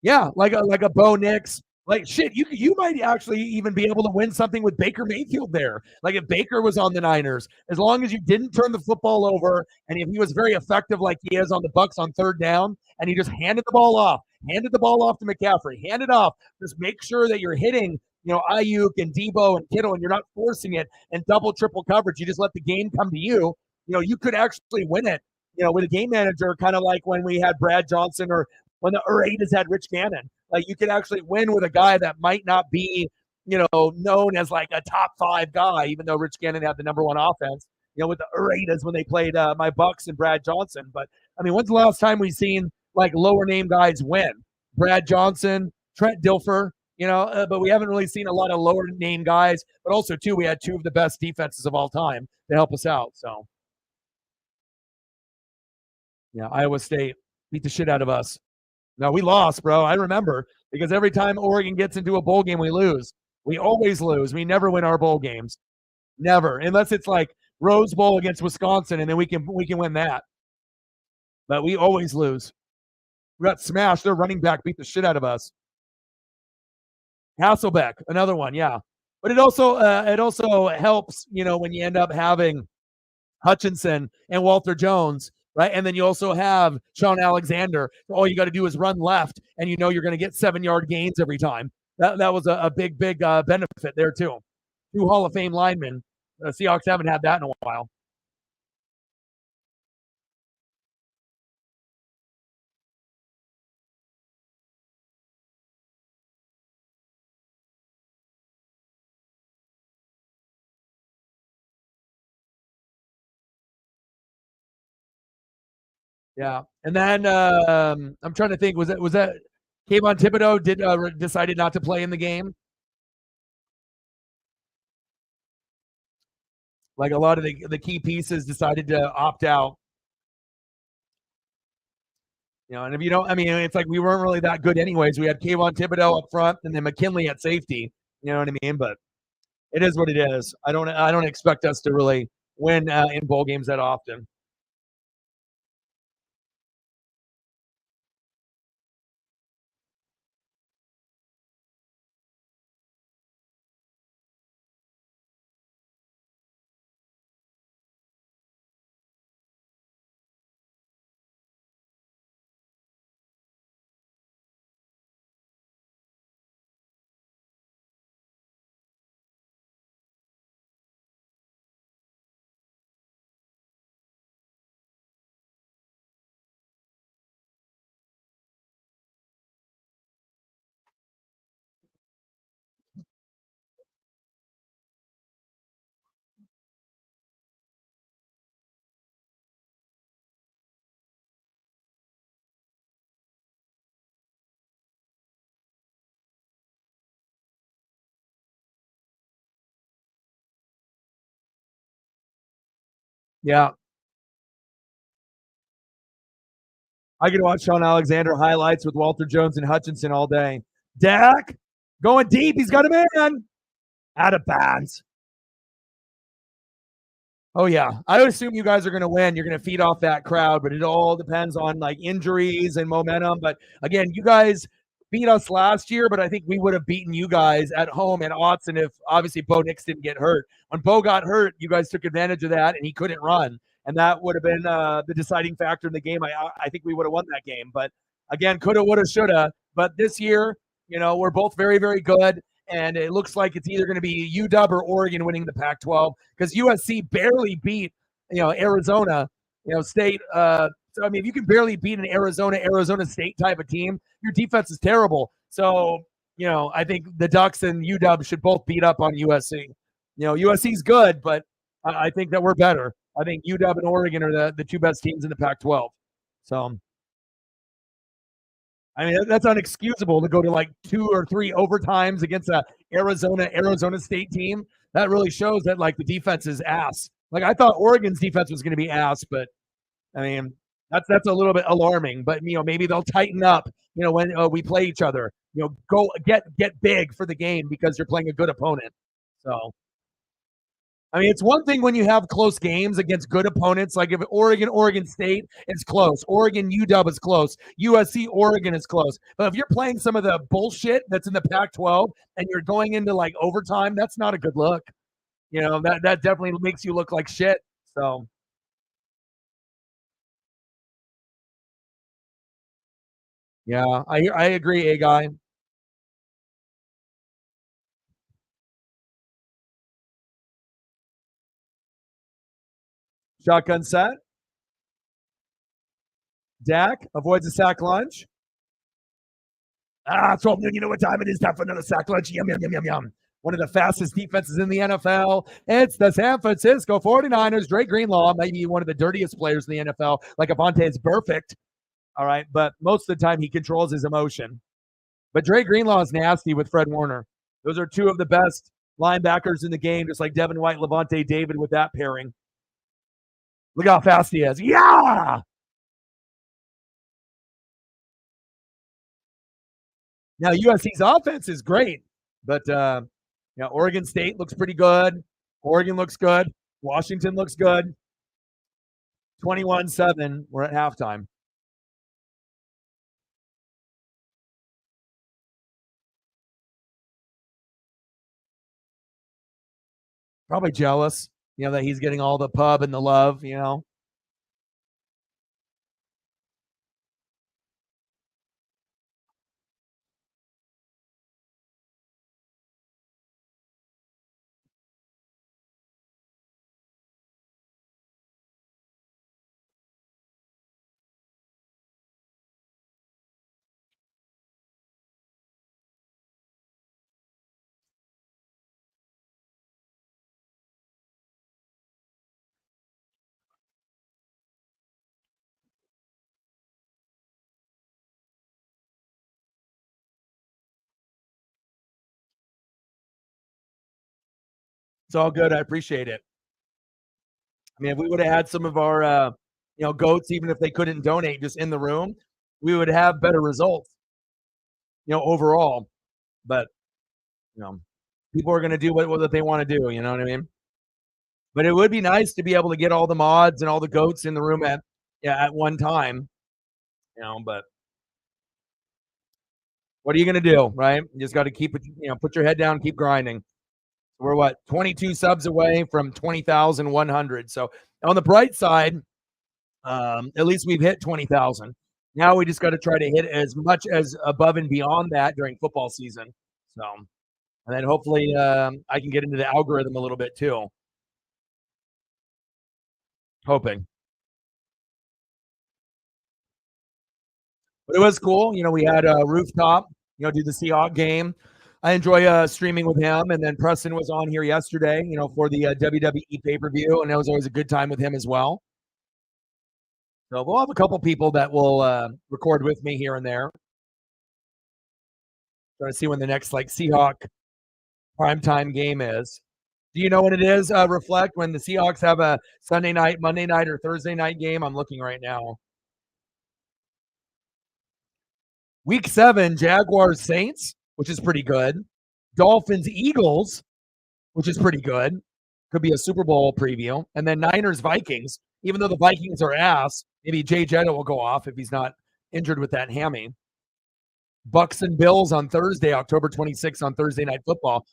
yeah, like a Bo Nix, like shit. You might actually even be able to win something with Baker Mayfield there. Like if Baker was on the Niners, as long as you didn't turn the football over, and if he was very effective like he is on the Bucks on 3rd down, and he just handed the ball off to McCaffrey, hand it off. Just make sure that you're hitting Ayuk and Debo and Kittle, and you're not forcing it and double, triple coverage. You just let the game come to you. You could actually win it, with a game manager, kind of like when we had Brad Johnson or when the Raiders had Rich Gannon. Like you could actually win with a guy that might not be, known as like a top 5 guy, even though Rich Gannon had the #1 offense. With the Raiders when they played my Bucks and Brad Johnson. But I mean, when's the last time we've seen like lower name guys win? Brad Johnson, Trent Dilfer, but we haven't really seen a lot of lower name guys. But also, too, we had 2 of the best defenses of all time to help us out. So, yeah, Iowa State beat the shit out of us. No, we lost, bro. I remember because every time Oregon gets into a bowl game, we lose. We always lose. We never win our bowl games. Never, unless it's like Rose Bowl against Wisconsin, and then we can win that. But we always lose. We got smashed. Their running back beat the shit out of us. Hasselbeck, another one, yeah. But it also helps, when you end up having Hutchinson and Walter Jones, right? And then you also have Sean Alexander. All you got to do is run left, and you're going to get 7-yard gains every time. That was a big benefit there too. 2 Hall of Fame linemen. The Seahawks haven't had that in a while. Yeah, and then I'm trying to think. Was that Kayvon Thibodeau decided not to play in the game? Like a lot of the key pieces decided to opt out. And if you don't, I mean, it's like we weren't really that good anyways. We had Kayvon Thibodeau up front and then McKinley at safety. You know what I mean? But it is what it is. I don't expect us to really win in bowl games that often. Yeah, I could watch Sean Alexander highlights with Walter Jones and Hutchinson all day. Dak, Going deep. He's got a man. Out of bounds. Oh yeah, I would assume you guys are going to win. You're going to feed off that crowd, but it all depends on like injuries and momentum. But again, you guys beat us last year, but I think we would have beaten you guys at home at Autzen if obviously Bo Nix didn't get hurt. When Bo got hurt, you guys took advantage of that, and he couldn't run, and that would have been the deciding factor in the game. I think we would have won that game, but again, coulda, woulda, shoulda. But this year, we're both very, very good. And it looks like it's either going to be UW or Oregon winning the Pac-12 because USC barely beat, Arizona, State. So I mean, if you can barely beat an Arizona State type of team, your defense is terrible. So I think the Ducks and UW should both beat up on USC. USC's good, but I think that we're better. I think UW and Oregon are the two best teams in the Pac-12. So. I mean, that's unexcusable to go to like 2 or 3 overtimes against a Arizona State team. That really shows that like the defense is ass. Like I thought Oregon's defense was going to be ass, but I mean that's a little bit alarming. But maybe they'll tighten up. When we play each other. Go get big for the game because you're playing a good opponent. So. I mean, it's one thing when you have close games against good opponents, like if Oregon State is close, Oregon UW is close, USC Oregon is close. But if you're playing some of the bullshit that's in the Pac-12 and you're going into like overtime, that's not a good look. That definitely makes you look like shit. So. Yeah, I agree, A guy. Shotgun set. Dak avoids a sack lunch. 12 noon. You know what time it is? Time for another sack lunch. Yum, yum, yum, yum, yum. One of the fastest defenses in the NFL. It's the San Francisco 49ers. Dre Greenlaw might be one of the dirtiest players in the NFL. Like Avonte is perfect. All right. But most of the time he controls his emotion. But Dre Greenlaw is nasty with Fred Warner. Those are two of the best linebackers in the game, just like Devin White, Levante David with that pairing. Look how fast he is. Yeah. Now USC's offense is great, but Oregon State looks pretty good. Oregon looks good. Washington looks good. 21-7. We're at halftime. Probably jealous, that he's getting all the pub and the love, It's all good. I appreciate it. I mean, if we would have had some of our, goats, even if they couldn't donate just in the room, we would have better results, overall. But, people are going to do what they want to do. You know what I mean? But it would be nice to be able to get all the mods and all the goats in the room at one time, but what are you going to do, right? You just got to keep it, put your head down, keep grinding. We're 22 subs away from 20,100. So on the bright side, at least we've hit 20,000. Now we just got to try to hit as much as above and beyond that during football season. So, and then hopefully I can get into the algorithm a little bit too. Hoping. But it was cool. We had a rooftop, do the Seahawks game. I enjoy streaming with him. And then Preston was on here yesterday, for the WWE pay-per-view. And it was always a good time with him as well. So we'll have a couple people that will record with me here and there. Trying to see when the next Seahawk primetime game is. Do you know when it is? Reflect when the Seahawks have a Sunday night, Monday night, or Thursday night game. I'm looking right now. Week 7, Jaguars Saints. which is pretty good. Dolphins, Eagles, which is pretty good. Could be a Super Bowl preview. And then Niners, Vikings. Even though the Vikings are ass, maybe Jay Jetta will go off if he's not injured with that hammy. Bucks and Bills on Thursday, October 26th on Thursday Night Football.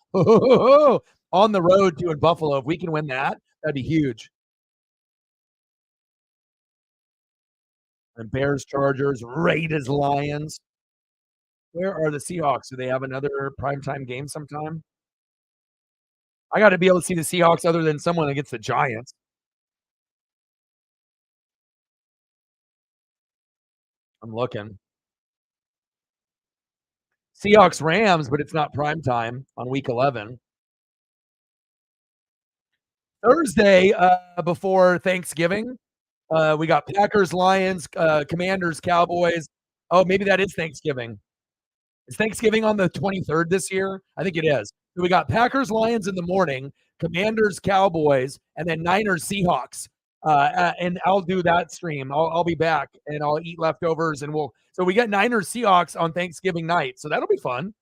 On the road to in Buffalo. If we can win that, that'd be huge. And Bears, Chargers, Raiders, Lions. Where are the Seahawks? Do they have another primetime game sometime? I got to be able to see the Seahawks other than someone against the Giants. I'm looking. Seahawks, Rams, but it's not primetime on week 11. Thursday before Thanksgiving, we got Packers, Lions, Commanders, Cowboys. Oh, maybe that is Thanksgiving. Is Thanksgiving on the 23rd this year? I think it is. So we got Packers, Lions in the morning, Commanders, Cowboys, and then Niners, Seahawks. And I'll do that stream. I'll be back and I'll eat leftovers and so we got Niners, Seahawks on Thanksgiving night. So that'll be fun.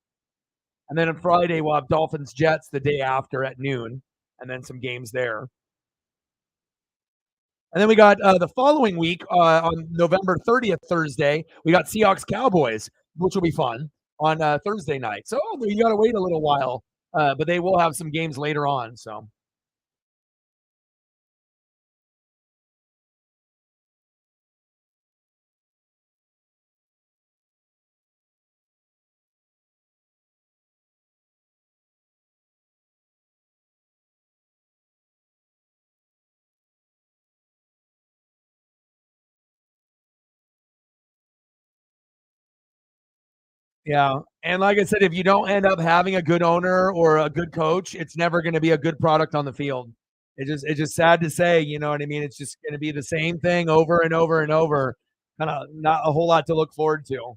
And then on Friday, we'll have Dolphins, Jets the day after at noon, and then some games there. And then we got the following week on November 30th, Thursday, we got Seahawks, Cowboys, which will be fun on Thursday night. So you got to wait a little while, but they will have some games later on. So. Yeah, and like I said, if you don't end up having a good owner or a good coach, it's never going to be a good product on the field. It's just sad to say, you know what I mean? It's just going to be the same thing over and over and over. Kind of not a whole lot to look forward to.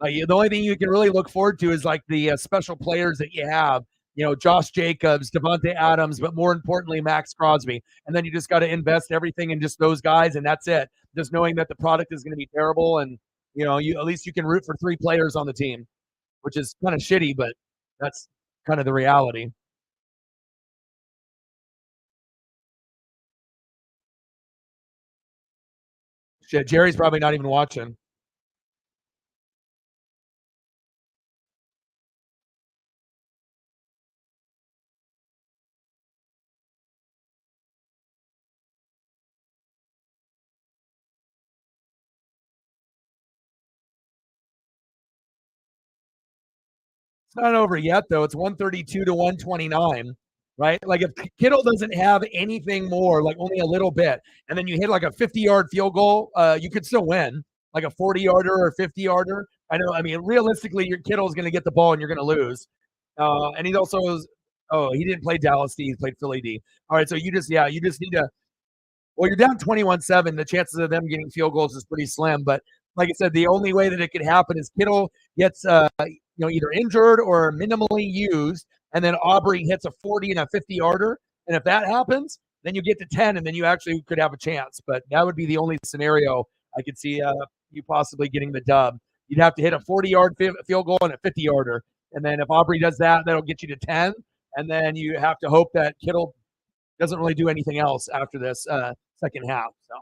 Like the only thing you can really look forward to is like the special players that you have. You know, Josh Jacobs, Devontae Adams, but more importantly, Max Crosby. And then you just got to invest everything in just those guys, and that's it. Just knowing that the product is going to be terrible, and you at least you can root for 3 players on the team, which is kind of shitty, but that's kind of the reality. Shit, Jerry's probably not even watching. It's not over yet, though. It's 132 to 129, right? Like if Kittle doesn't have anything more, like only a little bit, and then you hit like a 50-yard field goal, you could still win, like a 40-yarder or 50-yarder. I know. I mean, realistically, your Kittle's going to get the ball and you're going to lose. And he also was. Oh, he didn't play Dallas D. He played Philly D. All right, so you just need to. Well, you're down 21-7. The chances of them getting field goals is pretty slim. But like I said, the only way that it could happen is Kittle gets either injured or minimally used, and then Aubrey hits a 40 and a 50-yarder. And if that happens, then you get to 10, and then you actually could have a chance. But that would be the only scenario I could see you possibly getting the dub. You'd have to hit a 40-yard field goal and a 50-yarder. And then if Aubrey does that, that'll get you to 10. And then you have to hope that Kittle doesn't really do anything else after this second half. So,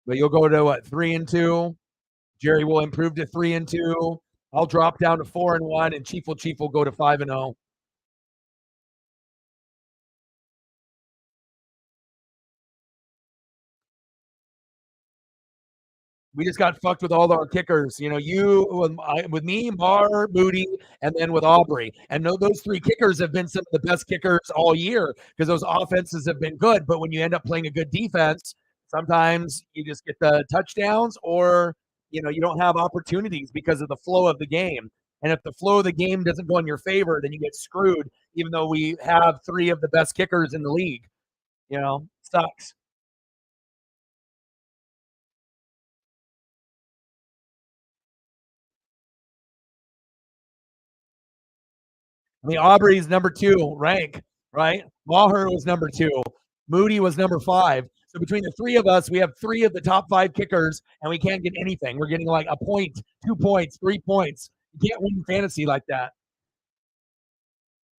but you'll go to what, 3-2. Jerry will improve to 3-2. I'll drop down to 4-1, and Chief will go to 5-0. We just got fucked with all our kickers. You know, you with me, Mar, Moody, and then with Aubrey. And no, those 3 kickers have been some of the best kickers all year because those offenses have been good. But when you end up playing a good defense, sometimes you just get the touchdowns, or you don't have opportunities because of the flow of the game. And if the flow of the game doesn't go in your favor, then you get screwed. Even though we have 3 of the best kickers in the league, sucks. I mean, Aubrey's number 2 rank, right? Maher was number 2. Moody was number 5. So between the three of us, we have three of the top five kickers, and we can't get anything. We're getting like a point, 2 points, 3 points. You can't win fantasy like that.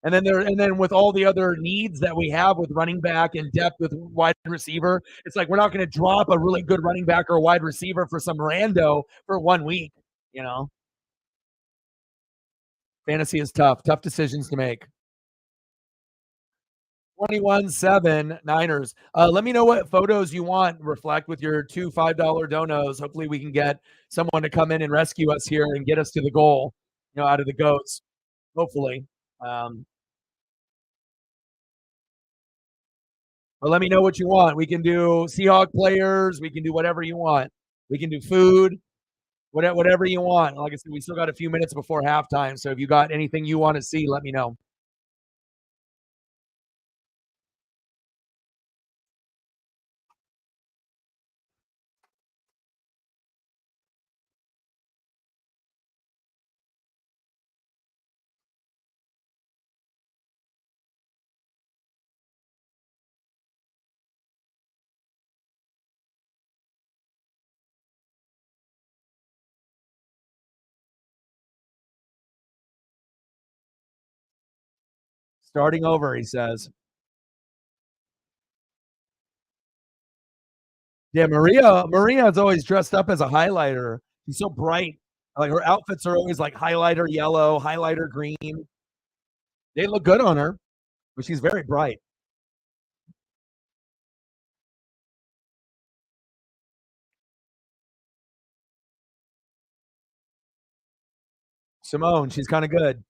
And then with all the other needs that we have with running back and depth with wide receiver, it's like we're not going to drop a really good running back or a wide receiver for some rando for 1 week. You know, fantasy is tough. Tough decisions to make. 21-7 Niners. Let me know what photos you want. Reflect with your two $5 donos. Hopefully, we can get someone to come in and rescue us here and get us to the goal. Out of the goats. Hopefully. Um, but let me know what you want. We can do Seahawk players. We can do whatever you want. We can do food. Whatever you want. Like I said, we still got a few minutes before halftime. So if you got anything you want to see, let me know. Starting over, he says. Yeah, Maria is always dressed up as a highlighter. She's so bright. Like her outfits are always like highlighter yellow, highlighter green. They look good on her, but she's very bright. Simone, she's kind of good.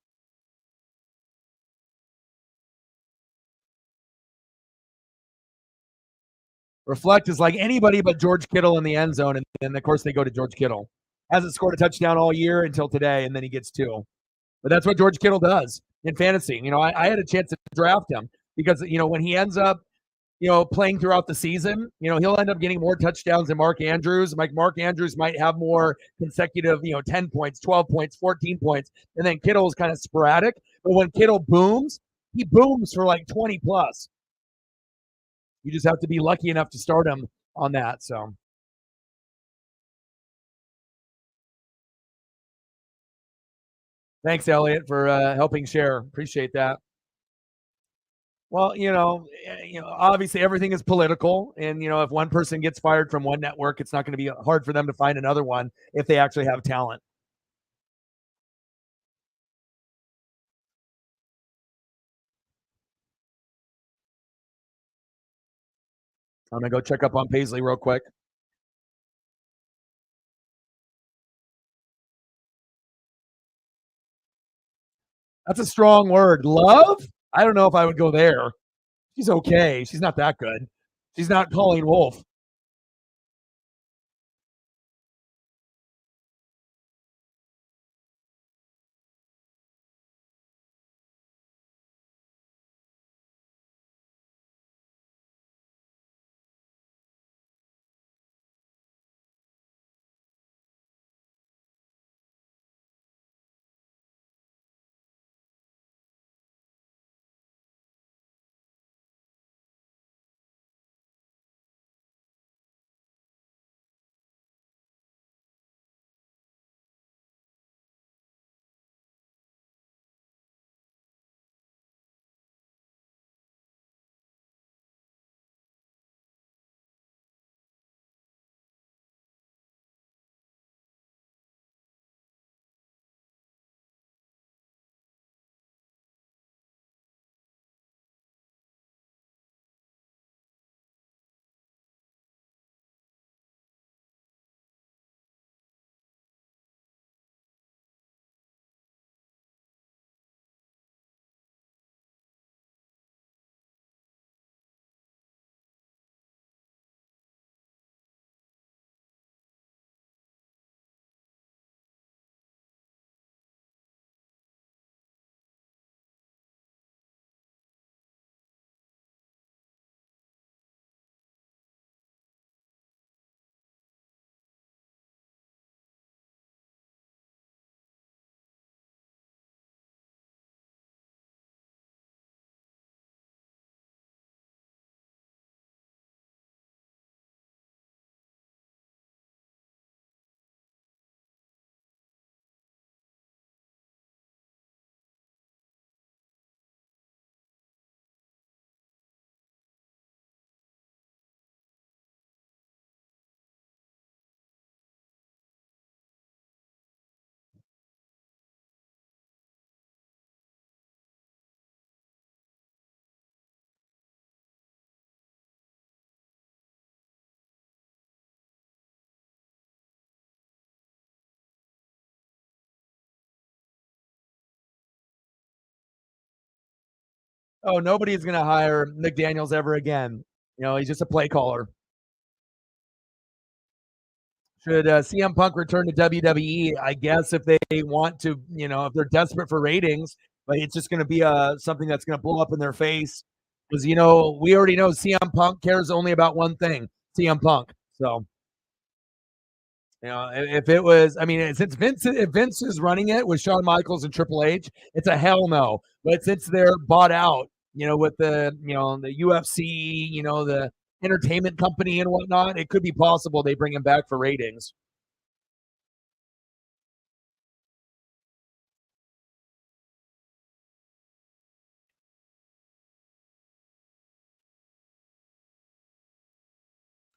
Reflect is like anybody but George Kittle in the end zone, and then of course they go to George Kittle. Hasn't scored a touchdown all year until today, and then he gets two. But that's what George Kittle does in fantasy. I had a chance to draft him because when he ends up playing throughout the season, he'll end up getting more touchdowns than Mark Andrews. Like Mark Andrews might have more consecutive, 10 points, 12 points, 14 points, and then Kittle is kind of sporadic. But when Kittle booms, he booms for like 20 plus. You just have to be lucky enough to start him on that. So thanks, Elliot, for helping share. Appreciate that. Well, obviously everything is political, and if one person gets fired from one network, it's not going to be hard for them to find another one if they actually have talent. I'm gonna go check up on Paisley real quick. That's a strong word. Love? I don't know if I would go there. She's okay. She's not that good. She's not Colleen Wolf. Oh, nobody's going to hire McDaniels ever again. He's just a play caller. Should CM Punk return to WWE? I guess if they want to, if they're desperate for ratings, but it's just going to be something that's going to blow up in their face. Because, we already know CM Punk cares only about one thing, CM Punk. So, if it was, I mean, since if Vince is running it with Shawn Michaels and Triple H, it's a hell no. But since they're bought out, with the UFC, the entertainment company and whatnot, it could be possible they bring him back for ratings.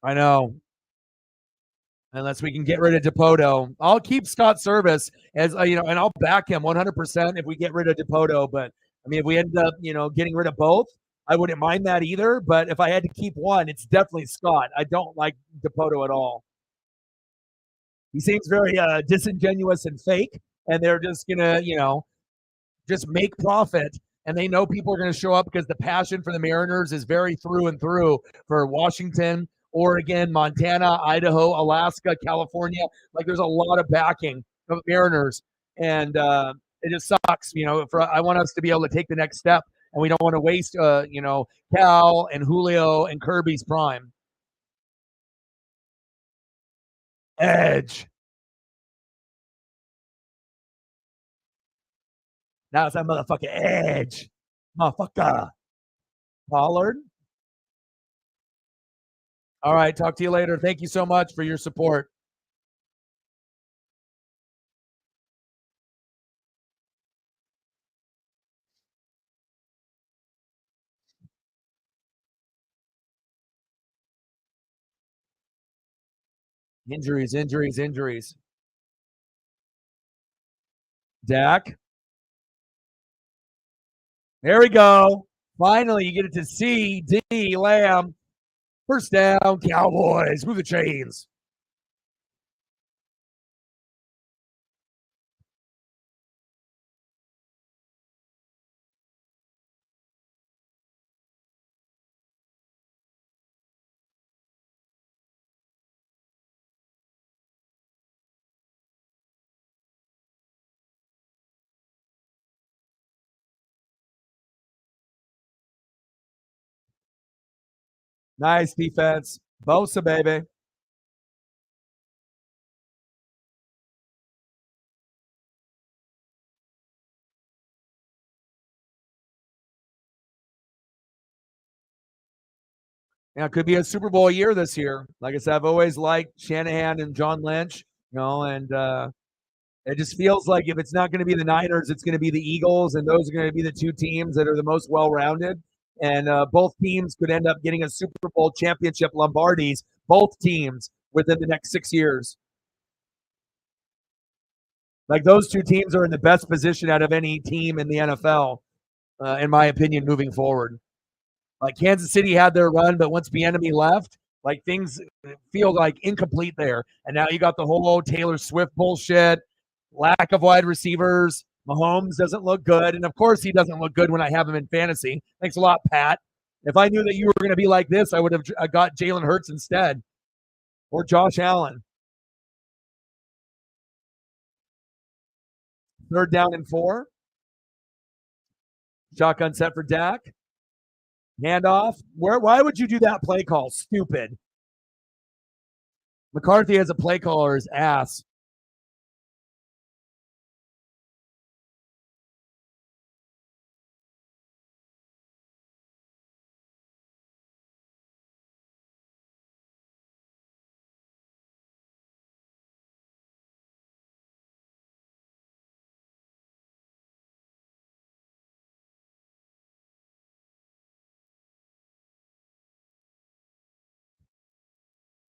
I know. Unless we can get rid of Dipoto. I'll keep Scott Service as and I'll back him 100% if we get rid of Dipoto. But I mean, if we end up, getting rid of both, I wouldn't mind that either. But if I had to keep one, it's definitely Scott. I don't like Dipoto at all. He seems very disingenuous and fake, and they're just gonna, just make profit. And they know people are going to show up because the passion for the Mariners is very through and through for Washington, Oregon, Montana, Idaho, Alaska, California. Like there's a lot of backing of Mariners, and it just sucks. I want us to be able to take the next step, and we don't want to waste, Cal and Julio and Kirby's prime. Edge. Now it's that motherfucking Edge. Motherfucker. Pollard. All right. Talk to you later. Thank you so much for your support. Injuries, injuries, injuries. Dak. There we go. Finally, you get it to see D Lamb. First down, Cowboys. Move the chains. Nice defense. Bosa, baby. Yeah, it could be a Super Bowl year this year. Like I said, I've always liked Shanahan and John Lynch, and it just feels like if it's not going to be the Niners, it's going to be the Eagles, and those are going to be the two teams that are the most well-rounded. And both teams could end up getting a Super Bowl championship Lombardis, both teams, within the next 6 years. Like those two teams are in the best position out of any team in the NFL, in my opinion, moving forward. Like Kansas City had their run, but once Bieniemy left, like things feel like incomplete there. And now you got the whole Taylor Swift bullshit, lack of wide receivers. Mahomes doesn't look good, and of course he doesn't look good when I have him in fantasy. Thanks a lot, Pat. If I knew that you were going to be like this, I would have got Jalen Hurts instead, or Josh Allen. Third down and 4. Shotgun set for Dak. Handoff. Why would you do that play call? Stupid. McCarthy as a play caller is ass.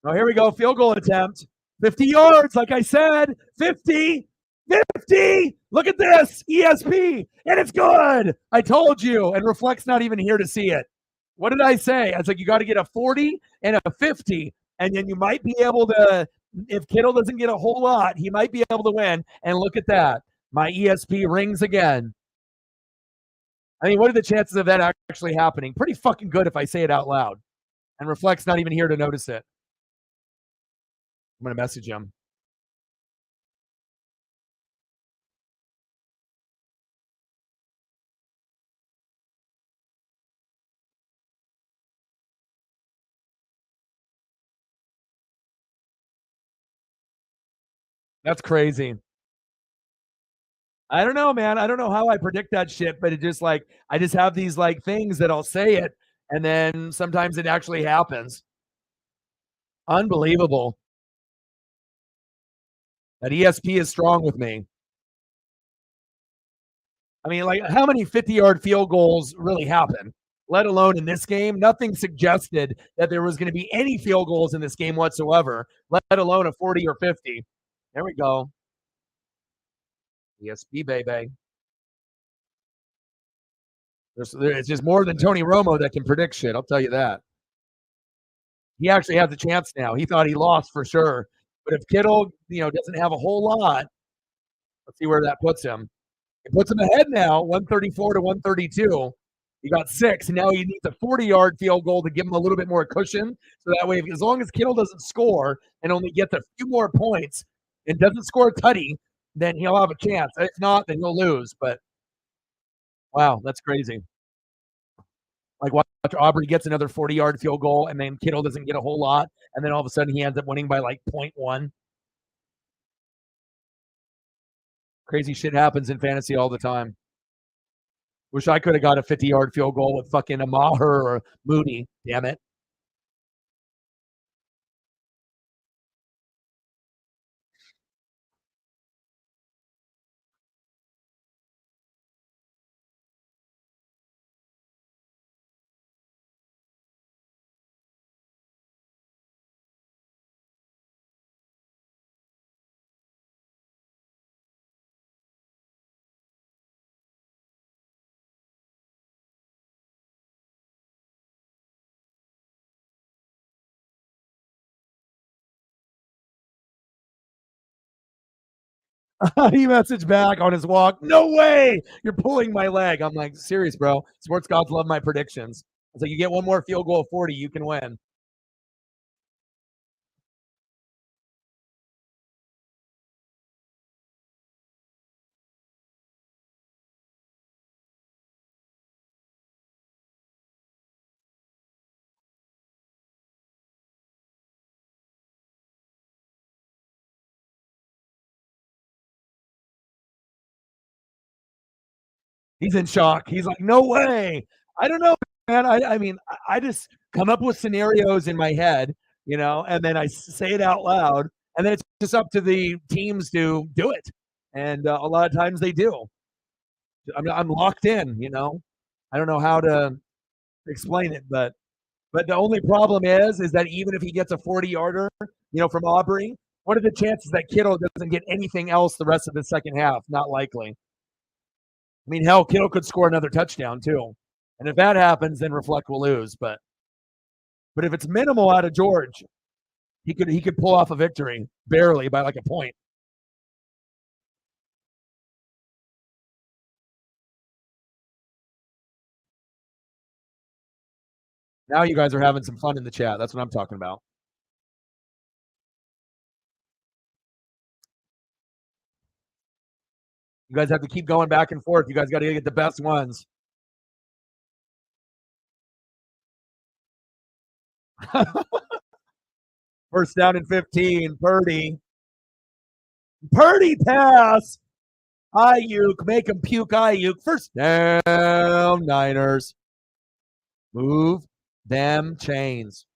Oh, here we go. Field goal attempt. 50 yards, like I said. 50. 50. Look at this. ESP. And it's good. I told you. And Reflect's not even here to see it. What did I say? I was like, you got to get a 40 and a 50. And then you might be able to, if Kittle doesn't get a whole lot, he might be able to win. And look at that. My ESP rings again. I mean, what are the chances of that actually happening? Pretty fucking good if I say it out loud. And Reflect's not even here to notice it. I'm going to message him. That's crazy. I don't know, man. I don't know how I predict that shit, but it just like I just have these like things that I'll say it, and then sometimes it actually happens. Unbelievable. That ESP is strong with me. I mean, like, how many 50-yard field goals really happen? Let alone in this game, nothing suggested that there was going to be any field goals in this game whatsoever, let alone a 40 or 50. There we go. ESP, baby. It's just more than Tony Romo that can predict shit. I'll tell you that. He actually has a chance now. He thought he lost for sure. But if Kittle, doesn't have a whole lot, let's see where that puts him. It puts him ahead now, 134 to 132. He got 6, and now he needs a 40-yard field goal to give him a little bit more cushion. So that way, as long as Kittle doesn't score and only gets a few more points and doesn't score a tutty, then he'll have a chance. If not, then he'll lose. But wow, that's crazy. Like, watch Aubrey gets another 40-yard field goal, and then Kittle doesn't get a whole lot, and then all of a sudden he ends up winning by like 0.1. Crazy shit happens in fantasy all the time. Wish I could have got a 50-yard field goal with fucking Maher or Mooney. Damn it. He messaged back on his walk. No way. You're pulling my leg. I'm like, serious, bro. Sports gods love my predictions. It's like, you get one more field goal of 40, you can win. He's in shock. He's like, no way. I don't know, man. I mean, I just come up with scenarios in my head, and then I say it out loud. And then it's just up to the teams to do it. And a lot of times they do. I'm locked in, I don't know how to explain it, but the only problem is that even if he gets a 40-yarder, from Aubrey, what are the chances that Kittle doesn't get anything else the rest of the second half? Not likely. I mean, hell, Kittle could score another touchdown too. And if that happens, then Reflect will lose. But if it's minimal out of George, he could pull off a victory barely by like a point. Now you guys are having some fun in the chat. That's what I'm talking about. You guys have to keep going back and forth. You guys got to get the best ones. First down and 15. Purdy pass. Ayuk, make him puke. Ayuk, first down, Niners. Move them chains.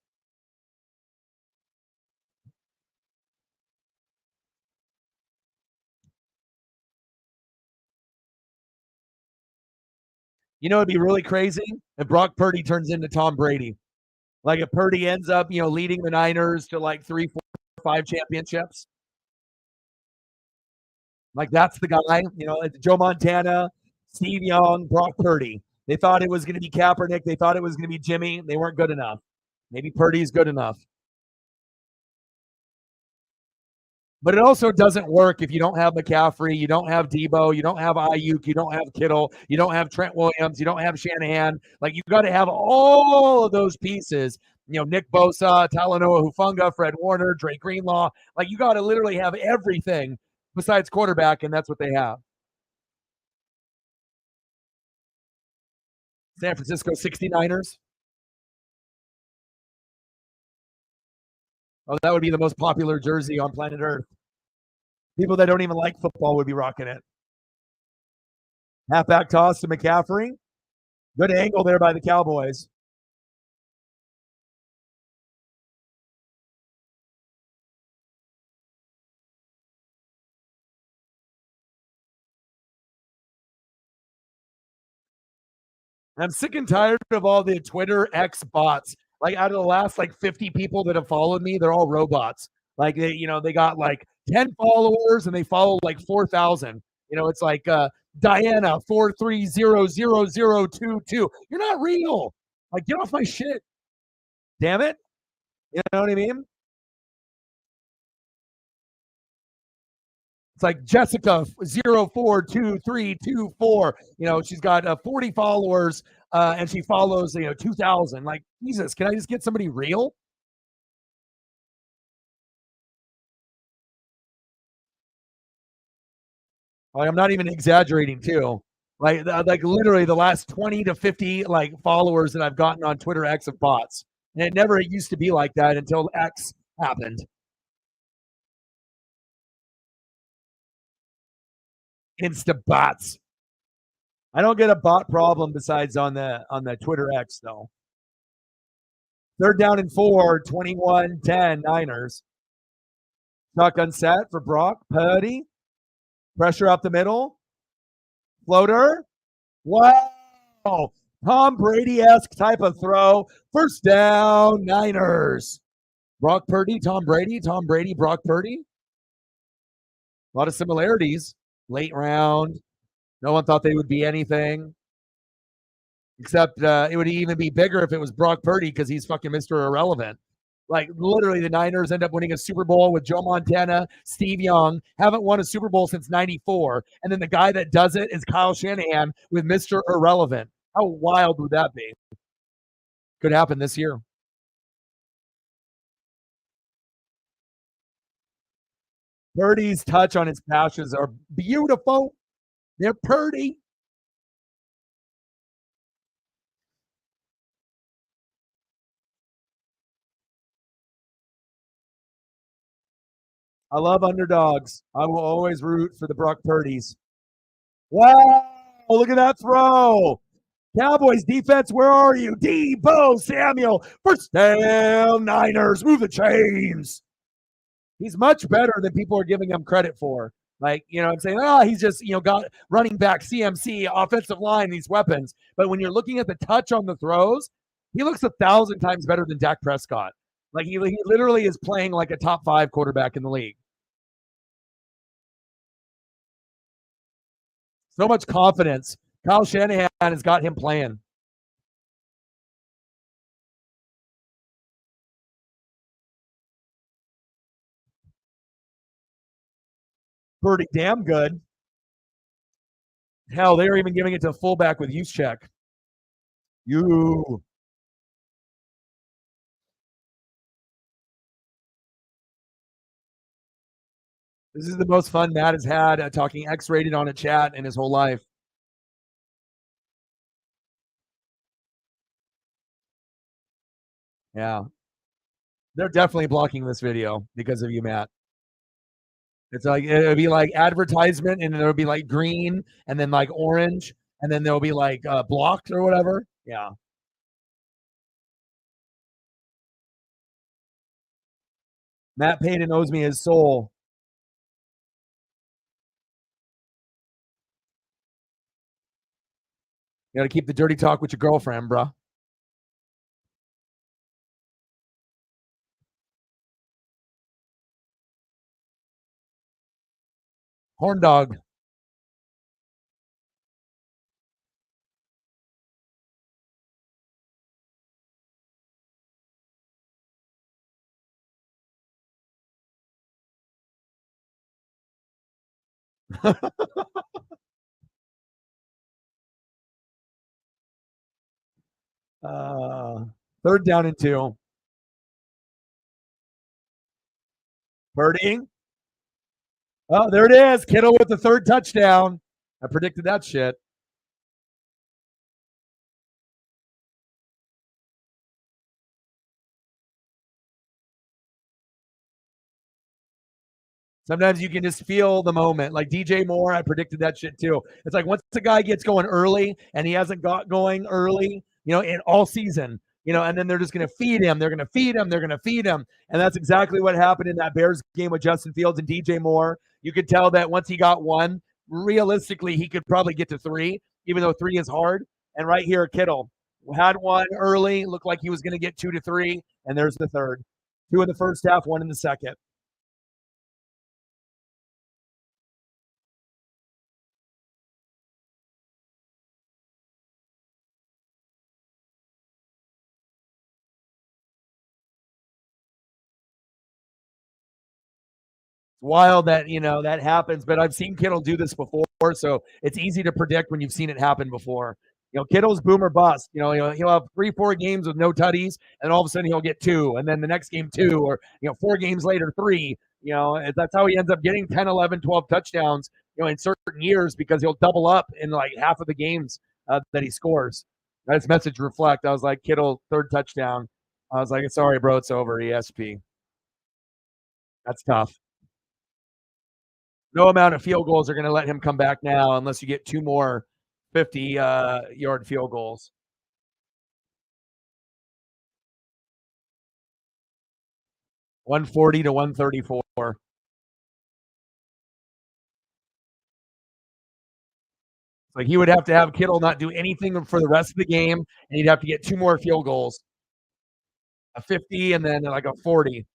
It'd be really crazy if Brock Purdy turns into Tom Brady. Like if Purdy ends up, leading the Niners to like 3, 4, 5 championships. Like that's the guy, Joe Montana, Steve Young, Brock Purdy. They thought it was going to be Kaepernick. They thought it was going to be Jimmy. They weren't good enough. Maybe Purdy's good enough. But it also doesn't work if you don't have McCaffrey, you don't have Debo, you don't have Ayuk, you don't have Kittle, you don't have Trent Williams, you don't have Shanahan. Like you got to have all of those pieces. You know, Nick Bosa, Talanoa Hufanga, Fred Warner, Drake Greenlaw. Like you got to literally have everything besides quarterback, and that's what they have. San Francisco 69ers. Oh, that would be the most popular jersey on planet Earth. People that don't even like football would be rocking it. Halfback toss to McCaffrey. Good angle there by the Cowboys. I'm sick and tired of all the Twitter X bots. Like out of the last like 50 people that have followed me, they're all robots. Like they got like 10 followers and they follow like 4,000. It's like Diana 4300022. You're not real. Like get off my shit. Damn it. You know what I mean? It's like Jessica 042324. She's got 40 followers and she follows 2,000. Like Jesus, can I just get somebody real? Like I'm not even exaggerating too. Like literally the last 20 to 50 like followers that I've gotten on Twitter X of bots. And it never used to be like that until X happened. Insta bots. I don't get a bot problem besides on the Twitter X though. Third down and 4, 21-10 Niners. Shotgun set for Brock Purdy. Pressure up the middle. Floater. Wow. Tom Brady-esque type of throw. First down, Niners. Brock Purdy, Tom Brady, Brock Purdy. A lot of similarities. Late round. No one thought they would be anything. Except it would even be bigger if it was Brock Purdy because he's fucking Mr. Irrelevant. Like literally, the Niners end up winning a Super Bowl with Joe Montana, Steve Young. Haven't won a Super Bowl since '94, and then the guy that does it is Kyle Shanahan with Mr. Irrelevant. How wild would that be? Could happen this year. Purdy's touch on his passes are beautiful. They're Purdy. I love underdogs. I will always root for the Brock Purdy's. Wow! Look at that throw. Cowboys defense, where are you? Debo Samuel, first down, Niners, move the chains. He's much better than people are giving him credit for. Like, I'm saying, he's just, got running back, CMC, offensive line, these weapons. But when you're looking at the touch on the throws, he looks 1,000 times better than Dak Prescott. Like, he literally is playing like a top 5 quarterback in the league. So much confidence. Kyle Shanahan has got him playing. Pretty damn good. Hell, they're even giving it to fullback with use check. You. This is the most fun Matt has had talking X-rated on a chat in his whole life. Yeah. They're definitely blocking this video because of you, Matt. It's like it'll be like advertisement, and it'll be like green, and then like orange, and then there'll be like blocked or whatever. Yeah. Matt Payton owes me his soul. You got to keep the dirty talk with your girlfriend, bruh. Horn dog. Uh, third down and 2. Purdy. Oh, there it is. Kittle with the third touchdown. I predicted that shit. Sometimes you can just feel the moment. Like DJ Moore, I predicted that shit too. It's like once the guy gets going early and he hasn't got going early, in all season, and then they're just going to feed him. They're going to feed him. They're going to feed him. And that's exactly what happened in that Bears game with Justin Fields and DJ Moore. You could tell that once he got one, realistically, he could probably get to 3, even though 3 is hard. And right here, Kittle had one early, looked like he was going to get 2 to 3, and there's the third. 2 in the first half, 1 in the second. Wild that that happens, but I've seen Kittle do this before, so it's easy to predict when you've seen it happen before. Kittle's boom or bust. He'll have 3-4 games with no tutties, and all of a sudden he'll get 2, and then the next game 2, or 4 games later 3. That's how he ends up getting 10, 11, 12 touchdowns. In certain years because he'll double up in like half of the games that he scores. That's message reflect. I was like Kittle third touchdown. I was like, sorry, bro, it's over. ESP. That's tough. No amount of field goals are going to let him come back now unless you get 2 more 50-yard field goals. $140 to $134. Like he would have to have Kittle not do anything for the rest of the game, and he'd have to get 2 more field goals, a 50 and then like a 40.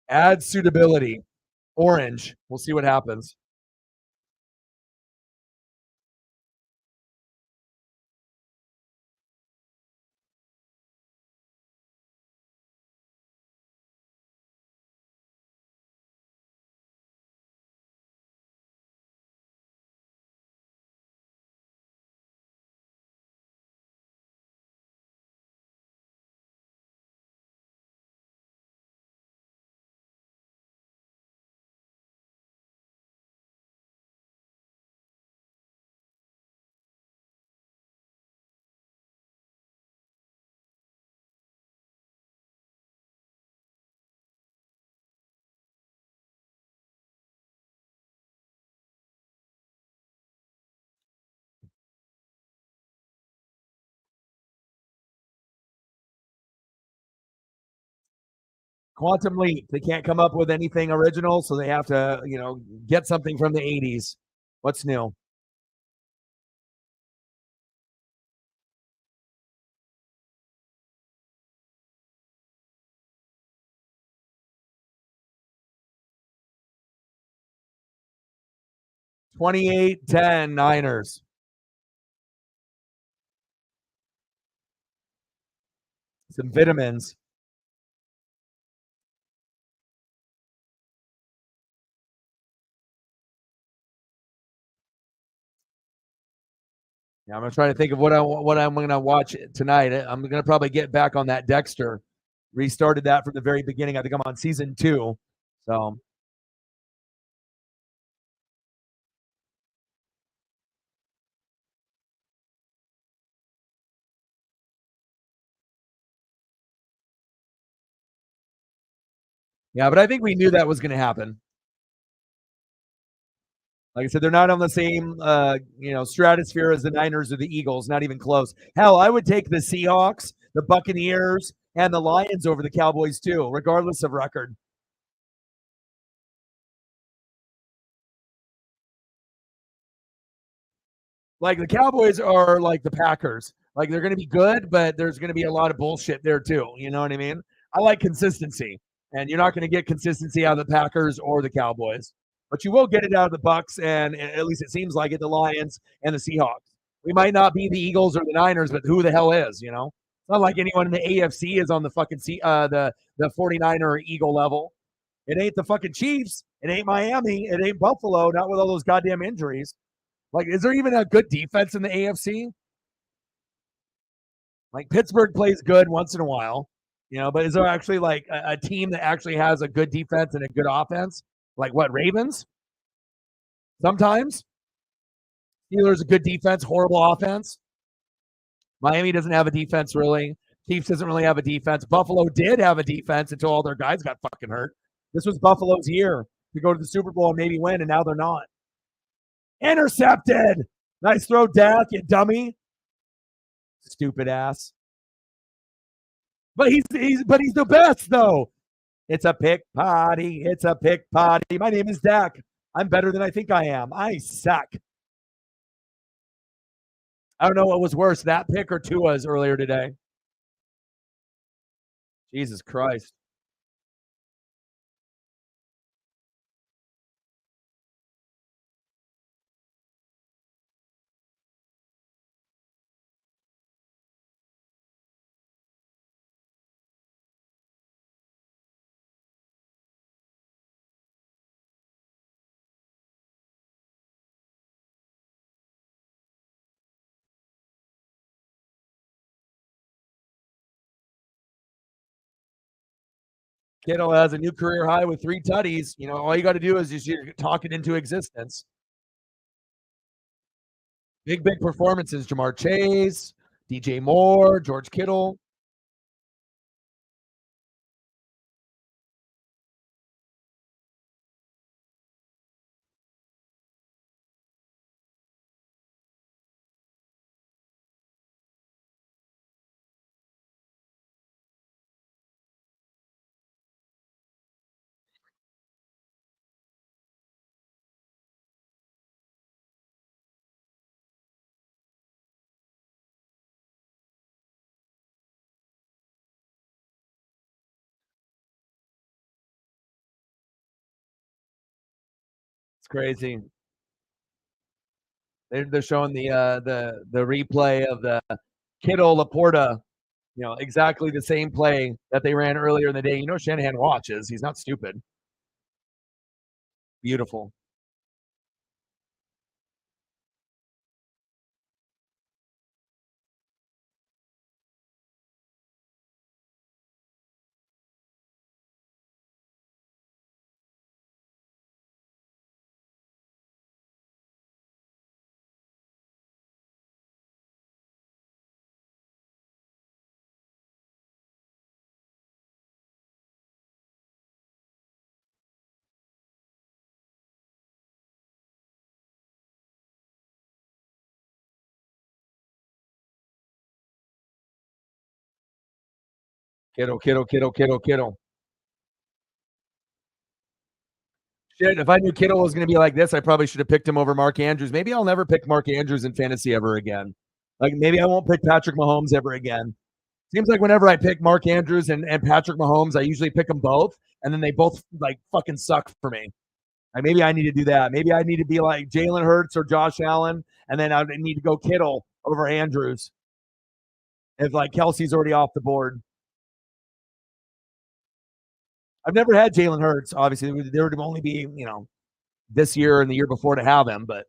Add suitability. Orange. We'll see what happens. Quantum Leap. They can't come up with anything original, so they have to, get something from the 80s. What's new? $28-10 Niners. Some vitamins. Yeah, I'm gonna try to think of what I'm gonna watch tonight. I'm gonna probably get back on that Dexter. Restarted that from the very beginning. I think I'm on season 2. So yeah, but I think we knew that was gonna happen. Like I said, they're not on the same stratosphere as the Niners or the Eagles, not even close. Hell, I would take the Seahawks, the Buccaneers, and the Lions over the Cowboys too, regardless of record. Like the Cowboys are like the Packers. Like they're going to be good, but there's going to be a lot of bullshit there too. You know what I mean? I like consistency, and you're not going to get consistency out of the Packers or the Cowboys, but you will get it out of the Bucks, and at least it seems like it, the Lions and the Seahawks. We might not be the Eagles or the Niners, but who the hell is? You know, it's not like anyone in the AFC is on the fucking the 49er Eagle level. It ain't the fucking Chiefs. It ain't Miami. It ain't Buffalo. Not with all those goddamn injuries. Like, is there even a good defense in the AFC? Like, Pittsburgh plays good once in a while, you know, but is there actually like a team that actually has a good defense and a good offense? Like what, Ravens? Sometimes. Steelers a good defense, horrible offense. Miami doesn't have a defense really. Chiefs doesn't really have a defense. Buffalo did have a defense until all their guys got fucking hurt. This was Buffalo's year to go to the Super Bowl and maybe win, and now they're not. Intercepted. Nice throw, Dak, you dummy. Stupid ass. But he's the best though. It's a pick potty. It's a pick potty. My name is Dak. I'm better than I think I am. I suck. I don't know what was worse, that pick or Tua's earlier today. Jesus Christ. Kittle has a new career high with 3 tutties. You know, all you got to do is just talk it into existence. Big performances. Jamar Chase, DJ Moore, George Kittle. It's crazy. They're showing the replay of the Kittle Laporta, you know, exactly the same play that they ran earlier in the day. You know, Shanahan watches. He's not stupid. Beautiful. Kittle. Shit, if I knew Kittle was going to be like this, I probably should have picked him over Mark Andrews. Maybe I'll never pick Mark Andrews in fantasy ever again. Like maybe I won't pick Patrick Mahomes ever again. Seems like whenever I pick Mark Andrews and Patrick Mahomes, I usually pick them both, and then they both like fucking suck for me. Like maybe I need to do that. Maybe I need to be like Jalen Hurts or Josh Allen, and then I need to go Kittle over Andrews if like Kelsey's already off the board. I've never had Jalen Hurts. Obviously, there would only be, you know, this year and the year before to have him, but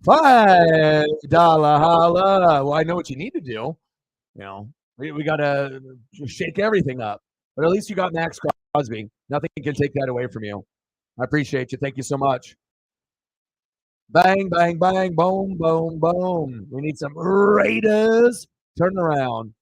$5 holla. Well, I know what you need to do. You know, we got to shake everything up. But at least you got Max Crosby. Nothing can take that away from you. I appreciate you. Thank you so much. Bang, bang, bang, boom, boom, boom. We need some Raiders turn around.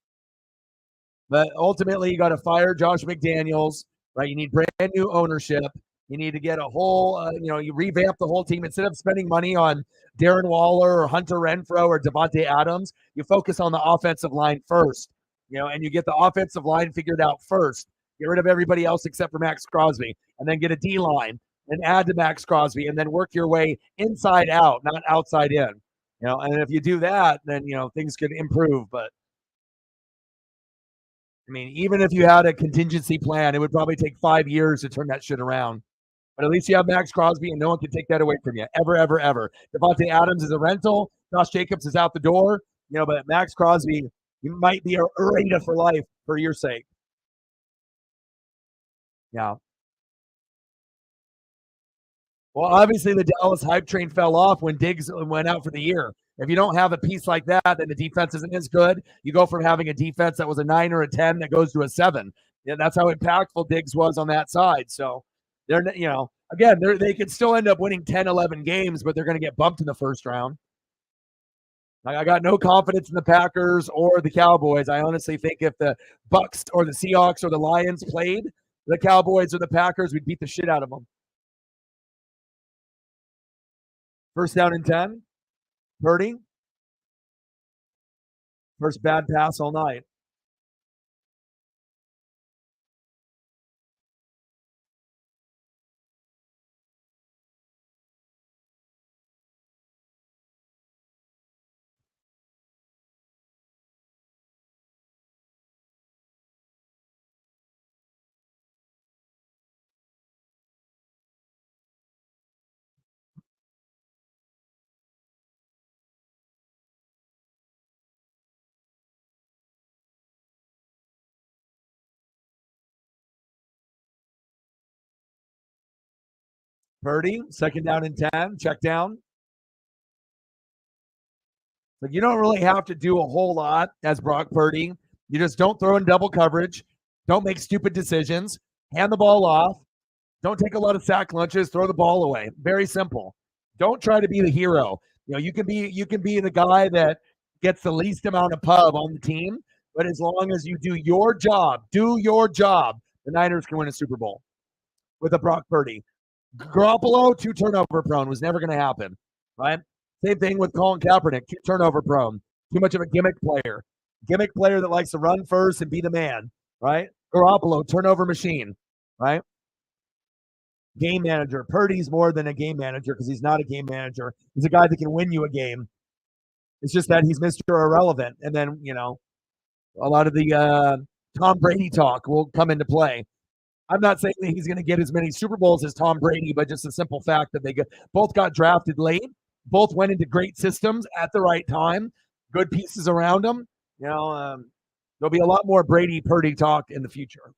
But ultimately, you got to fire Josh McDaniels, right? You need brand new ownership. You need to get a whole, you revamp the whole team. Instead of spending money on Darren Waller or Hunter Renfro or Devontae Adams, you focus on the offensive line first, and you get the offensive line figured out first. Get rid of everybody else except for Max Crosby, and then get a D line and add to Max Crosby, and then work your way inside out, not outside in. And if you do that, then things could improve. But I mean, even if you had a contingency plan, it would probably take 5 years to turn that shit around. But at least you have Max Crosby, and no one can take that away from you, ever, ever, ever. Devontae Adams is a rental. Josh Jacobs is out the door. But Max Crosby, you might be a Raider for life for your sake. Yeah. Well, obviously the Dallas hype train fell off when Diggs went out for the year. If you don't have a piece like that, then the defense isn't as good. You go from having a defense that was a 9 or a 10 that goes to a 7. Yeah, that's how impactful Diggs was on that side. So they're, again, they could still end up winning 10, 11 games, but they're going to get bumped in the first round. I got no confidence in the Packers or the Cowboys. I honestly think if the Bucks or the Seahawks or the Lions played the Cowboys or the Packers, we'd beat the shit out of them. First down and 10. Purdy. First bad pass all night. Purdy, second down and 10. Check down. Like you don't really have to do a whole lot as Brock Purdy. You just don't throw in double coverage. Don't make stupid decisions. Hand the ball off. Don't take a lot of sack lunches. Throw the ball away. Very simple. Don't try to be the hero. You can be the guy that gets the least amount of pub on the team, but as long as you do your job, the Niners can win a Super Bowl with a Brock Purdy. Garoppolo, too turnover prone, was never going to happen, right? Same thing with Colin Kaepernick, too turnover prone, too much of a gimmick player that likes to run first and be the man, right? Garoppolo, turnover machine, right? Game manager. Purdy's more than a game manager because he's not a game manager. He's a guy that can win you a game. It's just that he's Mr. Irrelevant. And then, a lot of the Tom Brady talk will come into play. I'm not saying that he's going to get as many Super Bowls as Tom Brady, but just the simple fact that they both got drafted late, both went into great systems at the right time, good pieces around them. There'll be a lot more Brady Purdy talk in the future.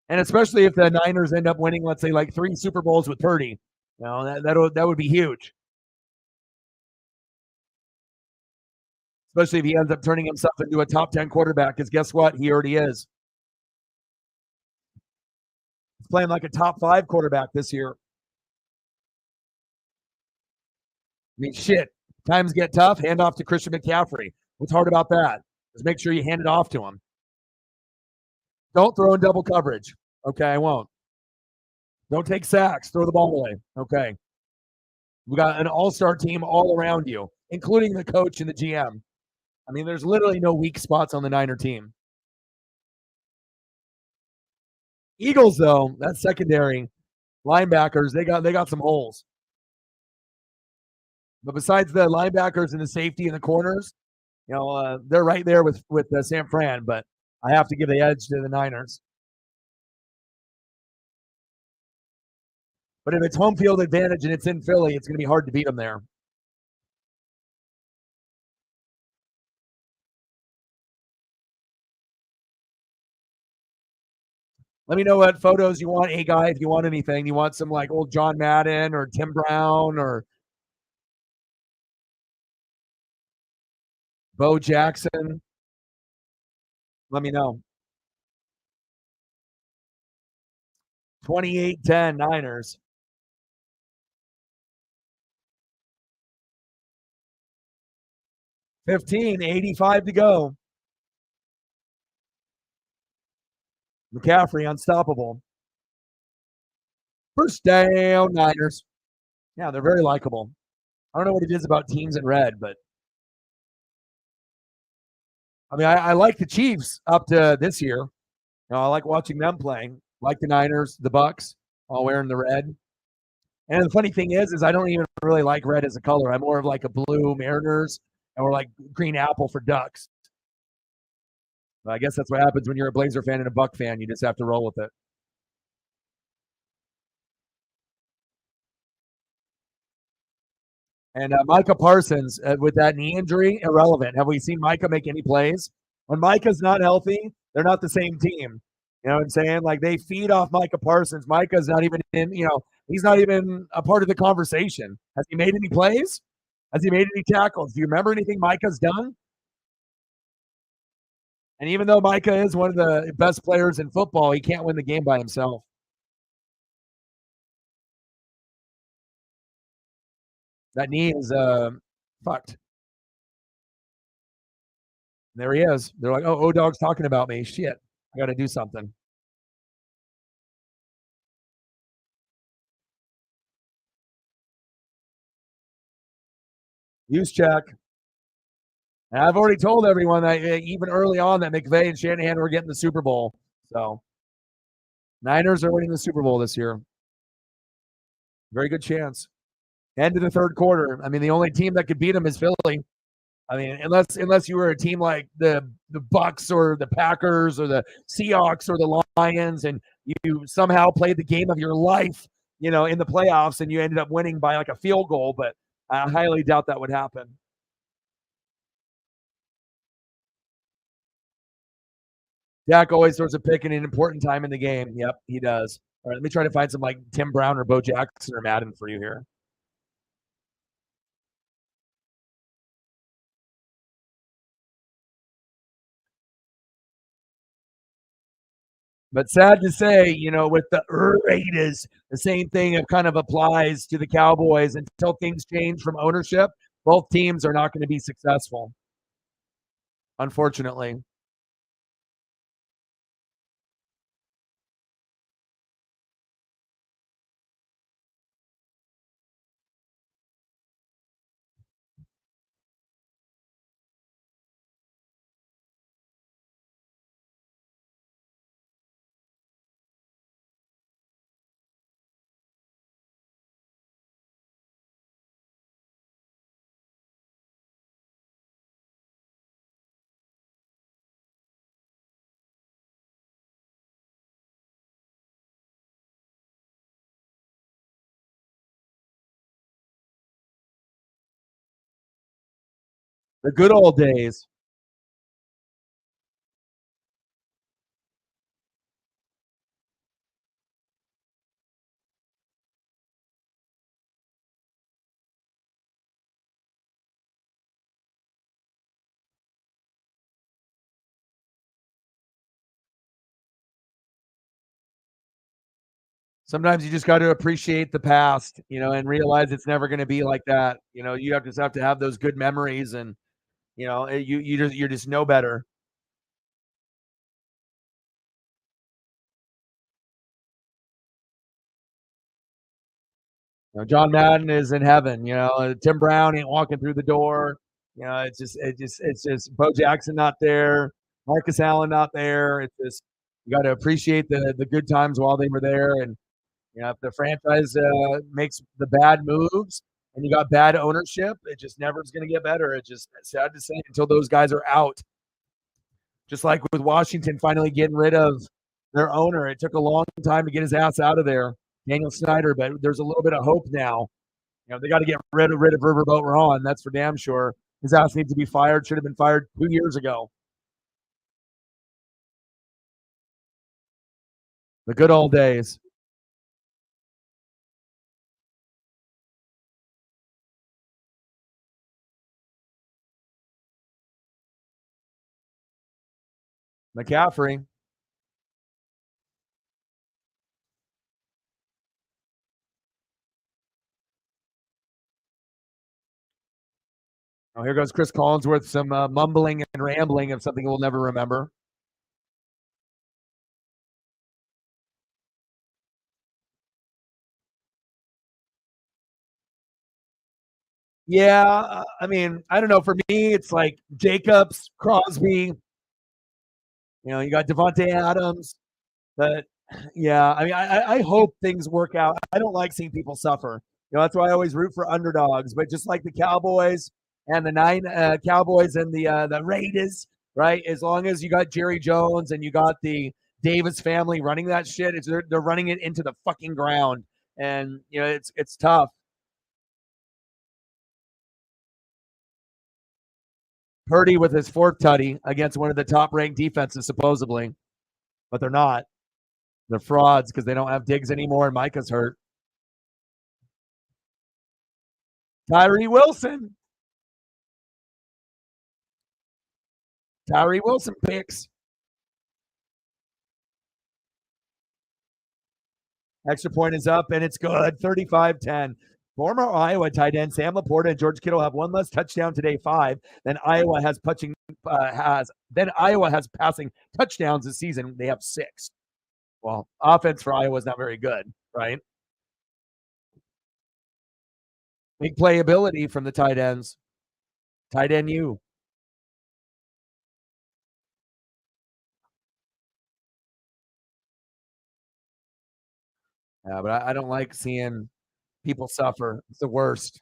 And especially if the Niners end up winning, let's say, like 3 Super Bowls with Purdy, that would be huge. Especially if he ends up turning himself into a top 10 quarterback, because guess what? He already is. He's playing like a top 5 quarterback this year. I mean, shit. Times get tough. Hand off to Christian McCaffrey. What's hard about that? Just make sure you hand it off to him. Don't throw in double coverage. Okay, I won't. Don't take sacks. Throw the ball away. Okay. We got an all-star team all around you, including the coach and the GM. I mean, there's literally no weak spots on the Niner team. Eagles, though, that secondary linebackers, they got some holes. But besides the linebackers and the safety and the corners, they're right there with San Fran. But I have to give the edge to the Niners. But if it's home field advantage and it's in Philly, it's going to be hard to beat them there. Let me know what photos you want, guy. If you want anything, you want some like old John Madden or Tim Brown or Bo Jackson. Let me know. 28-10 Niners. 85 to go. McCaffrey unstoppable. First down, Niners. Yeah, they're very likable. I don't know what it is about teams in red, but I mean, I like the Chiefs up to this year. I like watching them playing. Like the Niners, the Bucks. all wearing the red. And the funny thing is I don't even really like red as a color. I'm more of like a blue Mariners, and we're like green apple for Ducks. But I guess that's what happens when you're a Blazer fan and a Buck fan. You just have to roll with it. And Micah Parsons, with that knee injury, irrelevant. Have we seen Micah make any plays? When Micah's not healthy, they're not the same team. You know what I'm saying? Like they feed off Micah Parsons. Micah's not even in, he's not even a part of the conversation. Has he made any plays? Has he made any tackles? Do you remember anything Micah's done? And even though Micah is one of the best players in football, he can't win the game by himself. That knee is fucked. There he is. They're like, oh, O-Dog's talking about me. Shit, I got to do something. Use check. And I've already told everyone that even early on that McVay and Shanahan were getting the Super Bowl. So Niners are winning the Super Bowl this year. Very good chance. End of the third quarter. I mean, the only team that could beat them is Philly. I mean, unless you were a team like the Bucks or the Packers or the Seahawks or the Lions, and you somehow played the game of your life, in the playoffs, and you ended up winning by like a field goal. But I highly doubt that would happen. Dak always throws a pick in an important time in the game. Yep, he does. All right, let me try to find some like Tim Brown or Bo Jackson or Madden for you here. But sad to say, with the Raiders, the same thing kind of applies to the Cowboys. Until things change from ownership, both teams are not going to be successful, unfortunately. The good old days. Sometimes you just got to appreciate the past, and realize it's never going to be like that. You have to have those good memories, and you're just know better. John Madden is in heaven. Tim Brown ain't walking through the door. It's just Bo Jackson not there, Marcus Allen not there. It's just you got to appreciate the good times while they were there. And if the franchise makes the bad moves and you got bad ownership, it just never is going to get better. It's just sad to say until those guys are out. Just like with Washington finally getting rid of their owner, it took a long time to get his ass out of there, Daniel Snyder. But there's a little bit of hope now. They got to get rid of Riverboat Ron. That's for damn sure. His ass needs to be fired. Should have been fired 2 years ago. The good old days. McCaffrey. Oh, here goes Chris Collinsworth, some mumbling and rambling of something we'll never remember. Yeah, I mean, I don't know. For me, it's like Jacobs, Crosby. You got Devontae Adams, but Yeah, I mean, I hope things work out. I don't like seeing people suffer. That's why I always root for underdogs. But just like the Cowboys and the nine Cowboys and the Raiders, right? As long as you got Jerry Jones and you got the Davis family running that shit, they're running it into the fucking ground, and it's tough. Purdy with his fourth tutty against one of the top ranked defenses, supposedly, but they're not. They're frauds because they don't have Diggs anymore, and Micah's hurt. Tyree Wilson. Tyree Wilson picks. Extra point is up, and it's good. 35-10. Former Iowa tight end Sam Laporta and George Kittle have one less touchdown today, 5. Then Iowa has passing touchdowns this season. They have 6. Well, offense for Iowa is not very good, right? Big playability from the tight ends. Tight end you. Yeah, but I don't like seeing people suffer. It's the worst.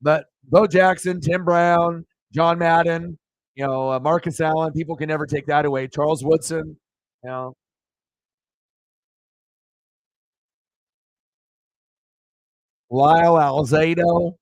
But Bo Jackson, Tim Brown, John Madden, Marcus Allen, people can never take that away. Charles Woodson, you know, Lyle Alzado.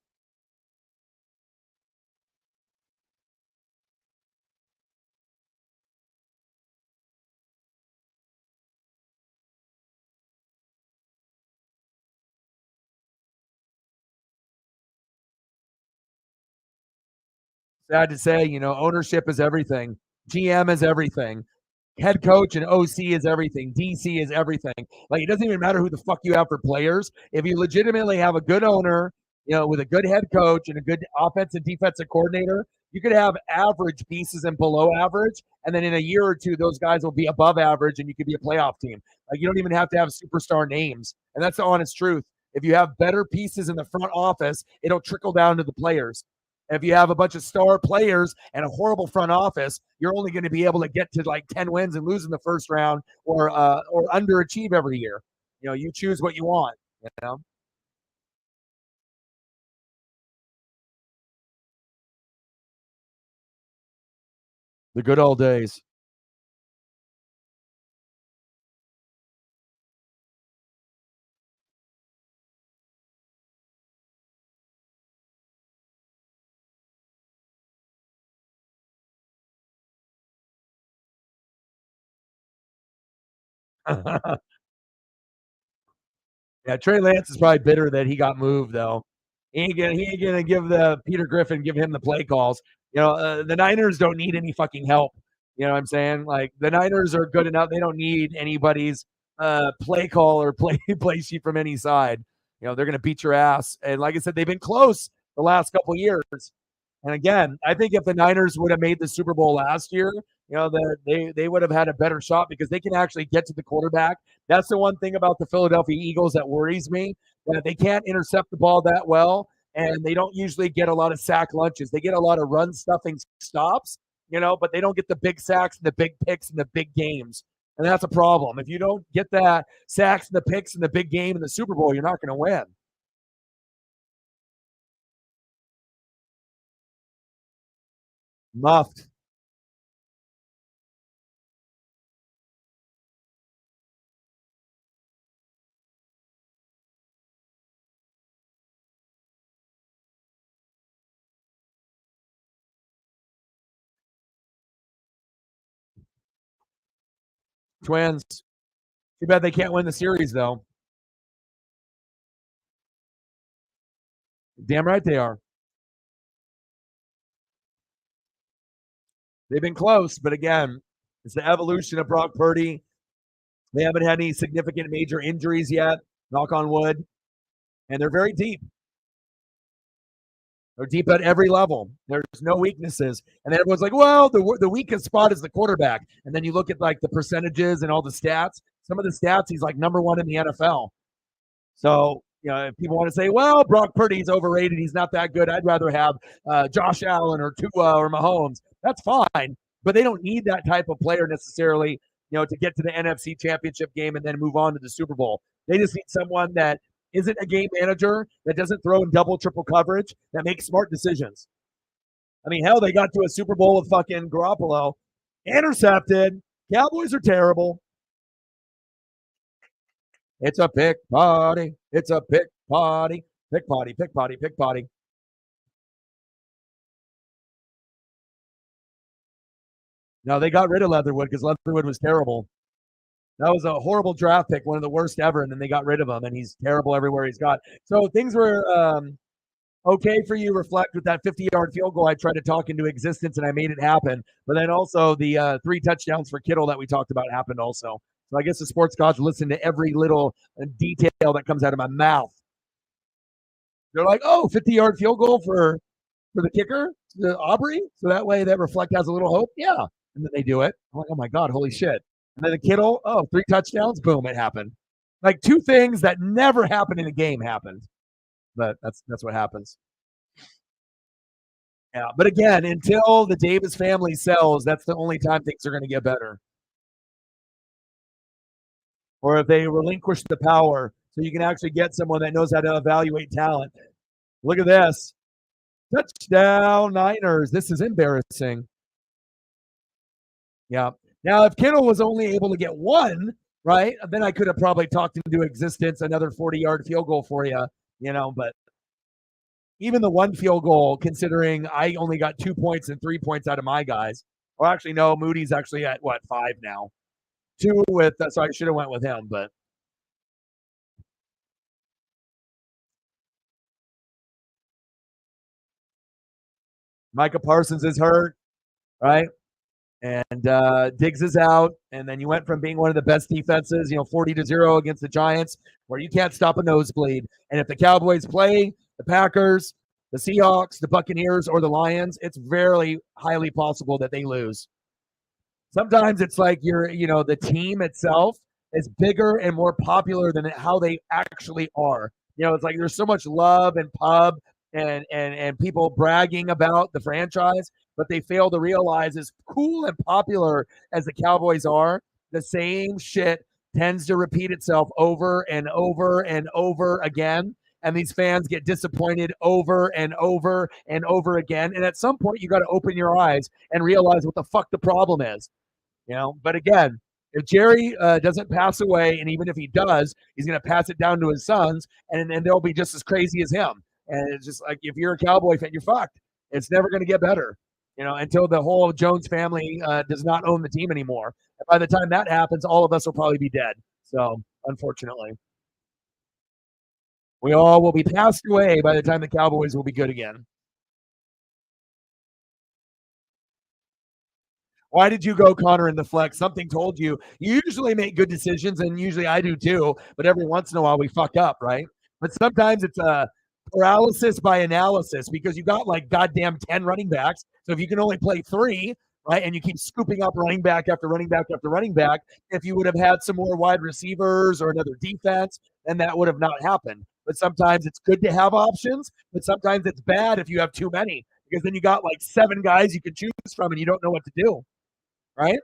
Sad to say, ownership is everything. GM is everything. Head coach and OC is everything. DC is everything. Like, it doesn't even matter who the fuck you have for players. If you legitimately have a good owner, with a good head coach and a good offensive and defensive coordinator, you could have average pieces and below average, and then in a year or two, those guys will be above average, and you could be a playoff team. Like, you don't even have to have superstar names, and that's the honest truth. If you have better pieces in the front office, it'll trickle down to the players. If you have a bunch of star players and a horrible front office, you're only going to be able to get to like 10 wins and lose in the first round, or underachieve every year. You choose what you want. You know, the good old days. Yeah, Trey Lance is probably bitter that he got moved though. He ain't gonna give the Peter Griffin give him the play calls. The Niners don't need any fucking help. You know what I'm saying? Like, the Niners are good enough. They don't need anybody's play call or play sheet from any side. They're gonna beat your ass. And like I said, they've been close the last couple years. And again, I think if the Niners would have made the Super Bowl last year, they would have had a better shot because they can actually get to the quarterback. That's the one thing about the Philadelphia Eagles that worries me, that they can't intercept the ball that well, and they don't usually get a lot of sack lunches. They get a lot of run stuffing stops, but they don't get the big sacks and the big picks and the big games. And that's a problem. If you don't get that sacks and the picks and the big game in the Super Bowl, you're not going to win. Muffed. Twins. Too bad they can't win the series, though. Damn right they are. They've been close, but again, it's the evolution of Brock Purdy. They haven't had any significant major injuries yet, knock on wood, and they're very deep. They're deep at every level. There's no weaknesses. And then everyone's like, well, the weakest spot is the quarterback. And then you look at like the percentages and all the stats. Some of the stats, he's like number 1 in the NFL. So, if people want to say, well, Brock Purdy's overrated, he's not that good, I'd rather have Josh Allen or Tua or Mahomes. That's fine, but they don't need that type of player necessarily. to get to the NFC Championship game and then move on to the Super Bowl. They just need someone that isn't a game manager, that doesn't throw in double, triple coverage, that makes smart decisions. I mean, hell, they got to a Super Bowl with fucking Garoppolo. Intercepted. Cowboys are terrible. It's a pick party. It's a pick party. Pick potty, pick potty, pick potty. No, they got rid of Leatherwood because Leatherwood was terrible. That was a horrible draft pick, one of the worst ever, and then they got rid of him, and he's terrible everywhere he's got. So things were okay for you, Reflect, with that 50-yard field goal. I tried to talk into existence, and I made it happen. But then also the 3 touchdowns for Kittle that we talked about happened also. So I guess the sports gods listen to every little detail that comes out of my mouth. They're like, oh, 50-yard field goal for the kicker, the Aubrey, so that way that Reflect has a little hope. Yeah. And then they do it. I'm like, oh my God, holy shit. And then the Kittle, 3 touchdowns, boom, it happened. Like 2 things that never happened in a game happened. But that's what happens. Yeah, but again, until the Davis family sells, that's the only time things are going to get better. Or if they relinquish the power so you can actually get someone that knows how to evaluate talent. Look at this. Touchdown, Niners. This is embarrassing. Yeah. Now, if Kittle was only able to get 1, right, then I could have probably talked into existence another 40-yard field goal for you, but even the 1 field goal, considering I only got 2 points and 3 points out of my guys. Well, actually, no, Moody's actually at, 5 now. 2 with, so I should have went with him, but. Micah Parsons is hurt, right? And Diggs is out. And then you went from being one of the best defenses, 40-0 against the Giants, where you can't stop a nosebleed. And if the Cowboys play the Packers, the Seahawks, the Buccaneers, or the Lions, it's very highly possible that they lose. Sometimes it's like the team itself is bigger and more popular than how they actually are. It's like there's so much love and pub and people bragging about the franchise, but they fail to realize as cool and popular as the Cowboys are, the same shit tends to repeat itself over and over and over again. And these fans get disappointed over and over and over again. And at some point, you got to open your eyes and realize what the fuck the problem is. But again, if Jerry doesn't pass away, and even if he does, he's going to pass it down to his sons, and they'll be just as crazy as him. And it's just like, if you're a Cowboy fan, you're fucked. It's never going to get better, until the whole Jones family does not own the team anymore. And by the time that happens, all of us will probably be dead. So, unfortunately, we all will be passed away by the time the Cowboys will be good again. Why did you go Connor in the flex? Something told you. You usually make good decisions, and usually I do too, but every once in a while we fuck up, right? But sometimes it's a paralysis by analysis because you got like goddamn 10 running backs. So if you can only play 3, right, and you keep scooping up running back after running back after running back, if you would have had some more wide receivers or another defense, then that would have not happened. But sometimes it's good to have options, but sometimes it's bad if you have too many because then you got like 7 guys you can choose from and you don't know what to do. Right?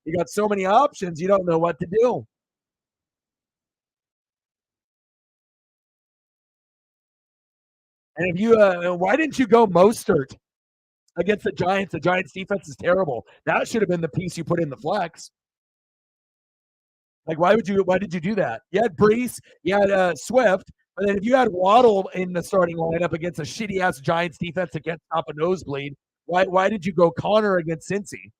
You got so many options, you don't know what to do. And if you, why didn't you go Mostert against the Giants? The Giants defense is terrible. That should have been the piece you put in the flex. Like, why did you do that? You had Brees, you had Swift, but then if you had Waddle in the starting lineup against a shitty ass Giants defense that can't stop a nosebleed, why did you go Connor against Cincy?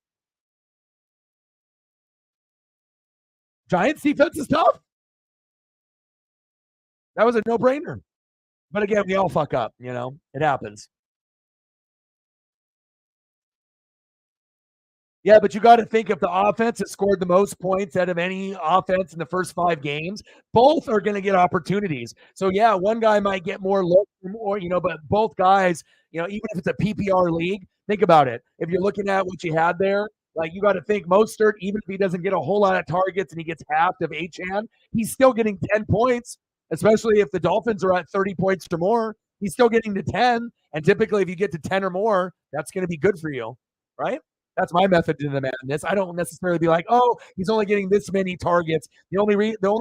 Giants defense is tough. That was a no-brainer. But again, we all fuck up, it happens. Yeah, but you got to think if the offense has scored the most points out of any offense in the first 5 games, both are going to get opportunities. So yeah, one guy might get more looks, or but both guys, even if it's a PPR league, think about it. If you're looking at what you had there, like you got to think Mostert, even if he doesn't get a whole lot of targets and he gets half of Achane, he's still getting 10 points, especially if the Dolphins are at 30 points or more. He's still getting to 10, and typically if you get to 10 or more, that's going to be good for you, right? That's my method to the madness. I don't necessarily be like, oh, he's only getting this many targets. The only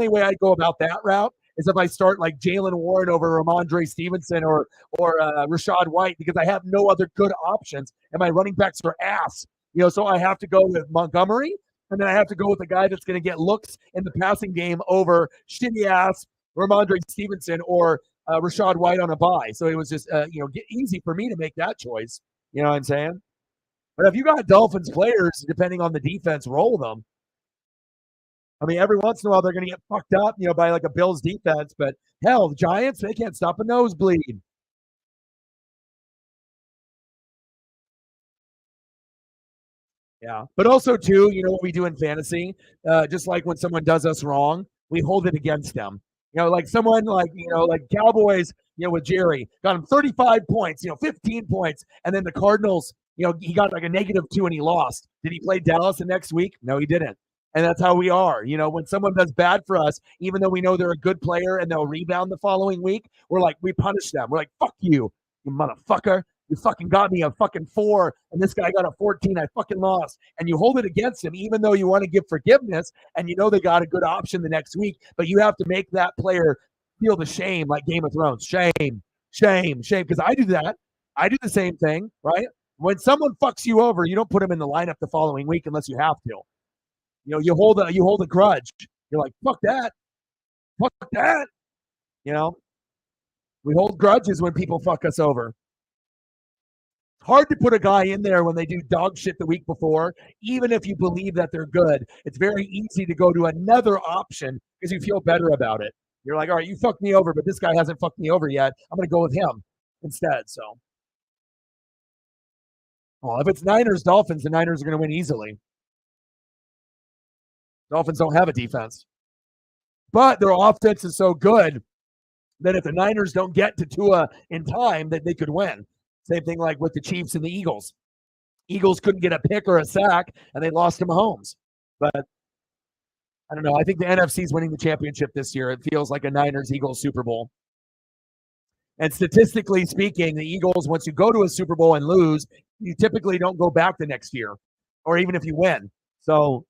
way I go about that route is if I start like Jalen Warren over Ramondre Stevenson or Rashad White because I have no other good options and my running backs are ass. So I have to go with Montgomery, and then I have to go with the guy that's going to get looks in the passing game over shitty ass Ramondre Stevenson or Rashad White on a bye. So it was just get easy for me to make that choice. You know what I'm saying? But if you got Dolphins players, depending on the defense, roll them. I mean, every once in a while they're going to get fucked up, by like a Bills defense. But hell, the Giants, they can't stop a nosebleed. Yeah. But also, too, what we do in fantasy? Just like when someone does us wrong, we hold it against them. Like someone like Cowboys, with Jerry, got him 35 points, 15 points. And then the Cardinals, he got like a -2 and he lost. Did he play Dallas the next week? No, he didn't. And that's how we are. When someone does bad for us, even though we know they're a good player and they'll rebound the following week, we're like, we punish them. We're like, fuck you motherfucker. You fucking got me a fucking 4, and this guy got a 14. I fucking lost. And you hold it against him, even though you want to give forgiveness and they got a good option the next week, but you have to make that player feel the shame like Game of Thrones. Shame, shame, shame. Because I do that. I do the same thing, right? When someone fucks you over, you don't put him in the lineup the following week unless you have to. You hold a grudge. You're like, fuck that. Fuck that. We hold grudges when people fuck us over. Hard to put a guy in there when they do dog shit the week before, even if you believe that they're good. It's very easy to go to another option because you feel better about it. You're like, all right, you fucked me over, but this guy hasn't fucked me over yet. I'm going to go with him instead. So, well, if it's Niners Dolphins, the Niners are going to win easily. Dolphins don't have a defense, but their offense is so good that if the Niners don't get to Tua in time, that they could win. Same thing like with the Chiefs and the Eagles. Eagles couldn't get a pick or a sack, and they lost to Mahomes. But I don't know. I think the NFC is winning the championship this year. It feels like a Niners-Eagles Super Bowl. And statistically speaking, the Eagles, once you go to a Super Bowl and lose, you typically don't go back the next year, or even if you win. So,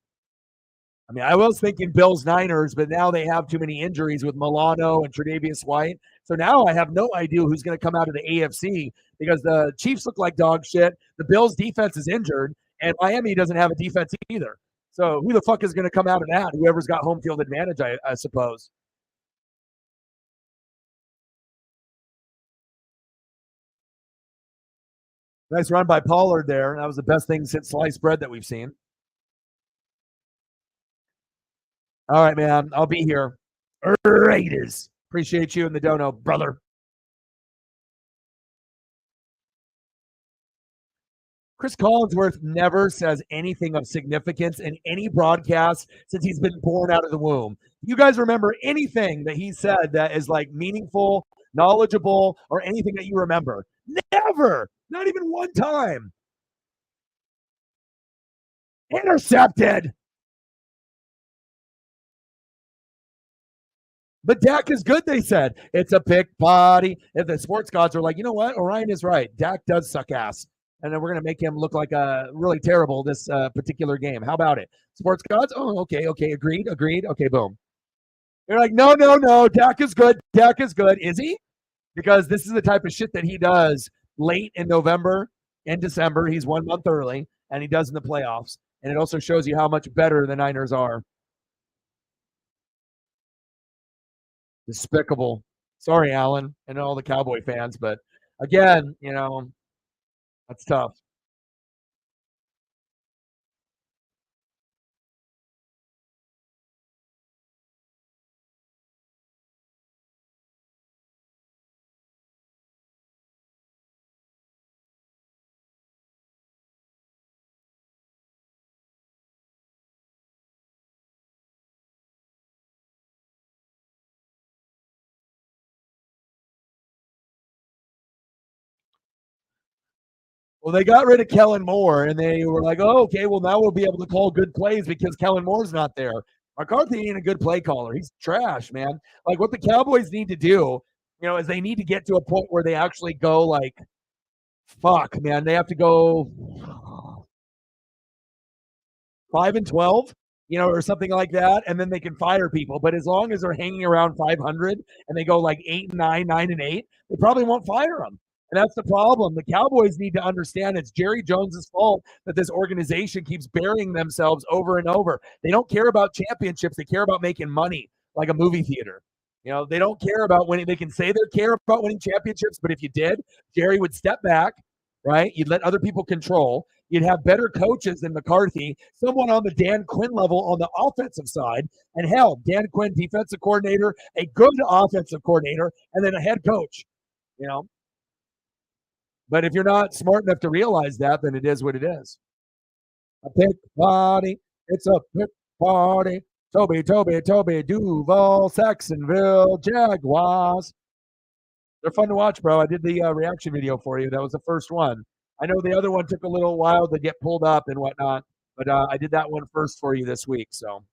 I mean, I was thinking Bills-Niners, but now they have too many injuries with Milano and Tre'Davious White. So now I have no idea who's going to come out of the AFC because the Chiefs look like dog shit. The Bills' defense is injured, and Miami doesn't have a defense either. So who the fuck is going to come out of that? Whoever's got home field advantage, I suppose. Nice run by Pollard there. That was the best thing since sliced bread that we've seen. All right, man. I'll be here. Raiders. Appreciate you and the dono, brother. Chris Collinsworth never says anything of significance in any broadcast since he's been born out of the womb. You guys remember anything that he said that is like meaningful, knowledgeable, or anything that you remember? Never. Not even one time. Intercepted. But Dak is good, they said. It's a pick body. If the sports gods are like, you know what? Orion is right. Dak does suck ass. And then we're going to make him look like really terrible this particular game. How about it? Sports gods? Oh, okay. Agreed. Okay, boom. They're like, no. Dak is good. Dak is good. Is he? Because this is the type of shit that he does late in November and December. He's 1 month early, and he does in the playoffs. And it also shows you how much better the Niners are. Despicable. Sorry, Alan, and all the Cowboy fans, but again, that's tough. Well, they got rid of Kellen Moore, and they were like, oh, okay, well, now we'll be able to call good plays because Kellen Moore's not there. McCarthy ain't a good play caller. He's trash, man. Like, what the Cowboys need to do, is they need to get to a point where they actually go like, fuck, man. They have to go 5-12, or something like that, and then they can fire people. But as long as they're hanging around 500 and they go like 8-9, 9-8, they probably won't fire them. And that's the problem. The Cowboys need to understand it's Jerry Jones's fault that this organization keeps burying themselves over and over. They don't care about championships. They care about making money like a movie theater. They don't care about winning. They can say they care about winning championships, but if you did, Jerry would step back, right? You'd let other people control. You'd have better coaches than McCarthy, someone on the Dan Quinn level on the offensive side. And hell, Dan Quinn, defensive coordinator, a good offensive coordinator, and then a head coach, But if you're not smart enough to realize that, then it is what it is. A pick party. It's a pick party. Toby, Duval, Saxonville, Jaguars. They're fun to watch, bro. I did the reaction video for you. That was the first one. I know the other one took a little while to get pulled up and whatnot, but I did that one first for you this week. So,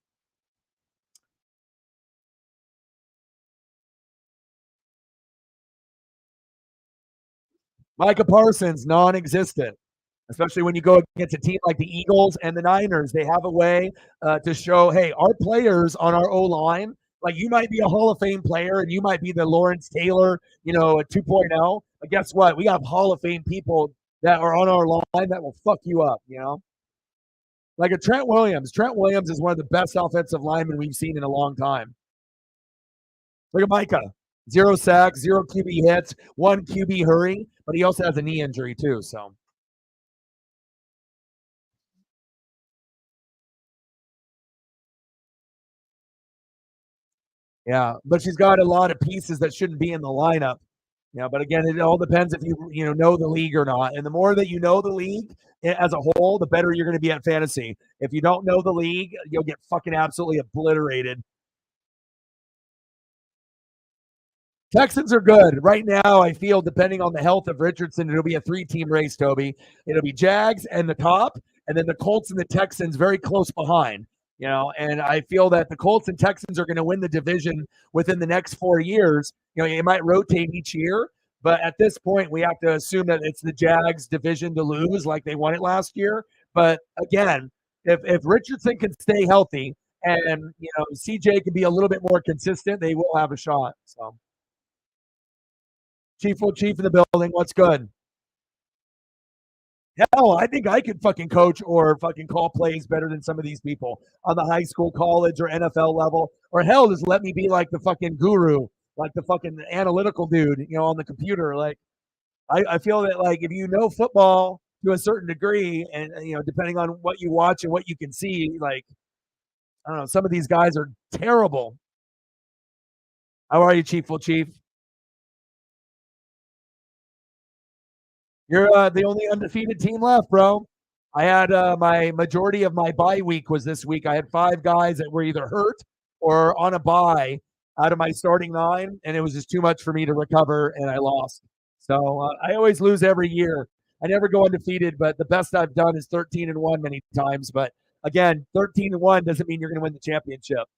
Micah Parsons, non-existent. Especially when you go against a team like the Eagles and the Niners. They have a way to show, hey, our players on our O-line, like you might be a Hall of Fame player and you might be the Lawrence Taylor, a 2.0. But guess what? We have Hall of Fame people that are on our line that will fuck you up, Like a Trent Williams. Trent Williams is one of the best offensive linemen we've seen in a long time. Look at Micah. 0 sacks, 0 QB hits, 1 QB hurry, but he also has a knee injury too, so. Yeah, but she's got a lot of pieces that shouldn't be in the lineup. But again, it all depends if you know the league or not. And the more that you know the league as a whole, the better you're going to be at fantasy. If you don't know the league, you'll get fucking absolutely obliterated. Texans are good. Right now, I feel, depending on the health of Richardson, it'll be a 3-team race, Toby. It'll be Jags and the top, and then the Colts and the Texans very close behind. And I feel that the Colts and Texans are going to win the division within the next 4 years. It might rotate each year, but at this point, we have to assume that it's the Jags division to lose like they won it last year. But again, if Richardson can stay healthy and, CJ can be a little bit more consistent, they will have a shot. So. Chief in the building. What's good? Hell, I think I could fucking coach or fucking call plays better than some of these people on the high school, college, or NFL level. Or hell, just let me be like the fucking guru, like the fucking analytical dude, on the computer. Like, I feel that, like, if you know football to a certain degree and, depending on what you watch and what you can see, like, I don't know, some of these guys are terrible. How are you, Chief? You're the only undefeated team left, bro. I had my majority of my bye week was this week. I had 5 guys that were either hurt or on a bye out of my starting 9, and it was just too much for me to recover, and I lost. So I always lose every year. I never go undefeated, but the best I've done is 13-1 many times. But again, 13-1 doesn't mean you're going to win the championship.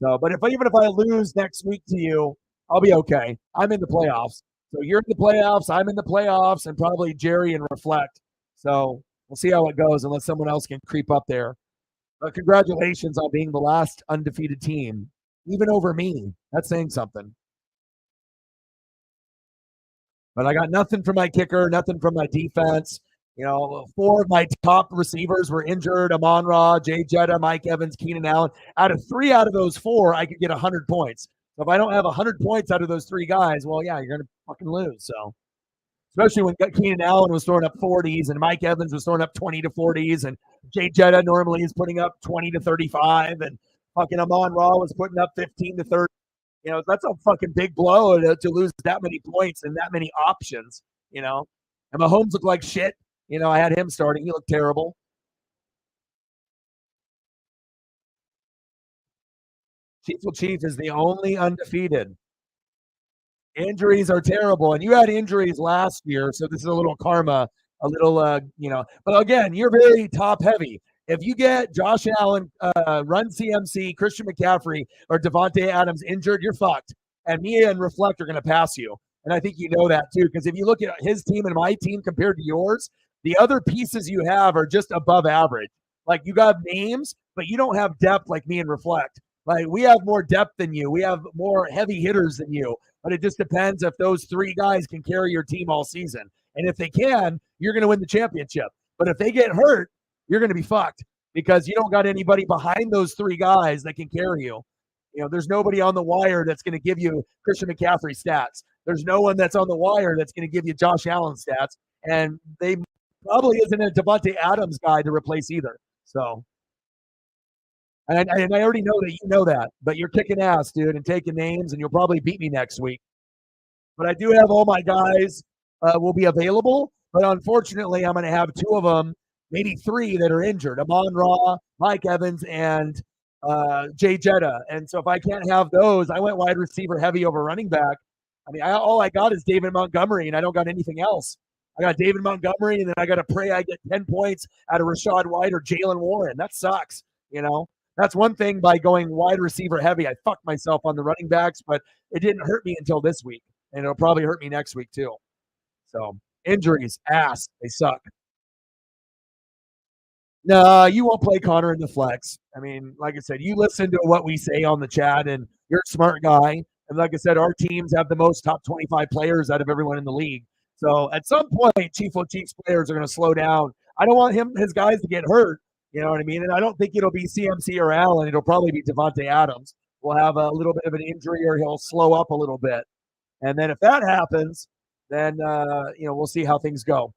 So, but even if I lose next week to you, I'll be okay. I'm in the playoffs. So you're in the playoffs, I'm in the playoffs, and probably Jerry and Reflect. So we'll see how it goes unless someone else can creep up there. But congratulations on being the last undefeated team, even over me. That's saying something. But I got nothing from my kicker, nothing from my defense. 4 of my top receivers were injured: Amon-Ra, Jay Jetta, Mike Evans, Keenan Allen. Out of 3 out of those 4, I could get 100 points. So if I don't have 100 points out of those 3 guys, well, yeah, you're going to fucking lose. So, especially when Keenan Allen was throwing up 40s and Mike Evans was throwing up 20 to 40s, and Jay Jetta normally is putting up 20 to 35, and fucking Amon-Ra was putting up 15 to 30. That's a fucking big blow to lose that many points and that many options. And Mahomes looked like shit. I had him starting. He looked terrible. Chief is the only undefeated. Injuries are terrible, and you had injuries last year, so this is a little karma, a little, But again, you're very top heavy. If you get Josh Allen, Run CMC, Christian McCaffrey, or Devontae Adams injured, you're fucked. And me and Reflect are going to pass you. And I think you know that too, because if you look at his team and my team compared to yours, the other pieces you have are just above average. Like you got names, but you don't have depth like me and Reflect. Like we have more depth than you. We have more heavy hitters than you. But it just depends if those three guys can carry your team all season. And if they can, you're going to win the championship. But if they get hurt, you're going to be fucked because you don't got anybody behind those three guys that can carry you. You know, there's nobody on the wire that's going to give you Christian McCaffrey stats. There's no one that's on the wire that's going to give you Josh Allen stats. And they probably isn't a Devontae Adams guy to replace either. So, and I already know that you know that, but you're kicking ass, dude, and taking names, and you'll probably beat me next week. But I do have all my guys will be available, but unfortunately, I'm going to have two of them, maybe three that are injured: Amon Ra, Mike Evans, and Jay Jetta. And so if I can't have those, I went wide receiver heavy over running back. I mean, all I got is David Montgomery, and I don't got anything else. I got David Montgomery, and then I got to pray I get 10 points out of Rashad White or Jalen Warren. That sucks, you know. That's one thing by going wide receiver heavy. I fucked myself on the running backs, but it didn't hurt me until this week, and it'll probably hurt me next week too. So injuries, ass, they suck. No, you won't play Connor in the flex. I mean, like I said, you listen to what we say on the chat, and you're a smart guy. And like I said, our teams have the most top 25 players out of everyone in the league. So at some point, Chiefs players are going to slow down. I don't want his guys to get hurt. You know what I mean? And I don't think it'll be CMC or Allen. It'll probably be Devontae Adams. We'll have a little bit of an injury, or he'll slow up a little bit. And then if that happens, then we'll see how things go.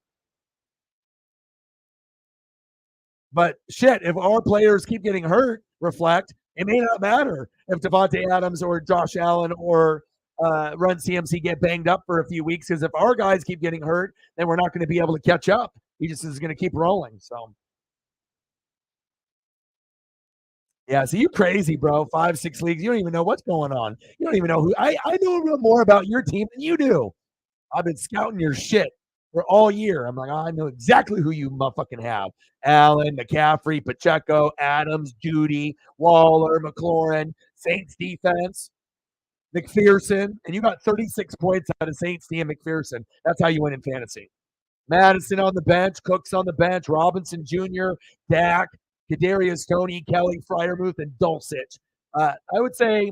But shit, if our players keep getting hurt, Reflect, it may not matter if Devontae Adams or Josh Allen or Run CMC get banged up for a few weeks, because if our guys keep getting hurt, then we're not going to be able to catch up. He just is going to keep rolling. So, yeah, so you crazy, bro. 5-6 leagues. You don't even know what's going on. You don't even know who. I know a little more about your team than you do. I've been scouting your shit for all year. I'm like, I know exactly who you motherfucking have. Allen, McCaffrey, Pacheco, Adams, Judy, Waller, McLaurin, Saints defense, McPherson. And you got 36 points out of Saints D and McPherson. That's how you win in fantasy. Madison on the bench, Cooks on the bench, Robinson Jr., Dak, Kadarius Toney, Kelly, Fryermuth, and Dulcich. I would say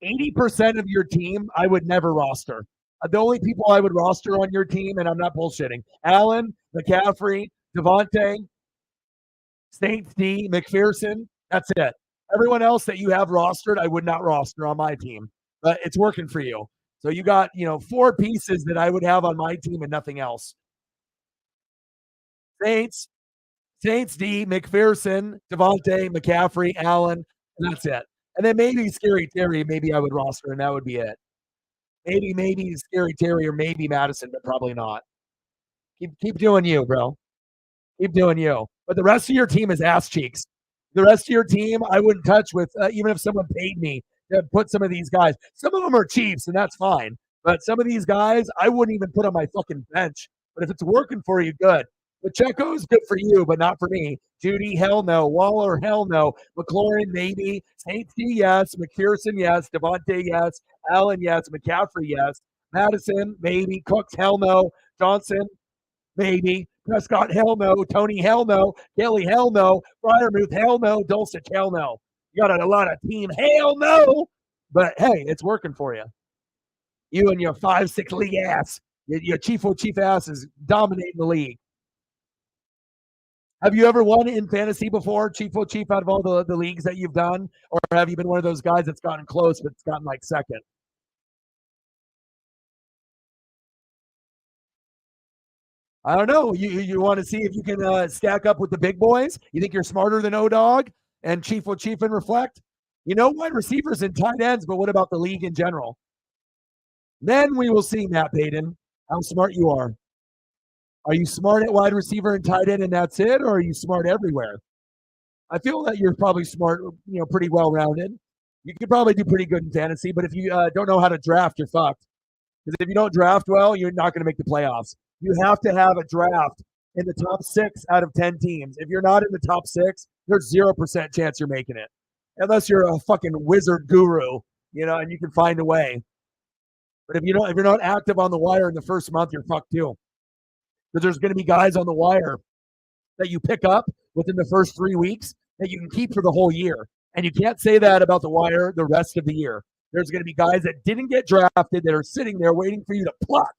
80% of your team I would never roster. The only people I would roster on your team, and I'm not bullshitting, Allen, McCaffrey, Devontae, Saints D, McPherson. That's it. Everyone else that you have rostered, I would not roster on my team. But it's working for you. So you got, 4 pieces that I would have on my team and nothing else. Saints D, McPherson, Devontae, McCaffrey, Allen, and that's it. And then maybe Scary Terry, maybe I would roster, and that would be it. Maybe Scary Terry or maybe Madison, but probably not. Keep doing you, bro. Keep doing you. But the rest of your team is ass cheeks. The rest of your team, I wouldn't touch with, even if someone paid me to put some of these guys. Some of them are Chiefs, and that's fine. But some of these guys, I wouldn't even put on my fucking bench. But if it's working for you, good. Pacheco is good for you, but not for me. Judy, hell no. Waller, hell no. McLaurin, maybe. Saints D, yes. McPherson, yes. Devontae, yes. Allen, yes. McCaffrey, yes. Madison, maybe. Cooks, hell no. Johnson, maybe. Prescott, hell no. Tony, hell no. Kelly, hell no. Fryermuth, hell no. Dulcich, hell no. You got a lot of team, hell no. But hey, it's working for you. You and your 5-6 league ass. Your chief ass is dominating the league. Have you ever won in fantasy before, Chief out of all the leagues that you've done? Or have you been one of those guys that's gotten close, but it's gotten like second? I don't know. You want to see if you can stack up with the big boys? You think you're smarter than O-Dog and Chief and Reflect? You know wide receivers and tight ends, but what about the league in general? Then we will see, Matt Payton, how smart you are. Are you smart at wide receiver and tight end and that's it, or are you smart everywhere? I feel that you're probably smart, pretty well-rounded. You could probably do pretty good in fantasy, but if you don't know how to draft, you're fucked. Because if you don't draft well, you're not going to make the playoffs. You have to have a draft in the top 6 out of 10 teams. If you're not in the top 6, there's 0% chance you're making it. Unless you're a fucking wizard guru, and you can find a way. But if you're not active on the wire in the first month, you're fucked too. Because there's going to be guys on the wire that you pick up within the first 3 weeks that you can keep for the whole year. And you can't say that about the wire the rest of the year. There's going to be guys that didn't get drafted that are sitting there waiting for you to pluck,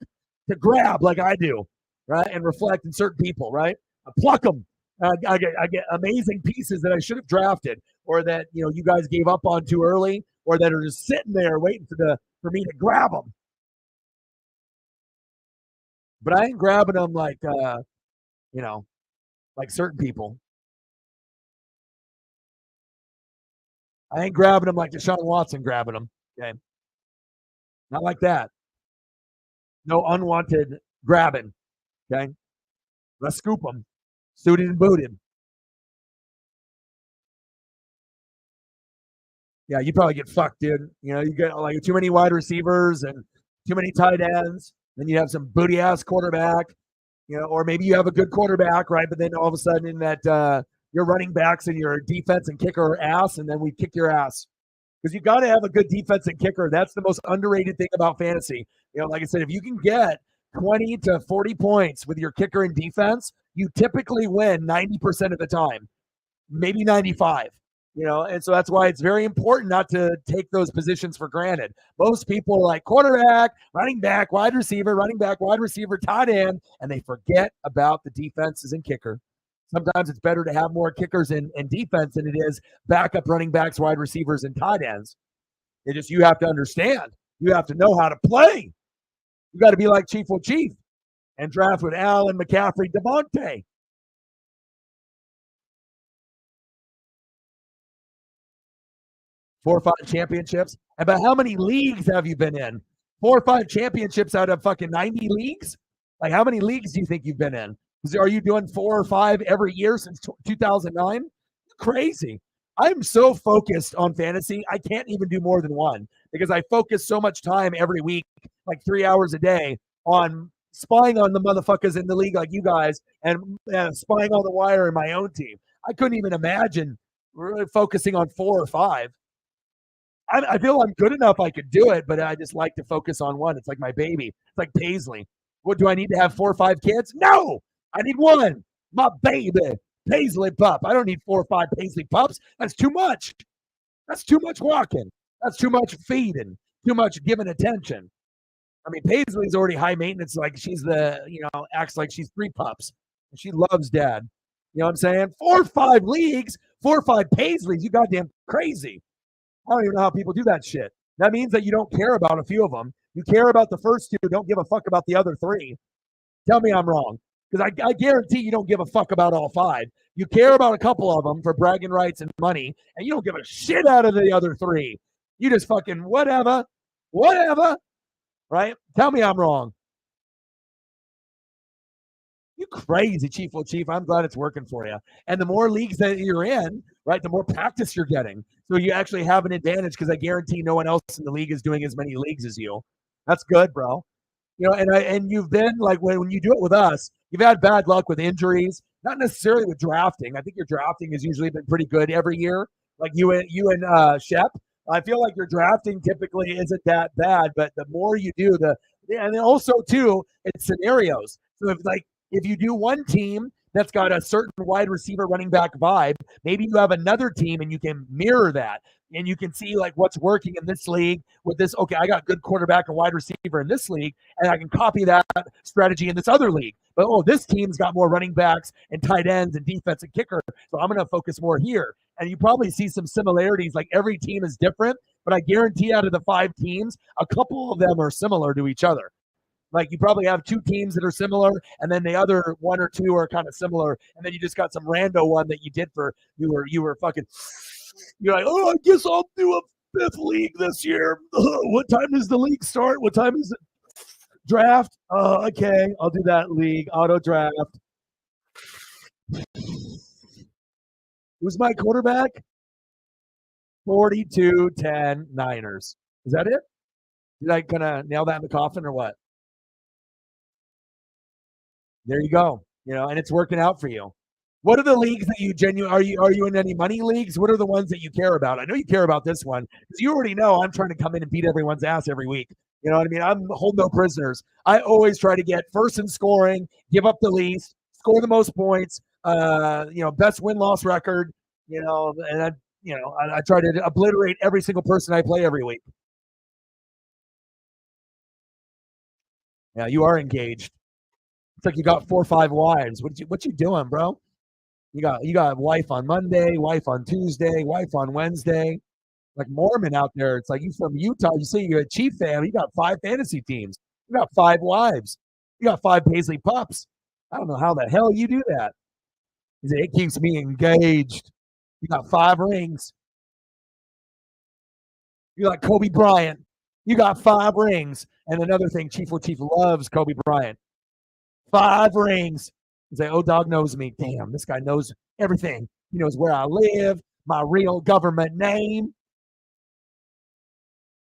to grab like I do, right? And reflect in certain people, right? I pluck them. I get amazing pieces that I should have drafted, or that you guys gave up on too early, or that are just sitting there waiting for me to grab them. But I ain't grabbing them like like certain people. I ain't grabbing them like Deshaun Watson grabbing them. Okay, not like that. No unwanted grabbing. Okay, let's scoop them, suited and booted. Yeah, you probably get fucked, dude. You get like too many wide receivers and too many tight ends. Then you have some booty ass quarterback, or maybe you have a good quarterback, right? But then all of a sudden, in that your running backs and your defense and kicker are ass, and then we kick your ass because you got to have a good defense and kicker. That's the most underrated thing about fantasy. Like I said, if you can get 20 to 40 points with your kicker and defense, you typically win 90% of the time, maybe 95. And so that's why it's very important not to take those positions for granted. Most people are like quarterback, running back, wide receiver, running back, wide receiver, tight end, and they forget about the defenses and kicker. Sometimes it's better to have more kickers and defense than it is backup running backs, wide receivers, and tight ends. You have to understand. You have to know how to play. You got to be like Chief O'Chief and draft with Allen, McCaffrey, Devontae. 4 or 5 championships. About how many leagues have you been in? 4 or 5 championships out of fucking 90 leagues? Like, how many leagues do you think you've been in? Are you doing 4 or 5 every year since 2009? Crazy. I'm so focused on fantasy, I can't even do more than one because I focus so much time every week, like 3 hours a day, on spying on the motherfuckers in the league like you guys and spying on the wire in my own team. I couldn't even imagine really focusing on 4 or 5. I feel I'm good enough I could do it, but I just like to focus on one. It's like my baby. It's like Paisley. What, do I need to have 4 or 5 kids? No, I need one. My baby, Paisley pup. I don't need 4 or 5 Paisley pups. That's too much. That's too much walking. That's too much feeding. Too much giving attention. I mean, Paisley's already high maintenance. Like she's acts like she's 3 pups. And she loves dad. You know what I'm saying? 4 or 5 leagues, 4 or 5 Paisleys. You goddamn crazy. I don't even know how people do that shit. That means that you don't care about a few of them. You care about the first 2, don't give a fuck about the other 3. Tell me I'm wrong. Because I guarantee you don't give a fuck about all 5. You care about a couple of them for bragging rights and money, and you don't give a shit out of the other 3. You just fucking whatever, right? Tell me I'm wrong. You crazy, Chief O'Chief. I'm glad it's working for you. And the more leagues that you're in, right, the more practice you're getting. So you actually have an advantage because I guarantee no one else in the league is doing as many leagues as you. That's good, bro. And you've been like when you do it with us, you've had bad luck with injuries, not necessarily with drafting. I think your drafting has usually been pretty good every year. Like you and Shep, I feel like your drafting typically isn't that bad, but the more you do, and then also too, it's scenarios. So if you do one team that's got a certain wide receiver running back vibe, maybe you have another team and you can mirror that. And you can see like what's working in this league with this. Okay, I got good quarterback and wide receiver in this league, and I can copy that strategy in this other league. But this team's got more running backs and tight ends and defense and kicker, so I'm going to focus more here. And you probably see some similarities. Like every team is different, but I guarantee out of the 5 teams, a couple of them are similar to each other. Like you probably have 2 teams that are similar, and then the other 1 or 2 are kind of similar, and then you just got some rando one that you did for you were fucking. You're like, I guess I'll do a 5th league this year. What time does the league start? What time is it? Draft? Okay, I'll do that league. Auto draft. Who's my quarterback? 42-10 Niners. Is that it? Did I kind of nail that in the coffin or what? There you go. And it's working out for you. What are the leagues that you genuinely are you in any money leagues? What are the ones that you care about? I know you care about this one because you already know I'm trying to come in and beat everyone's ass every week. You know what I mean? I'm hold no prisoners. I always try to get first in scoring, give up the least, score the most points, best win-loss record, and I try to obliterate every single person I play every week. Yeah, you are engaged. It's like you got 4 or 5 wives. What you doing, bro? You got wife on Monday, wife on Tuesday, wife on Wednesday. Like Mormon out there. It's like you from Utah. You say you're a Chief fan. You got 5 fantasy teams. You got 5 wives. You got 5 Paisley pups. I don't know how the hell you do that. He said, it keeps me engaged. You got 5 rings. You got Kobe Bryant. You got 5 rings. And another thing, Chief loves Kobe Bryant. 5 rings. He's like, oh, dog knows me. Damn, this guy knows everything. He knows where I live, my real government name.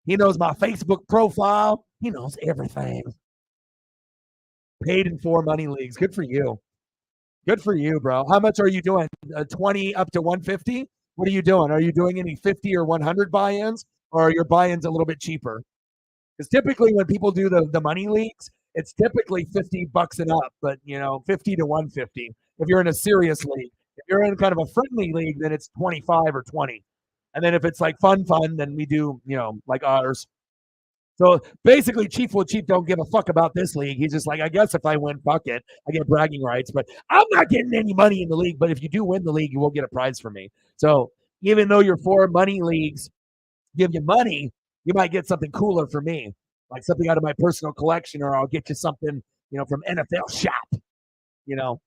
He knows my Facebook profile. He knows everything. Paid in 4 money leagues. Good for you. Good for you, bro. How much are you doing? 20 up to 150? What are you doing? Are you doing any 50 or 100 buy-ins, or are your buy-ins a little bit cheaper? Because typically when people do the money leagues, it's typically $50 and up, but 50 to 150. If you're in a serious league, if you're in kind of a friendly league, then it's 25 or 20. And then if it's like fun, then we do, like ours. So basically, Chief don't give a fuck about this league. He's just like, I guess if I win, fuck it. I get bragging rights, but I'm not getting any money in the league. But if you do win the league, you will get a prize from me. So even though your 4 money leagues give you money, you might get something cooler for me, like something out of my personal collection, or I'll get you something, from NFL Shop. You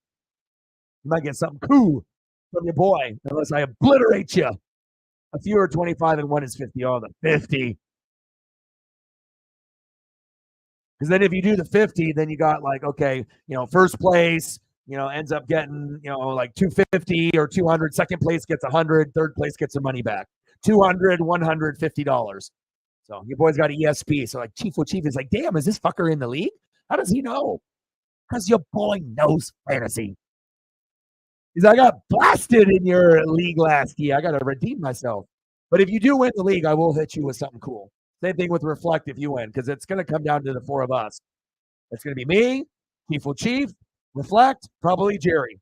might get something cool from your boy, unless I obliterate you. A few are 25 and 1 is 50. Oh, the 50. Because then if you do the 50, then you got like, okay, first place, ends up getting, like 250 or 200. Second place gets 100. Third place gets the money back. 200, $150. So your boy's got an ESP. So like Chief is like, damn, is this fucker in the league? How does he know? Because your boy knows fantasy. He's like, I got blasted in your league last year. I got to redeem myself. But if you do win the league, I will hit you with something cool. Same thing with Reflect if you win, because it's going to come down to the 4 of us. It's going to be me, Chief, Reflect, probably Jerry.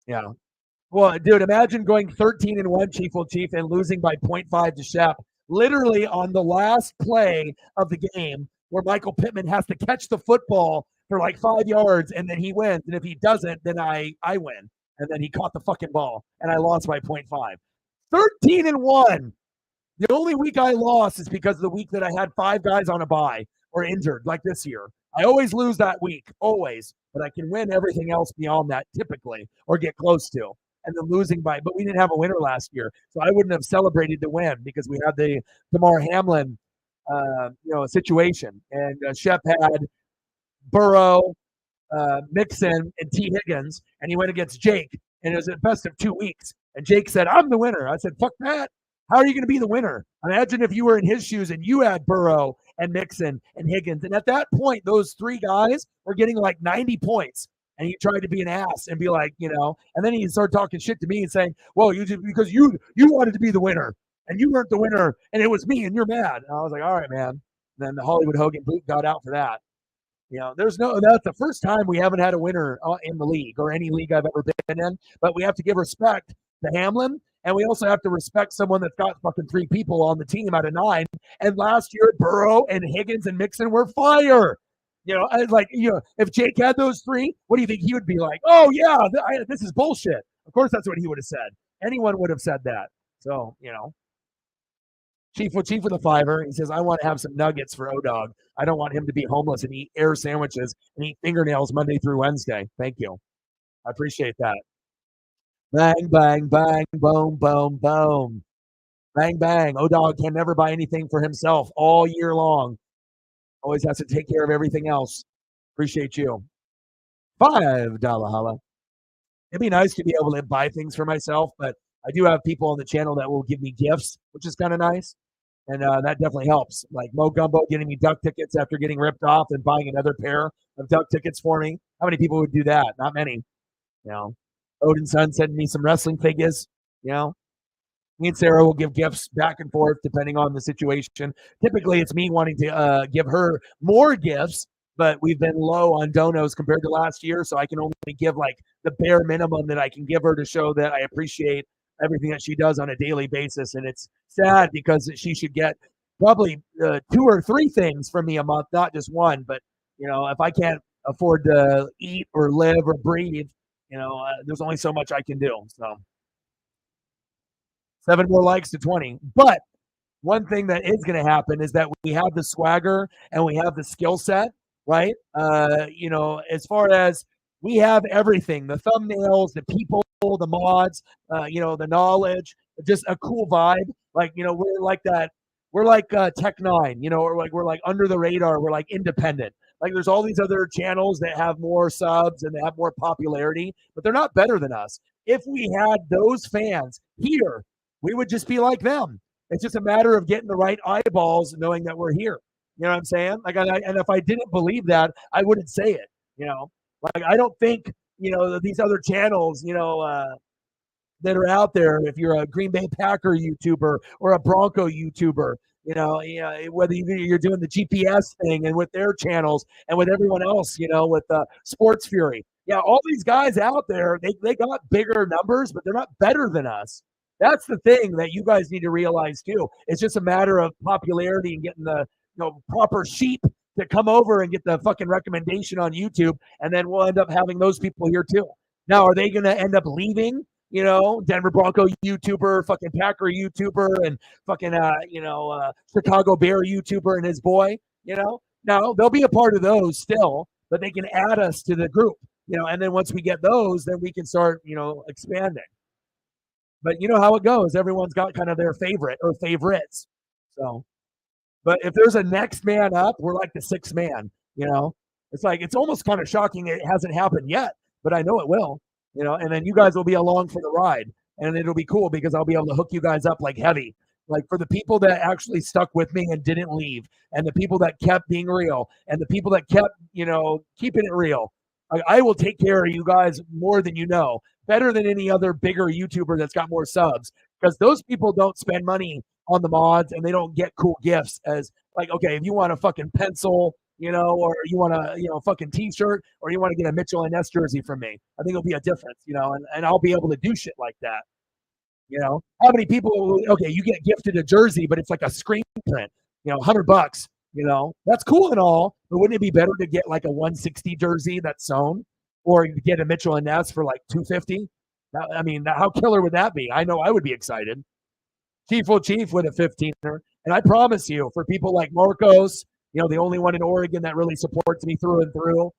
Yeah. Well, dude, imagine going 13 and 1, Chief, and losing by 0.5 to Shep, literally on the last play of the game, where Michael Pittman has to catch the football for like 5 yards, and then he wins. And if he doesn't, then I win. And then he caught the fucking ball, and I lost by 0.5. 13 and 1. The only week I lost is because of the week that I had 5 guys on a bye or injured, like this year. I always lose that week, always, but I can win everything else beyond that typically, or get close to. And then losing by, but we didn't have a winner last year, so I wouldn't have celebrated the win because we had the Damar Hamlin, situation, and Shep had Burrow, Mixon, and T. Higgins, and he went against Jake, and it was a best of 2 weeks. And Jake said, I'm the winner. I said, fuck that. How are you going to be the winner? Imagine if you were in his shoes and you had Burrow and Mixon and Higgins. And at that point, those 3 guys were getting like 90 points. And he tried to be an ass and be like, and then he started talking shit to me and saying, well, you just because you wanted to be the winner and you weren't the winner and it was me and you're mad. And I was like, all right, man. And then the Hollywood Hogan boot got out for that. That's the first time we haven't had a winner in the league or any league I've ever been in. But we have to give respect to Hamlin, and we also have to respect someone that's got fucking 3 people on the team out of 9. And last year, Burrow and Higgins and Mixon were fire. If Jake had those 3, what do you think he would be like? Oh yeah, this is bullshit. Of course, that's what he would have said. Anyone would have said that. So Chief with the fiver. He says, I want to have some nuggets for O-Dog. I don't want him to be homeless and eat air sandwiches and eat fingernails Monday through Wednesday. Thank you. I appreciate that. Bang, bang, bang, boom, boom, boom. Bang, bang. O-Dog can never buy anything for himself all year long. Always has to take care of everything else. Appreciate you. $5 holla. It'd be nice to be able to buy things for myself, but I do have people on the channel that will give me gifts, which is kind of nice. And that definitely helps. Like Mo Gumbo getting me duck tickets after getting ripped off and buying another pair of duck tickets for me. How many people would do that? Not many. Odin's son sending me some wrestling figures. Me and Sarah will give gifts back and forth depending on the situation. Typically, it's me wanting to give her more gifts but we've been low on donos compared to last year. So I can only give like the bare minimum that I can give her to show that I appreciate everything that she does on a daily basis. And it's sad because she should get probably 2 or 3 things from me a month, not just one. But if I can't afford to eat or live or breathe, there's only so much I can do. So 7 more likes to 20. But one thing that is going to happen is that we have the swagger and we have the skill set, right? As far as we have everything, the thumbnails, the people, the mods, the knowledge, just a cool vibe. Like, we're like that. We're like Tech Nine, or like we're like under the radar. We're like independent. Like there's all these other channels that have more subs and they have more popularity, but they're not better than us. If we had those fans here, we would just be like them. It's just a matter of getting the right eyeballs, knowing that we're here. You know what I'm saying? Like, and if I didn't believe that, I wouldn't say it. Like I don't think these other channels, that are out there. If you're a Green Bay Packer YouTuber or a Bronco YouTuber, whether you're doing the GPS thing and with their channels and with everyone else, with Sports Fury. Yeah, all these guys out there, they got bigger numbers, but they're not better than us. That's the thing that you guys need to realize too. It's just a matter of popularity and getting the proper sheep to come over and get the fucking recommendation on YouTube, and then we'll end up having those people here too. Now, are they going to end up leaving? Denver Bronco YouTuber, fucking Packer YouTuber, and fucking Chicago Bear YouTuber and his boy. No, they'll be a part of those still, but they can add us to the group. And then once we get those, then we can start expanding. But you know how it goes. Everyone's got kind of their favorite or favorites. So, but if there's a next man up, we're like the sixth man. It's like it's almost kind of shocking it hasn't happened yet, but I know it will. And then you guys will be along for the ride, and it'll be cool because I'll be able to hook you guys up like heavy. Like for the people that actually stuck with me and didn't leave, and the people that kept being real, and the people that kept, keeping it real. I will take care of you guys more than you know, better than any other bigger YouTuber that's got more subs, because those people don't spend money on the mods and they don't get cool gifts as like, okay, if you want a fucking pencil, or you want a, fucking t-shirt, or you want to get a Mitchell and Ness jersey from me, I think it'll be a difference, and I'll be able to do shit like that. How many people, okay, you get gifted a jersey, but it's like a screen print, $100, that's cool and all, but wouldn't it be better to get like a 160 jersey that's sewn, or get a Mitchell and Ness for like 250? I mean, how killer would that be? I know I would be excited. Chief with a 15er. And I promise you, for people like Marcos, the only one in Oregon that really supports me through and through,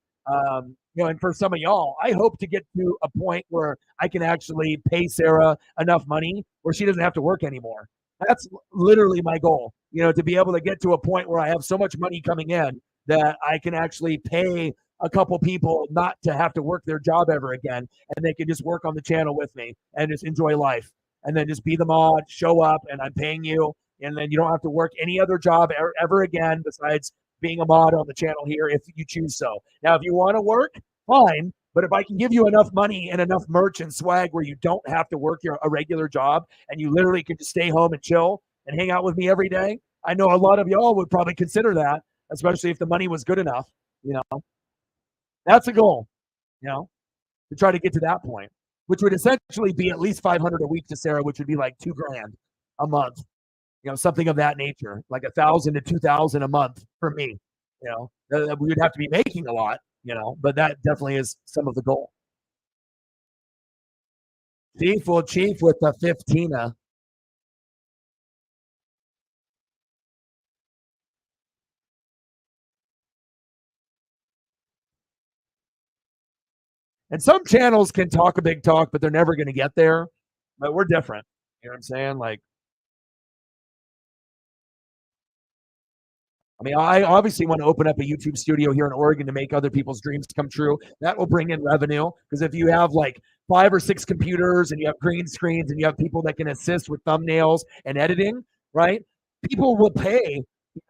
and for some of y'all, I hope to get to a point where I can actually pay Sarah enough money where she doesn't have to work anymore. That's literally my goal, to be able to get to a point where I have so much money coming in that I can actually pay a couple people not to have to work their job ever again, and they can just work on the channel with me and just enjoy life, and then just be the mod, show up, and I'm paying you, and then you don't have to work any other job ever again besides being a mod on the channel here if you choose so. Now, if you want to work, fine, but if I can give you enough money and enough merch and swag where you don't have to work a regular job and you literally can just stay home and chill and hang out with me every day, I know a lot of y'all would probably consider that, especially if the money was good enough. That's a goal, to try to get to that point, which would essentially be at least 500 a week to Sarah, which would be like $2,000 a month, something of that nature, like 1,000 to 2,000 a month for me. We would have to be making a lot, but that definitely is some of the goal. Chief with the 15. And some channels can talk a big talk, but they're never going to get there. But we're different. You know what I'm saying? Like, I mean, I obviously want to open up a YouTube studio here in Oregon to make other people's dreams come true. That will bring in revenue, because if you have like 5 or 6 computers and you have green screens and you have people that can assist with thumbnails and editing, right? People will pay,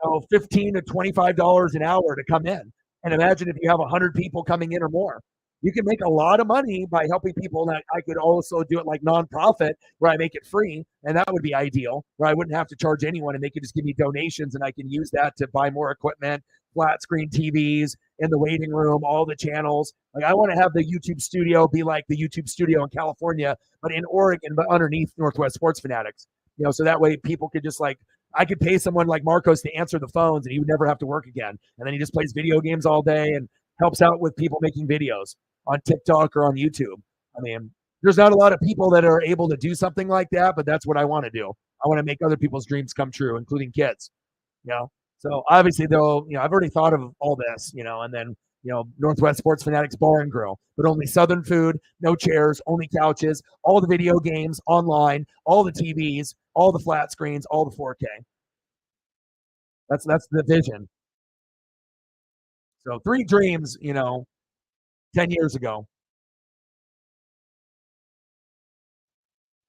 $15 to $25 an hour to come in. And imagine if you have 100 people coming in or more. You can make a lot of money by helping people. That I could also do it like nonprofit where I make it free, and that would be ideal, where I wouldn't have to charge anyone and they could just give me donations and I can use that to buy more equipment, flat screen TVs in the waiting room, all the channels. Like I want to have the YouTube studio be like the YouTube studio in California, but in Oregon, but underneath Northwest Sports Fanatics. So that way people could just like I could pay someone like Marcos to answer the phones and he would never have to work again. And then he just plays video games all day and helps out with people making videos on TikTok or on YouTube. I mean, there's not a lot of people that are able to do something like that, but that's what I want to do. I want to make other people's dreams come true, including kids. So obviously though, I've already thought of all this, and then Northwest Sports Fanatics Bar and Grill, but only Southern food, no chairs, only couches, all the video games online, all the TVs, all the flat screens, all the 4K. That's the vision. So 3 dreams, 10 years ago.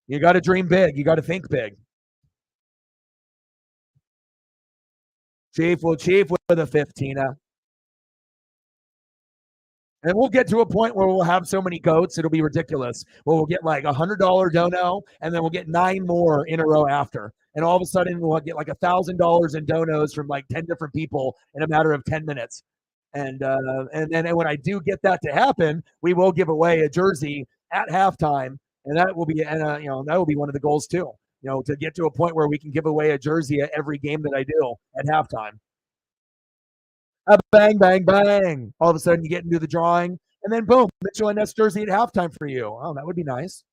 You got to dream big. You got to think big. Chief with a 15. And we'll get to a point where we'll have so many goats, it'll be ridiculous. Where we'll get like $100 dono, and then we'll get 9 more in a row after. And all of a sudden, we'll get like $1,000 in donos from like 10 different people in a matter of 10 minutes. And then when I do get that to happen, we will give away a jersey at halftime, and that will be that will be one of the goals too. To get to a point where we can give away a jersey at every game that I do at halftime. Bang, bang, bang. All of a sudden you get into the drawing, and then boom, Mitchell and Ness jersey at halftime for you. Oh, that would be nice.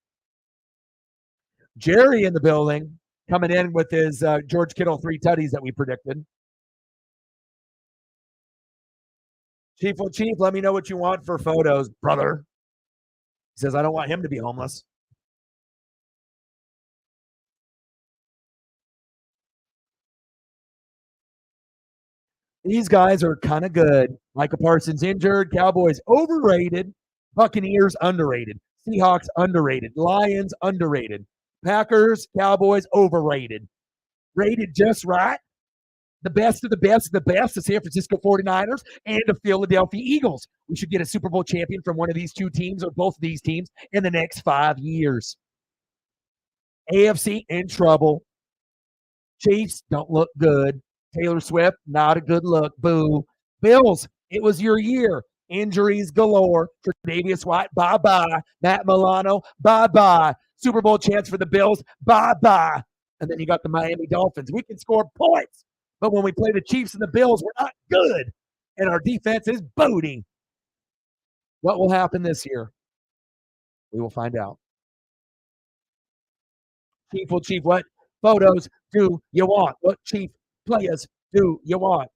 Jerry in the building, coming in with his George Kittle 3 tutties that we predicted. Chief, let me know what you want for photos, brother. He says, I don't want him to be homeless. These guys are kind of good. Micah Parsons injured. Cowboys overrated. Buccaneers underrated. Seahawks underrated. Lions underrated. Packers, Cowboys overrated. Rated just right. The best of the best of the best, the San Francisco 49ers and the Philadelphia Eagles. We should get a Super Bowl champion from one of these 2 teams or both of these teams in the next 5 years. AFC in trouble. Chiefs don't look good. Taylor Swift, not a good look. Boo. Bills, it was your year. Injuries galore. Tre'Davious White, bye-bye. Matt Milano, bye-bye. Super Bowl chance for the Bills, bye-bye. And then you got the Miami Dolphins. We can score points, but when we play the Chiefs and the Bills, we're not good. And our defense is booty. What will happen this year? We will find out. Chief, what photos do you want? What Chief players do you want?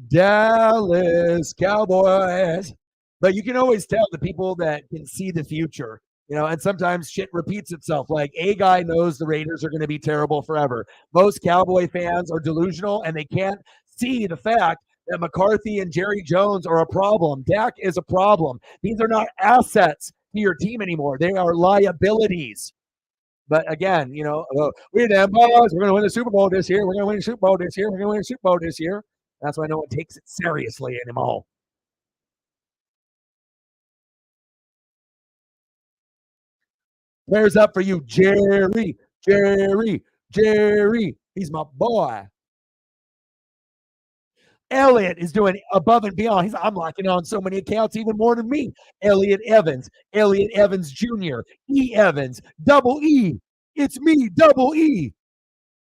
Dallas Cowboys. But you can always tell the people that can see the future, and sometimes shit repeats itself. Like a guy knows the Raiders are going to be terrible forever. Most Cowboy fans are delusional and they can't see the fact that McCarthy and Jerry Jones are a problem. Dak is a problem. These are not assets to your team anymore. They are liabilities. But again, we're them boys. We're going to win the Super Bowl this year. We're going to win the Super Bowl this year. We're going to win the Super Bowl this year. That's why no one takes it seriously anymore. Where's up for you, Jerry? Jerry. He's my boy. Elliott is doing above and beyond. I'm locking on so many accounts, even more than me. Elliott Evans Jr., E. Evans, double E. It's me, double E.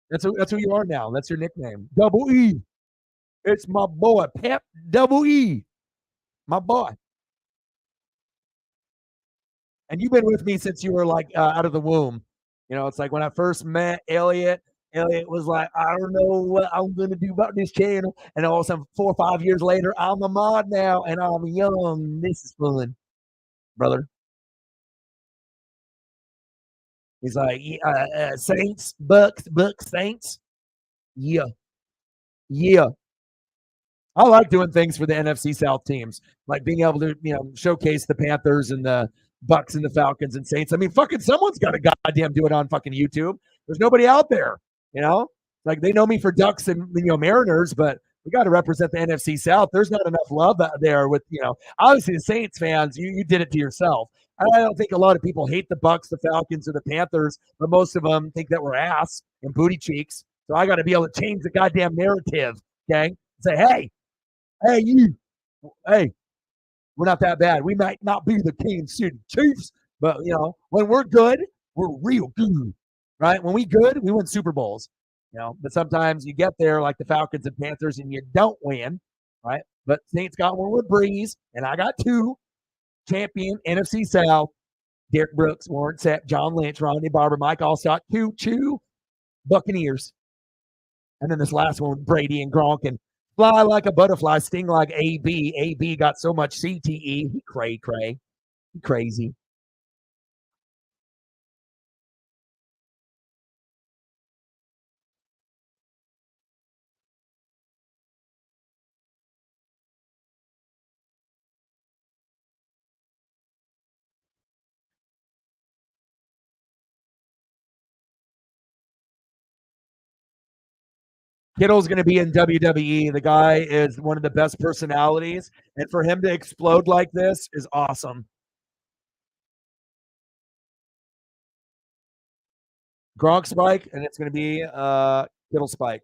That's who you are now. That's your nickname. Double E. It's my boy, Pep Double E. My boy. And you've been with me since you were like out of the womb. It's like when I first met Elliott was like, I don't know what I'm going to do about this channel. And all of a sudden, 4 or 5 years later, I'm a mod now and I'm young. This is fun, brother. He's like, Saints, Bucks, Saints. Yeah. I like doing things for the NFC South teams, like being able to, showcase the Panthers and the Bucks and the Falcons and Saints. I mean, fucking someone's got to goddamn do it on fucking YouTube. There's nobody out there, you know. Like they know me for Ducks and Mariners, but we got to represent the NFC South. There's not enough love out there with obviously the Saints fans. You did it to yourself. I don't think a lot of people hate the Bucks, the Falcons, or the Panthers, but most of them think that we're ass and booty cheeks. So I got to be able to change the goddamn narrative. Okay, say hey, hey, we're not that bad. We might not be the Kansas City Chiefs, but when we're good, we're real good, right? When we good, we win Super Bowls, But sometimes you get there like the Falcons and Panthers, and you don't win, right? But Saints got one with Breeze, and I got two champion NFC South. Derek Brooks, Warren Sapp, John Lynch, Ronnie Barber, Mike Allstott, two Buccaneers. And then this last one with Brady and Gronk and fly like a butterfly, sting like AB. AB got so much CTE. He cray. He crazy. Kittle's going to be in WWE. The guy is one of the best personalities, and for him to explode like this is awesome. Gronk spike, and it's going to be Kittle spike.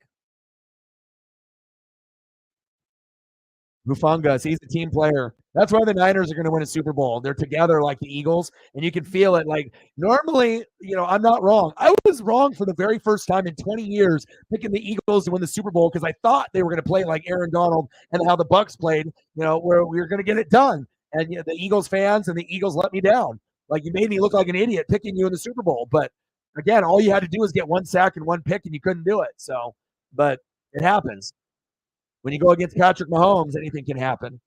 Bufangas, he's a team player. That's why the Niners are going to win a Super Bowl. They're together like the Eagles, and you can feel it. Like normally, I'm not wrong. I was wrong for the very first time in 20 years picking the Eagles to win the Super Bowl because I thought they were going to play like Aaron Donald and how the Bucks played, where we were going to get it done. And the Eagles fans and the Eagles let me down. Like you made me look like an idiot picking you in the Super Bowl. But again, all you had to do was get one sack and one pick, and you couldn't do it. So, but it happens. When you go against Patrick Mahomes, anything can happen.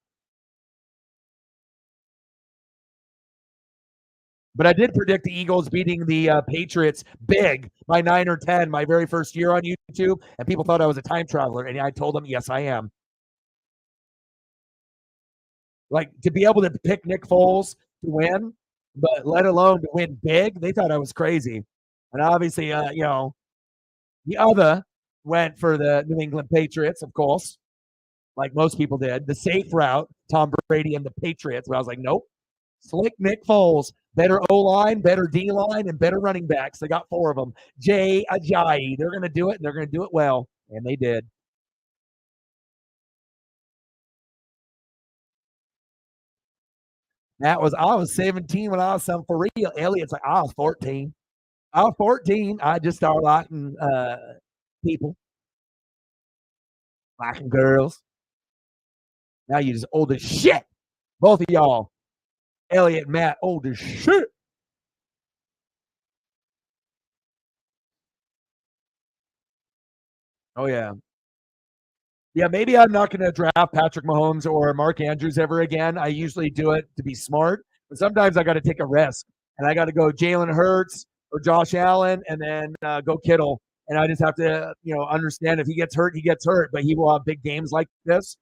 But I did predict the Eagles beating the Patriots big by 9 or 10 my very first year on YouTube, and people thought I was a time traveler, and I told them, yes, I am. Like, to be able to pick Nick Foles to win, but let alone to win big, they thought I was crazy. And obviously, the other went for the New England Patriots, of course, like most people did. The safe route, Tom Brady and the Patriots, where I was like, nope. Slick Nick Foles, better O-line, better D-line, and better running backs. They got 4 of them. Jay Ajayi. They're going to do it, and they're going to do it well. And they did. I was 17 when I was some for real. Elliot's like, I was 14. I was 14. I just started liking people, liking girls. Now you just old as shit. Both of y'all. Elliot and Matt, old as shit. Oh, yeah. Yeah, maybe I'm not going to draft Patrick Mahomes or Mark Andrews ever again. I usually do it to be smart, but sometimes I got to take a risk, and I got to go Jalen Hurts or Josh Allen, and then go Kittle. And I just have to, understand if he gets hurt, he gets hurt, but he will have big games like this.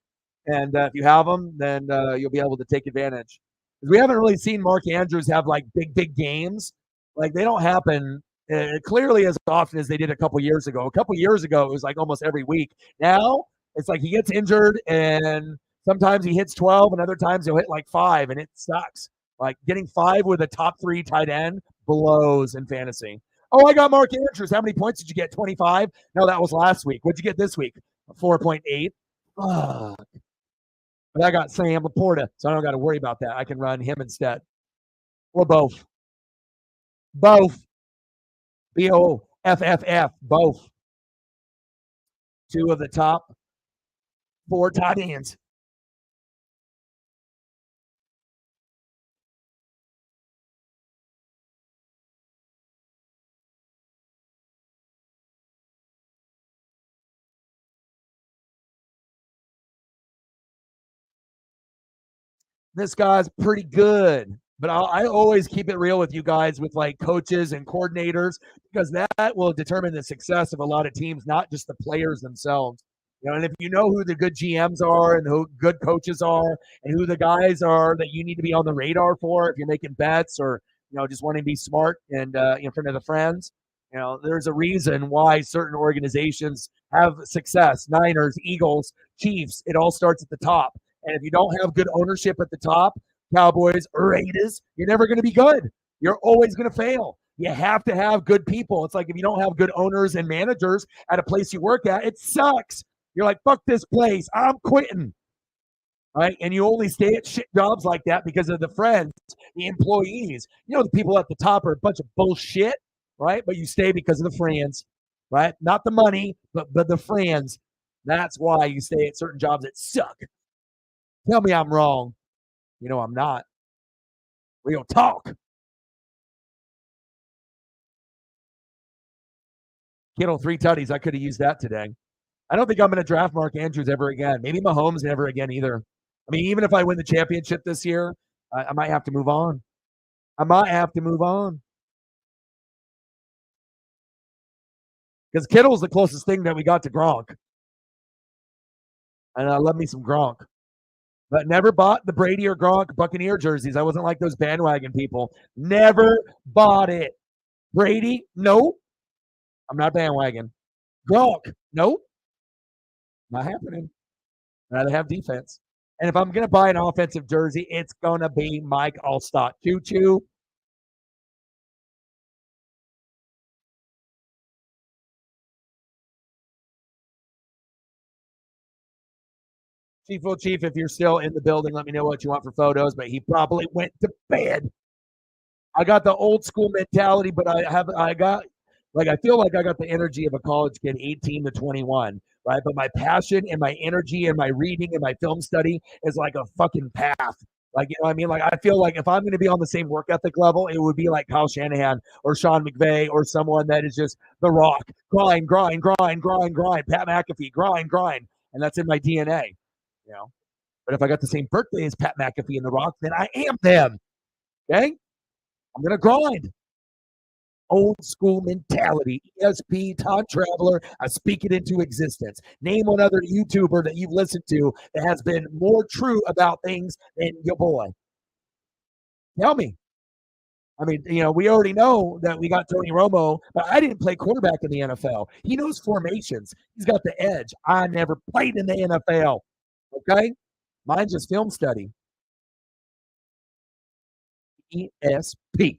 And if you have him, then you'll be able to take advantage. We haven't really seen Mark Andrews have like big games. Like they don't happen clearly as often as they did a couple years ago. A couple years ago, it was like almost every week. Now it's like he gets injured and sometimes he hits 12 and other times he'll hit like 5 and it sucks. Like getting 5 with a top 3 tight end blows in fantasy. Oh, I got Mark Andrews. How many points did you get? 25? No, that was last week. What'd you get this week? 4.8. Fuck. But I got Sam Laporta, so I don't got to worry about that. I can run him instead. Or both. Both. BOFFF. Both. 2 of the top 4 tight ends. This guy's pretty good. But I always keep it real with you guys with like coaches and coordinators because that will determine the success of a lot of teams, not just the players themselves. And if you know who the good GMs are and who good coaches are and who the guys are that you need to be on the radar for if you're making bets or just wanting to be smart and in front of the friends, there's a reason why certain organizations have success. Niners, Eagles, Chiefs, it all starts at the top. And if you don't have good ownership at the top, Cowboys, Raiders, you're never going to be good. You're always going to fail. You have to have good people. It's like if you don't have good owners and managers at a place you work at, it sucks. You're like, fuck this place. I'm quitting. Right? And you only stay at shit jobs like that because of the friends, the employees. The people at the top are a bunch of bullshit, right? But you stay because of the friends, right? Not the money, but the friends. That's why you stay at certain jobs that suck. Tell me I'm wrong. I'm not. Real talk. Kittle, 3 tutties. I could have used that today. I don't think I'm going to draft Mark Andrews ever again. Maybe Mahomes never again either. I mean, even if I win the championship this year, I might have to move on. I might have to move on. Because Kittle's the closest thing that we got to Gronk. And I love me some Gronk. But never bought the Brady or Gronk Buccaneer jerseys. I wasn't like those bandwagon people. Never bought it. Brady, no. I'm not bandwagon. Gronk, no. Not happening. I'd rather have defense. And if I'm going to buy an offensive jersey, it's going to be Mike Allstott. Choo-choo. Chief, if you're still in the building, let me know what you want for photos, but he probably went to bed. I got the old school mentality, but I feel like I got the energy of a college kid, 18 to 21, right? But my passion and my energy and my reading and my film study is like a fucking path. Like, you know what I mean? Like, I feel like if I'm going to be on the same work ethic level, it would be like Kyle Shanahan or Sean McVay or someone that is just the rock. Grind, grind, grind, grind, grind. Pat McAfee, grind, grind. And that's in my DNA, you know? But if I got the same birthday as Pat McAfee and The Rock, then I am them. Okay? I'm going to grind. Old school mentality. ESP, time traveler. I speak it into existence. Name one other YouTuber that you've listened to that has been more true about things than your boy. Tell me. I mean, we already know that we got Tony Romo, but I didn't play quarterback in the NFL. He knows formations. He's got the edge. I never played in the NFL. Okay? Mine's just film study. ESP.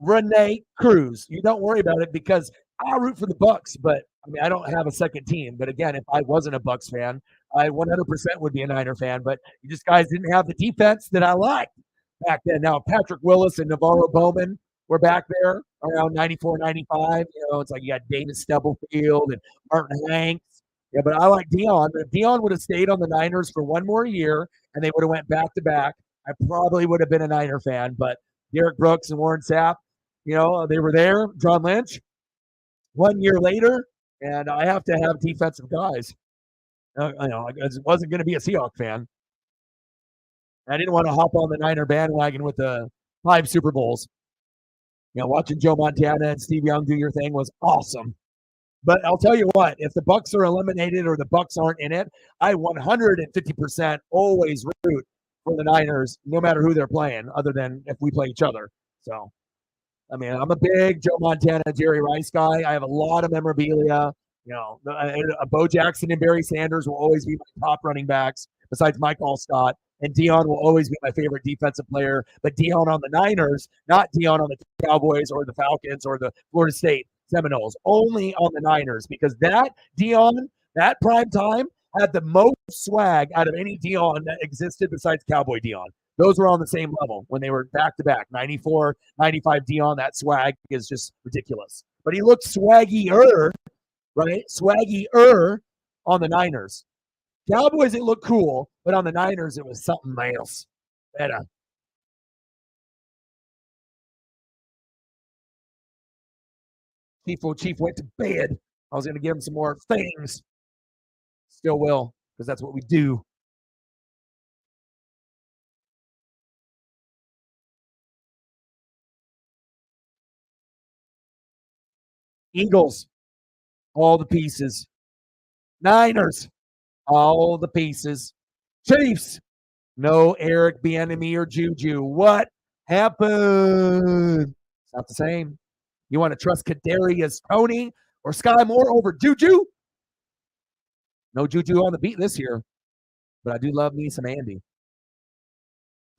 Renee Cruz. You don't worry about it because I root for the Bucks, but I mean I don't have a second team. But again, if I wasn't a Bucks fan, I 100% would be a Niner fan. But you just guys didn't have the defense that I liked back then. Now Patrick Willis and Navarro Bowman were back there around 94, 95. It's like you got David Stubblefield and Martin Hanks. Yeah, but I like Dion. If Dion would have stayed on the Niners for one more year and they would have went back to back, I probably would have been a Niner fan. But Derek Brooks and Warren Sapp, they were there. John Lynch, 1 year later, and I have to have defensive guys. I wasn't going to be a Seahawks fan. I didn't want to hop on the Niner bandwagon with the 5 Super Bowls. Watching Joe Montana and Steve Young do your thing was awesome. But I'll tell you what, if the Bucks are eliminated or the Bucks aren't in it, I 150% always root for the Niners, no matter who they're playing, other than if we play each other. So I mean, I'm a big Joe Montana, Jerry Rice guy. I have a lot of memorabilia. Bo Jackson and Barry Sanders will always be my top running backs, besides Mike Allstott. And Dion will always be my favorite defensive player. But Dion on the Niners, not Dion on the Cowboys or the Falcons or the Florida State Seminoles. Only on the Niners because that Dion, that prime time, had the most swag out of any Dion that existed besides Cowboy Dion. Those were on the same level when they were back to back. 94, 95 Dion, that swag is just ridiculous. But he looked swaggier, right? Swaggier on the Niners. Cowboys, it looked cool, but on the Niners, it was something else. Better. Chief went to bed. I was going to give him some more things. Still will, because that's what we do. Eagles, all the pieces. Niners, all the pieces. Chiefs, no Eric Bieniemy or Juju. What happened? It's not the same. You want to trust Kadarius Toney or Sky Moore over Juju? No Juju on the beat this year, but I do love me some Andy.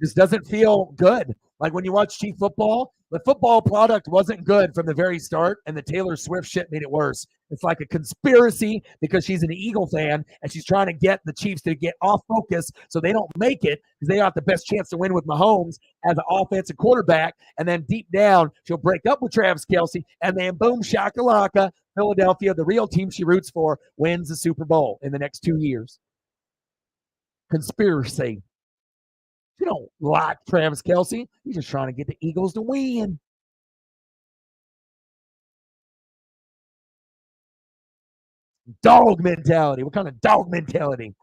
Just doesn't feel good. Like when you watch Chief football, the football product wasn't good from the very start, and the Taylor Swift shit made it worse. It's like a conspiracy because she's an Eagle fan, and she's trying to get the Chiefs to get off focus so they don't make it because they got the best chance to win with Mahomes as an offensive quarterback. And then deep down, she'll break up with Travis Kelce, and then boom, shakalaka, Philadelphia, the real team she roots for, wins the Super Bowl in the next 2 years. Conspiracy. You don't like Travis Kelce. You're just trying to get the Eagles to win. Dog mentality. What kind of dog mentality?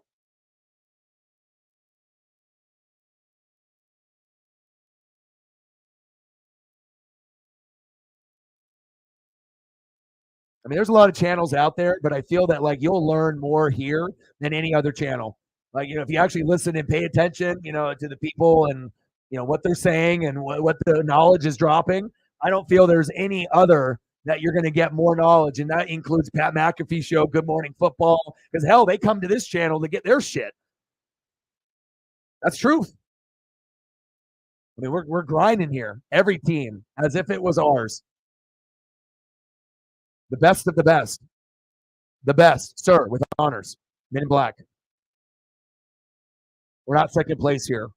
I mean, there's a lot of channels out there, but I feel that like you'll learn more here than any other channel. Like, if you actually listen and pay attention, to the people and, what they're saying and what the knowledge is dropping, I don't feel there's any other that you're going to get more knowledge. And that includes Pat McAfee show, Good Morning Football, because hell, they come to this channel to get their shit. That's truth. I mean, we're grinding here, every team, as if it was ours. The best of the best. The best, sir, with honors. Men in black. We're not second place here.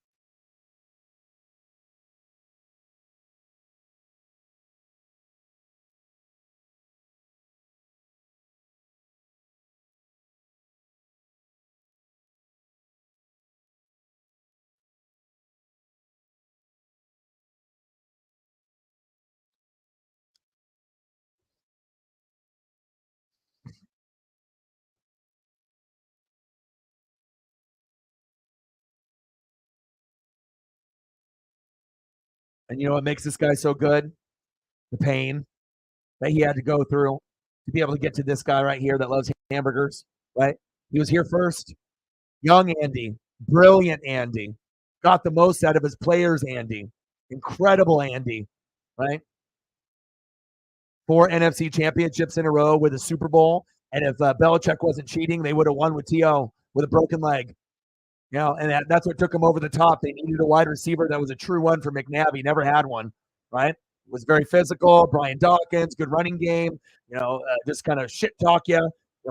And you know what makes this guy so good? The pain that he had to go through to be able to get to this guy right here that loves hamburgers, right? He was here first. Young Andy, brilliant Andy, got the most out of his players, Andy. Incredible Andy, right? 4 NFC championships in a row with a Super Bowl. And if Belichick wasn't cheating, they would have won with T.O. with a broken leg. And that's what took him over the top. They needed a wide receiver that was a true one for McNabb. He never had one, right? Was very physical. Brian Dawkins, good running game. Just kind of shit talk you,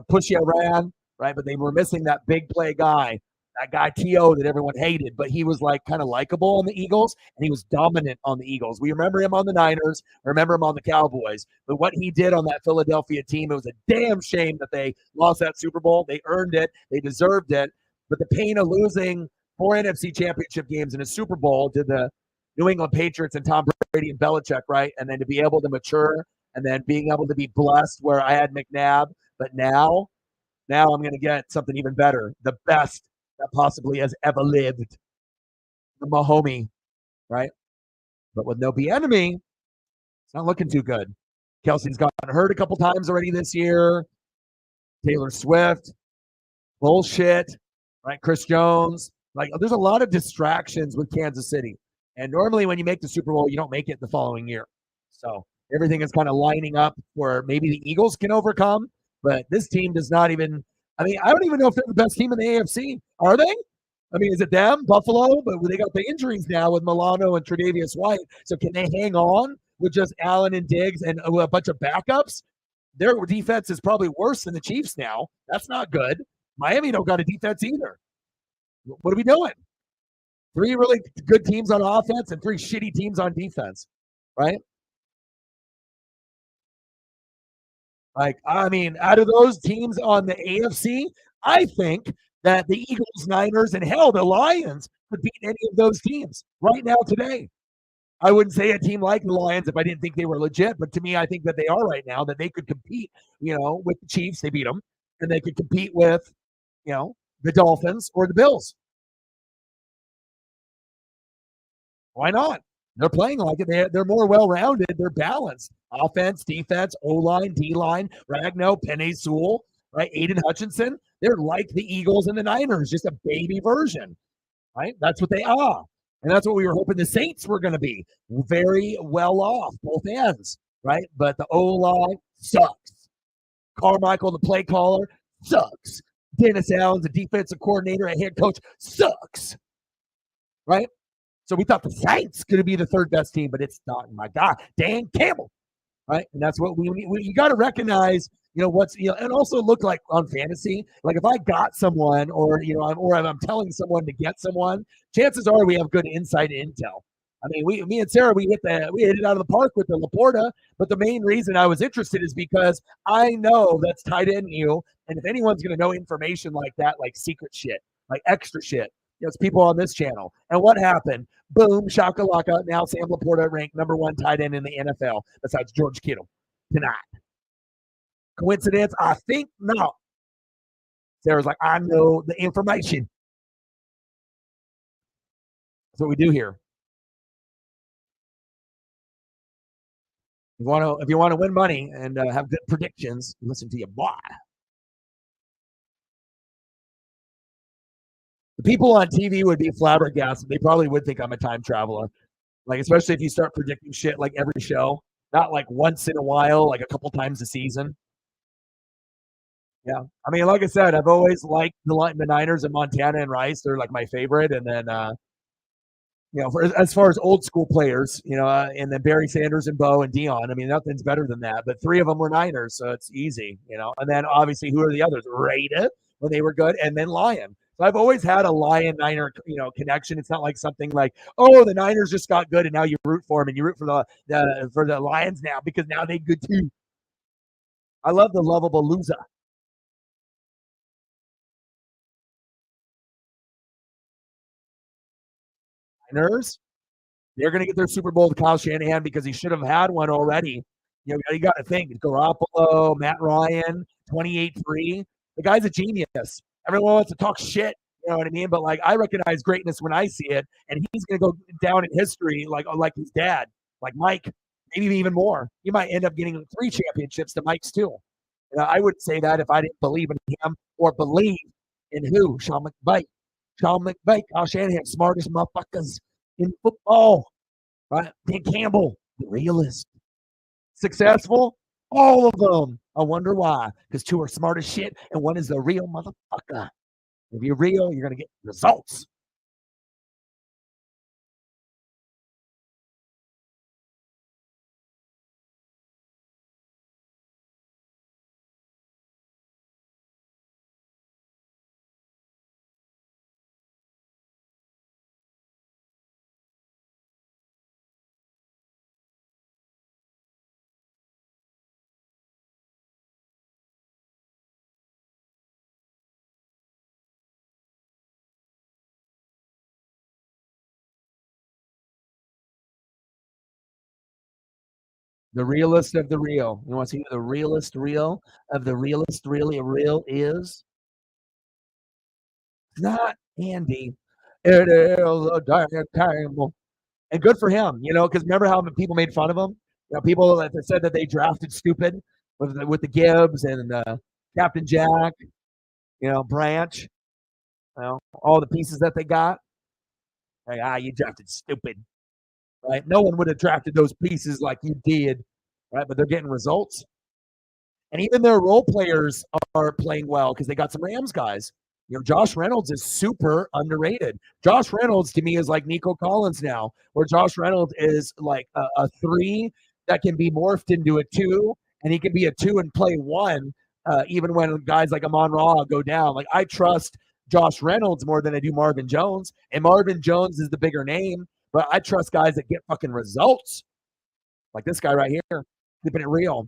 push you around, right? But they were missing that big play guy, that guy T.O. that everyone hated, but he was like kind of likable on the Eagles, and he was dominant on the Eagles. We remember him on the Niners, remember him on the Cowboys, but what he did on that Philadelphia team, it was a damn shame that they lost that Super Bowl. They earned it. They deserved it. But the pain of losing 4 NFC championship games in a Super Bowl to the New England Patriots and Tom Brady and Belichick, right? And then to be able to mature and then being able to be blessed where I had McNabb, but now I'm going to get something even better, the best that possibly has ever lived, the Mahomie, right? But with no Bieniemy, it's not looking too good. Kelsey's gotten hurt a couple times already this year. Taylor Swift, bullshit, right? Chris Jones. Like, there's a lot of distractions with Kansas City. And normally when you make the Super Bowl, you don't make it the following year. So everything is kind of lining up where maybe the Eagles can overcome, but this team does not even – I mean, I don't even know if they're the best team in the AFC. Are they? I mean, is it them, Buffalo? But they got the injuries now with Milano and Tre'Davious White. So can they hang on with just Allen and Diggs and a bunch of backups? Their defense is probably worse than the Chiefs now. That's not good. Miami don't got a defense either. What are we doing? 3 really good teams on offense and 3 shitty teams on defense, right? Like, I mean, out of those teams on the AFC, I think that the Eagles, Niners, and hell, the Lions could beat any of those teams right now today. I wouldn't say a team like the Lions if I didn't think they were legit, but to me, I think that they are right now, that they could compete, with the Chiefs. They beat them. And they could compete with, the Dolphins or the Bills. Why not? They're playing like it. They're more well-rounded. They're balanced. Offense, defense, O-line, D-line, Ragnow, Penei Sewell, right? Aiden Hutchinson. They're like the Eagles and the Niners, just a baby version, right? That's what they are. And that's what we were hoping the Saints were going to be. Very well off, both ends, right? But the O-line sucks. Carmichael, the play caller, sucks. Dennis Allen's the defensive coordinator and head coach, sucks, right? So we thought the Saints could be the third best team, but it's not. My God, Dan Campbell, right? And that's what we you got to recognize. And also look like on fantasy. Like if I got someone, or I'm telling someone to get someone, chances are we have good inside intel. I mean, me and Sarah, we hit it out of the park with the Laporta. But the main reason I was interested is because I know that's tight end you, and if anyone's going to know information like that, like secret shit, like extra shit, it's people on this channel. And what happened? Boom, shakalaka. Now Sam Laporta ranked number 1 tight end in the NFL, besides George Kittle tonight. Coincidence? I think not. Sarah's like, I know the information. That's what we do here. If you want to win money and have good predictions, listen to your boy. The people on TV would be flabbergasted. They probably would think I'm a time traveler. Like, especially if you start predicting shit like every show, not like once in a while, like a couple times a season. Yeah. I mean, like I said, I've always liked the Niners and Montana and Rice. They're like my favorite. And then, as far as old school players, and then Barry Sanders and Bo and Dion, I mean, nothing's better than that. But 3 of them were Niners, so it's easy, And then obviously, who are the others? Raider when they were good, and then Lion. So I've always had a Lion Niner, connection. It's not like something like, oh, the Niners just got good, and now you root for them, and you root for the Lions now because now they good too. I love the lovable loser. Niners, they're going to get their Super Bowl with Kyle Shanahan because he should have had one already. You got to think Garoppolo, Matt Ryan, 28-3. The guy's a genius. Everyone wants to talk shit, you know what I mean? But like, I recognize greatness when I see it, and he's going to go down in history like his dad, like Mike, maybe even more. He might end up getting 3 championships to Mike's too. I wouldn't say that if I didn't believe in him or believe in who? Sean McVay. Sean McVay, Kyle Shanahan, smartest motherfuckers in football, right? Dan Campbell, the realist. Successful? All of them. I wonder why. Because 2 are smart as shit, and 1 is the real motherfucker. If you're real, you're going to get results. The realist of the real. You want to see who the realist real of the realist really real is? It's not Andy. It is a Dan Campbell. And good for him, because remember how people made fun of him? People that said that they drafted stupid with the Gibbs and Captain Jack, Branch, all the pieces that they got. Like, you drafted stupid, right? No one would have drafted those pieces like you did, right? But they're getting results. And even their role players are playing well because they got some Rams guys. Josh Reynolds is super underrated. Josh Reynolds to me is like Nico Collins now, where Josh Reynolds is like a 3 that can be morphed into a 2, and he can be a 2 and play 1, even when guys like Amon Ra go down. Like, I trust Josh Reynolds more than I do Marvin Jones, and Marvin Jones is the bigger name, but I trust guys that get fucking results, like this guy right here, keeping it real.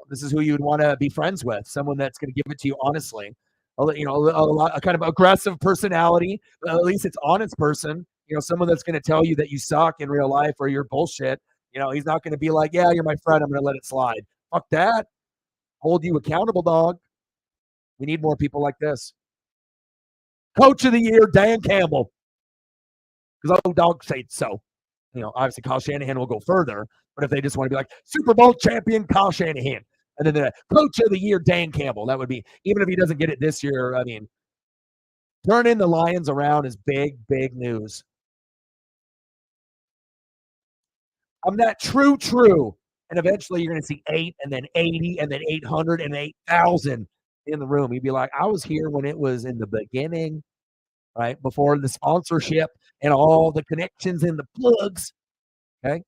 This is who you would want to be friends with, someone that's going to give it to you honestly. A kind of aggressive personality, but at least it's honest person. Someone that's going to tell you that you suck in real life or you're bullshit. He's not going to be like, yeah, you're my friend, I'm going to let it slide. Fuck that. Hold you accountable, dog. We need more people like this. Coach of the year, Dan Campbell. Because old dog said so. Obviously Kyle Shanahan will go further, but if they just want to be like Super Bowl champion Kyle Shanahan, and then the coach of the year Dan Campbell, that would be, even if he doesn't get it this year. I mean, turning the Lions around is big, big news. I'm that true. And eventually you're going to see 8 and then 80 and then 800 and 8,000 in the room. You'd be like, I was here when it was in the beginning, right? Before the sponsorship and all the connections and the plugs. Okay.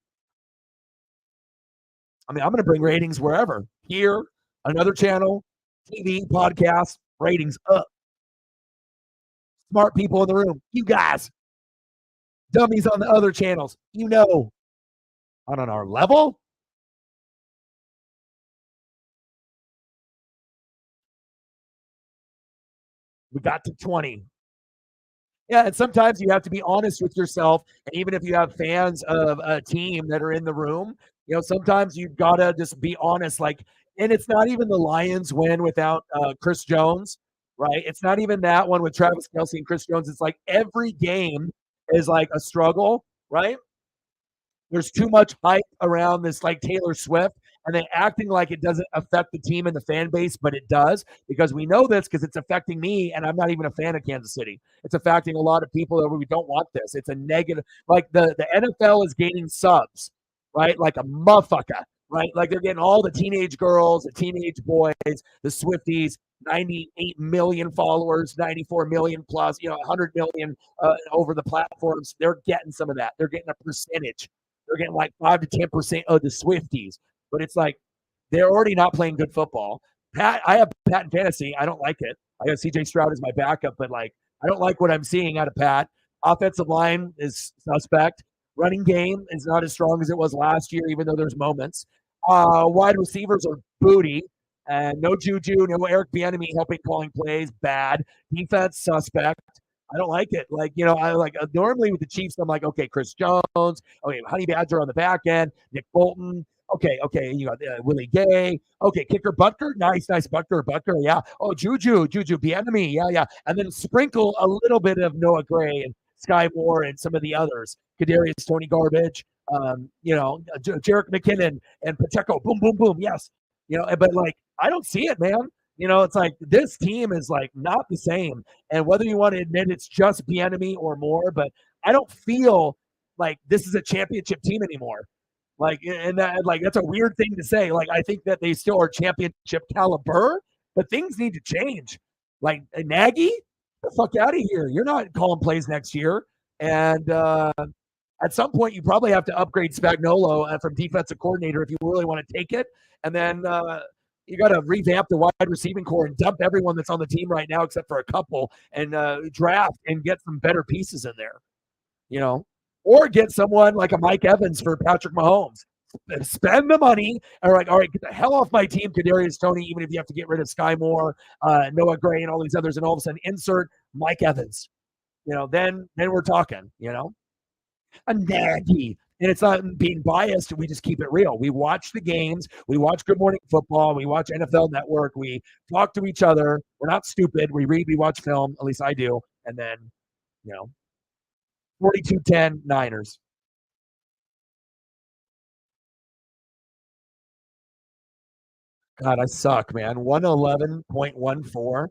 I mean, I'm going to bring ratings wherever. Here, another channel, TV, podcast, ratings up. Smart people in the room. You guys. Dummies on the other channels. On our level. We got to 20. Yeah, and sometimes you have to be honest with yourself. And even if you have fans of a team that are in the room, sometimes you've got to just be honest. Like, and it's not even the Lions win without Chris Jones, right? It's not even that one with Travis Kelce and Chris Jones. It's like every game is like a struggle, right? There's too much hype around this, like Taylor Swift, and then acting like it doesn't affect the team and the fan base, but it does, because we know this because it's affecting me, and I'm not even a fan of Kansas City. It's affecting a lot of people that we don't want this. It's a negative. Like the NFL is gaining subs, right? Like a motherfucker, right? Like they're getting all the teenage girls, the teenage boys, the Swifties, 98 million followers, 94 million plus, 100 million over the platforms. They're getting some of that. They're getting a percentage. They're getting like 5 to 10% of the Swifties. But it's like they're already not playing good football. I have Pat in fantasy. I don't like it. I got CJ Stroud as my backup, but like I don't like what I'm seeing out of Pat. Offensive line is suspect. Running game is not as strong as it was last year, even though there's moments. Wide receivers are booty. And no Juju, no Eric Bieniemy helping calling plays. Bad. Defense suspect. I don't like it. Like, I like normally with the Chiefs, I'm like, okay, Chris Jones, okay, Honey Badger on the back end, Nick Bolton. Okay, you got Willie Gay. Okay, kicker Butker, nice Butker, yeah. Oh, Juju, Bieniemy, yeah. And then sprinkle a little bit of Noah Gray and Sky Moore and some of the others. Kadarius Tony Garbage, Jerick McKinnon and Pacheco, boom, boom, boom, yes. But like, I don't see it, man. It's like this team is like not the same. And whether you want to admit it's just Bieniemy or more, but I don't feel like this is a championship team anymore. Like, and that, like, that's a weird thing to say. Like, I think that they still are championship caliber, but things need to change. Like, Nagy, get the fuck out of here. You're not calling plays next year. And at some point, you probably have to upgrade Spagnuolo from defensive coordinator if you really want to take it. And then you got to revamp the wide receiving core and dump everyone that's on the team right now except for a couple and draft and get some better pieces in there, or get someone like a Mike Evans for Patrick Mahomes. Spend the money. All right, get the hell off my team, Kadarius Toney, even if you have to get rid of Sky Moore, Noah Gray, and all these others, and all of a sudden insert Mike Evans. Then we're talking, a Nagy. And it's not being biased. We just keep it real. We watch the games. We watch Good Morning Football. We watch NFL Network. We talk to each other. We're not stupid. We read. We watch film. At least I do. And then, 42-10 Niners. God, I suck, man. 111.14.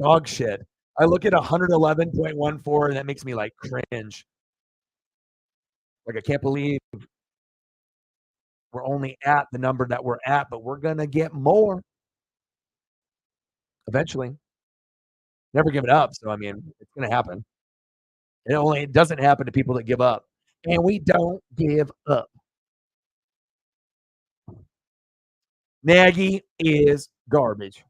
Dog shit. I look at 111.14 and that makes me like cringe. Like, I can't believe we're only at the number that we're at, but we're going to get more eventually. Never give it up. So, I mean, it's going to happen. It doesn't happen to people that give up. And we don't give up. Nagy is garbage.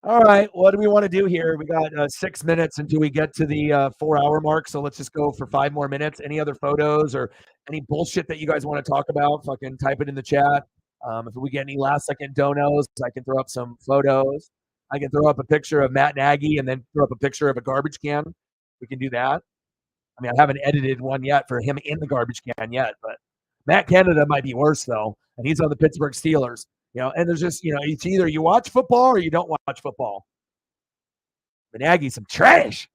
All right, what do we want to do here? We got 6 minutes until we get to the 4-hour mark, so let's just go for 5 more minutes. Any other photos or any bullshit that you guys want to talk about, fucking type it in the chat. If we get any last-second donos, I can throw up some photos. I can throw up a picture of Matt Nagy and then throw up a picture of a garbage can. We can do that. I mean, I haven't edited one yet for him in the garbage can yet, but Matt Canada might be worse, though, and he's on the Pittsburgh Steelers. And there's just, it's either you watch football or you don't watch football. But Nagy's some trash.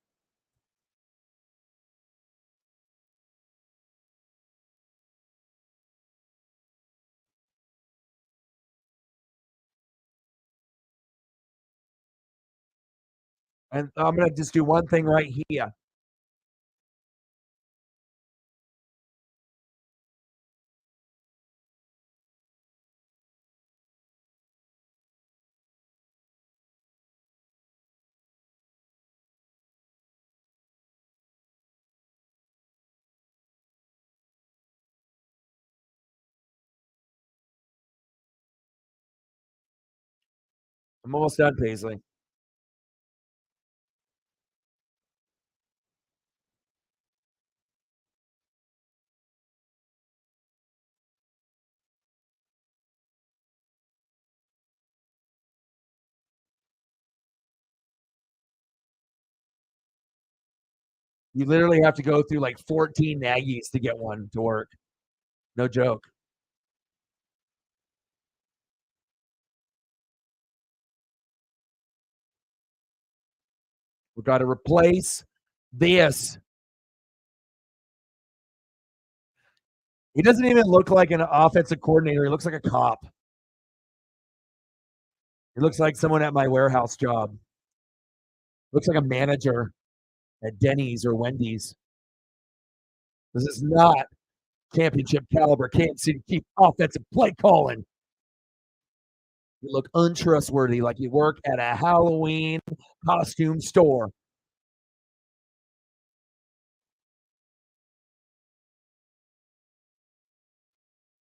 And I'm gonna just do one thing right here. I'm almost done, Paisley. You literally have to go through like 14 Nagys to get one to work. No joke. We've got to replace this. He doesn't even look like an offensive coordinator. He looks like a cop. He looks like someone at my warehouse job. Looks like a manager at Denny's or Wendy's. This is not championship caliber Kansas City Chiefs offensive play calling. You look untrustworthy, like you work at a Halloween costume store.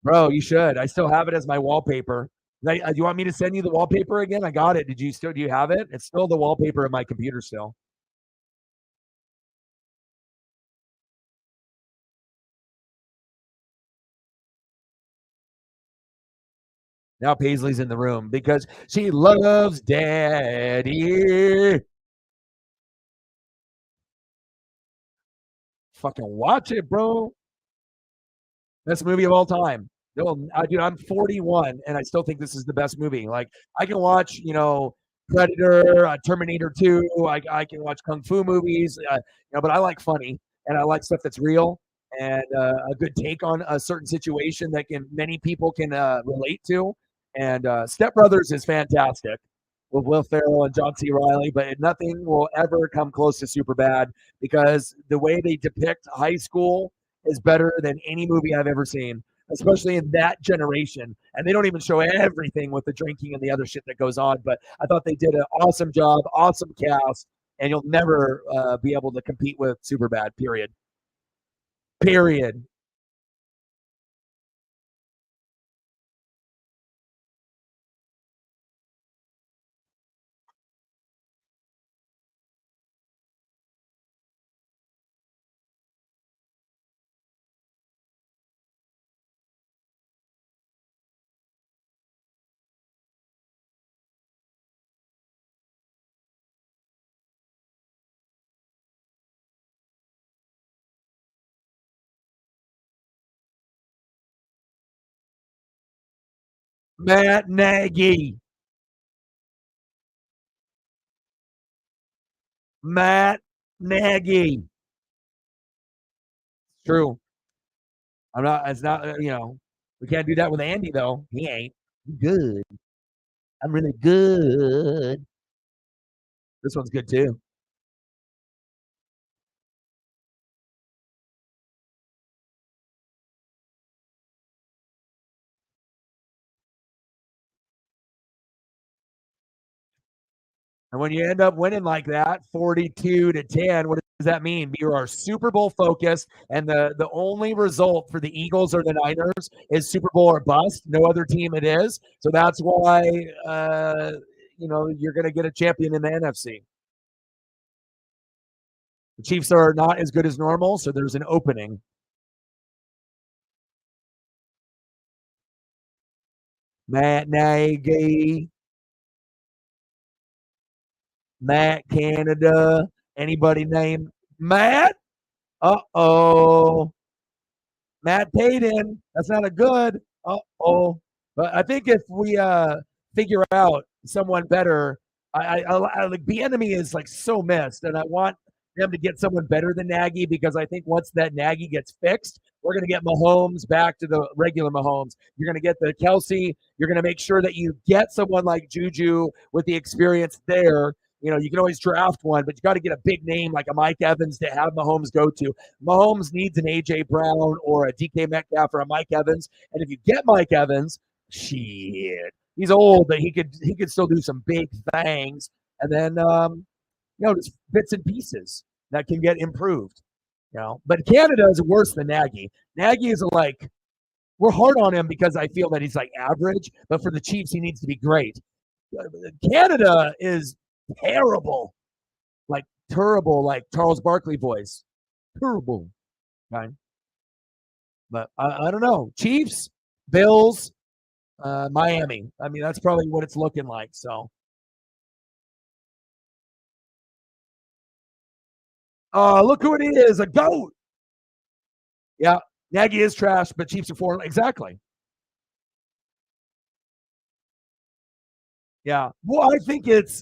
Bro, you should. I still have it as my wallpaper. Do you want me to send you the wallpaper again? I got it. Do you have it? It's still the wallpaper in my computer still. Now Paisley's in the room because she loves daddy. Fucking watch it, bro. Best movie of all time. Dude, I'm 41 and I still think this is the best movie. Like, I can watch, Predator, Terminator 2. I can watch kung fu movies, but I like funny and I like stuff that's real and a good take on a certain situation that many people can relate to. And Step Brothers is fantastic with Will Ferrell and John C. Riley, but nothing will ever come close to Superbad because the way they depict high school is better than any movie I've ever seen, especially in that generation. And they don't even show everything with the drinking and the other shit that goes on. But I thought they did an awesome job, awesome cast, and you'll never be able to compete with Superbad. Period. Period. Matt Nagy. Matt Nagy. True. I'm not. It's not. We can't do that with Andy though. He ain't good. I'm really good. This one's good too. And when you end up winning like that, 42-10, what does that mean? You are Super Bowl focused, and the only result for the Eagles or the Niners is Super Bowl or bust. No other team it is. So that's why you're going to get a champion in the NFC. The Chiefs are not as good as normal, so there's an opening. Matt Nagy, Matt Canada, anybody named Matt? Uh-oh. Matt Payton. That's not a good. Uh-oh. But I think if we figure out someone better, I like the enemy is like so missed, and I want them to get someone better than Nagy because I think once that Nagy gets fixed, we're going to get Mahomes back to the regular Mahomes. You're going to get the Kelsey. You're going to make sure that you get someone like Juju with the experience there You can always draft one, but you got to get a big name like a Mike Evans to have Mahomes go to. Mahomes needs an AJ Brown or a DK Metcalf or a Mike Evans, and if you get Mike Evans, shit, he's old, but he could still do some big things, and then just bits and pieces that can get improved. But Canada is worse than Nagy. Nagy is like, we're hard on him because I feel that he's like average, but for the Chiefs, he needs to be great. Canada is terrible, like terrible, like Charles Barkley voice, terrible. Right? But I don't know. Chiefs, Bills, Miami. I mean, that's probably what it's looking like. So, look who it is, a goat. Yeah, Nagy is trash, but Chiefs are four. Exactly. Yeah. Well, I think it's,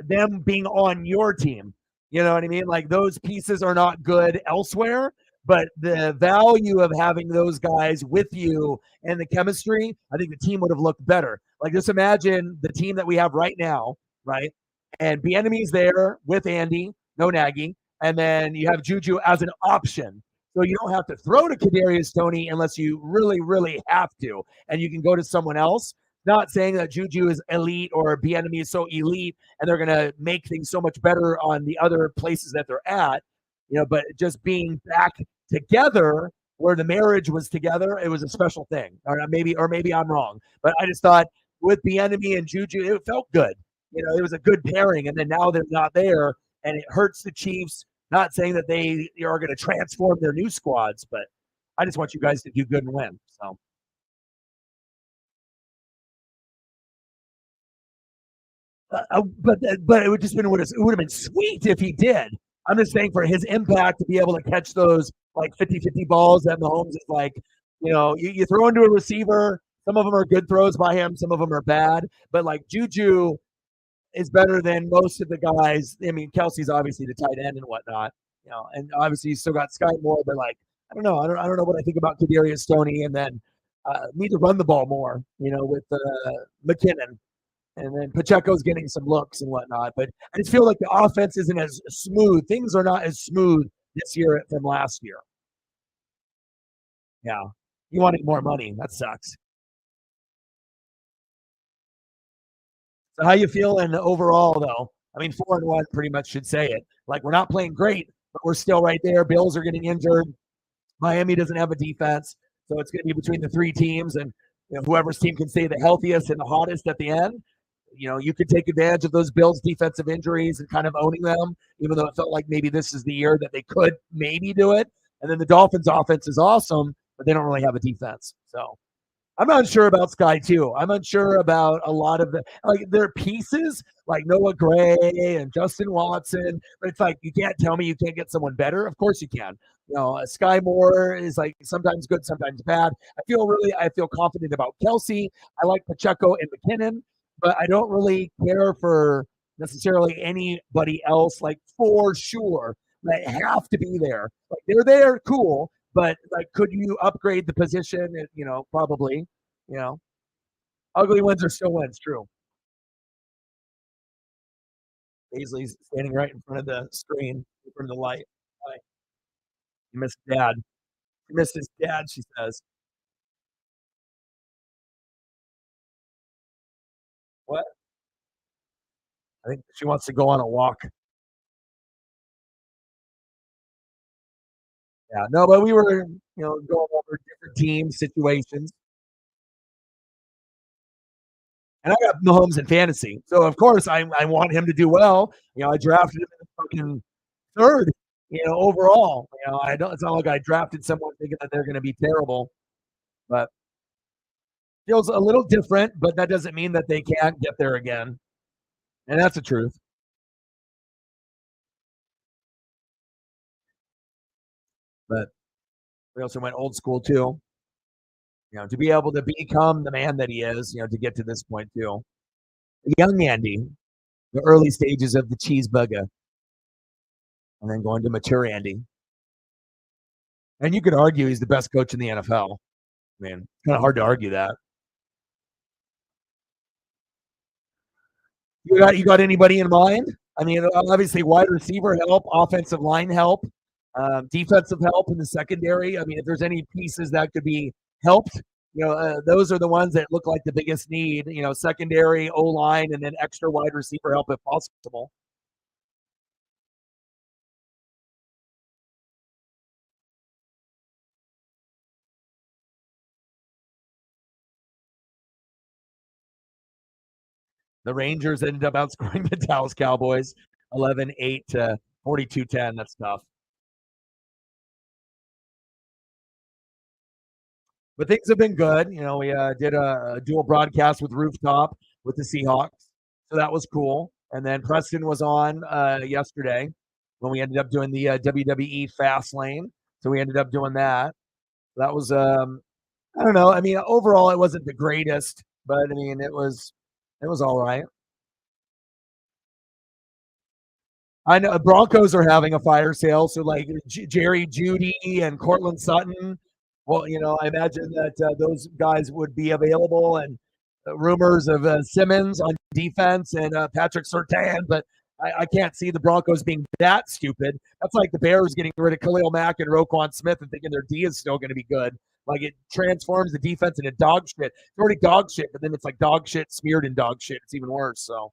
them being on your team. You know what I mean? Like those pieces are not good elsewhere, but the value of having those guys with you and the chemistry, I think the team would have looked better. Like just imagine the team that we have right now, right? And Bieniemy's there with Andy, no Nagy, and then you have Juju as an option. So you don't have to throw to Kadarius Toney unless you really, really have to, and you can go to someone else. Not saying that Juju is elite or Bieniemy is so elite and they're going to make things so much better on the other places that they're at, but just being back together where the marriage was together, it was a special thing. Or maybe I'm wrong, but I just thought with Bieniemy and Juju, it felt good. It was a good pairing, and then now they're not there, and it hurts the Chiefs. Not saying that they are going to transform their new squads, but I just want you guys to do good and win. So. But it would just been it would have been sweet if he did. I'm just saying for his impact to be able to catch those like 50-50 balls that Mahomes is like, you throw into a receiver. Some of them are good throws by him, some of them are bad. But like Juju is better than most of the guys. I mean, Kelsey's obviously the tight end and whatnot, and obviously he's still got Sky Moore, but like I don't know. I don't know what I think about Kadarius Toney, and then need to run the ball more, with McKinnon. And then Pacheco's getting some looks and whatnot. But I just feel like the offense isn't as smooth. Things are not as smooth this year from last year. Yeah. You wanted more money. That sucks. So how you feeling overall though? I mean, 4-1 pretty much should say it. Like we're not playing great, but we're still right there. Bills are getting injured. Miami doesn't have a defense. So it's going to be between the three teams, and whoever's team can stay the healthiest and the hottest at the end. You could take advantage of those Bills' defensive injuries and kind of owning them, even though it felt like maybe this is the year that they could maybe do it. And then the Dolphins' offense is awesome, but they don't really have a defense. So I'm unsure about Sky too. I'm unsure about a lot of their pieces, like Noah Gray and Justin Watson. But it's like you can't tell me you can't get someone better. Of course you can. Sky Moore is like sometimes good, sometimes bad. I feel confident about Kelsey. I like Pacheco and McKinnon, but I don't really care for necessarily anybody else. Like for sure, they have to be there. Like they're there, cool. But like, could you upgrade the position? Probably. You know, ugly wins are still wins. True. Paisley's standing right in front of the screen, in front of the light. Like, you missed dad. You missed his dad. She says, "What?" I think she wants to go on a walk. Yeah, no, but we were, going over different team situations, and I got Mahomes in fantasy, so of course I want him to do well. I drafted him in the fucking third, overall. I don't. It's not like I drafted someone thinking that they're going to be terrible, but feels a little different. But that doesn't mean that they can't get there again, and that's the truth. But we also went old school too. To be able to become the man that he is, to get to this point too. Young Andy, the early stages of the cheeseburger, and then going to mature Andy. And you could argue he's the best coach in the NFL. Man, it's kind of hard to argue that. You got anybody in mind? I mean, obviously wide receiver help, offensive line help, defensive help in the secondary. I mean, if there's any pieces that could be helped, those are the ones that look like the biggest need. Secondary, O line, and then extra wide receiver help if possible. The Rangers ended up outscoring the Dallas Cowboys 11-8 to 42-10. That's tough. But things have been good. We did a dual broadcast with Rooftop with the Seahawks, so that was cool. And then Preston was on yesterday when we ended up doing the WWE Fast Lane. So we ended up doing that. That was I don't know. I mean, overall, it wasn't the greatest, but I mean, it was all right. I know Broncos are having a fire sale, so like Jerry Judy and Cortland Sutton. Well, I imagine that those guys would be available, and rumors of Simmons on defense and Patrick Surtain, but I can't see the Broncos being that stupid. That's like the Bears getting rid of Khalil Mack and Roquan Smith and thinking their D is still going to be good. Like it transforms the defense into dog shit. It's already dog shit, but then it's like dog shit smeared in dog shit. It's even worse. So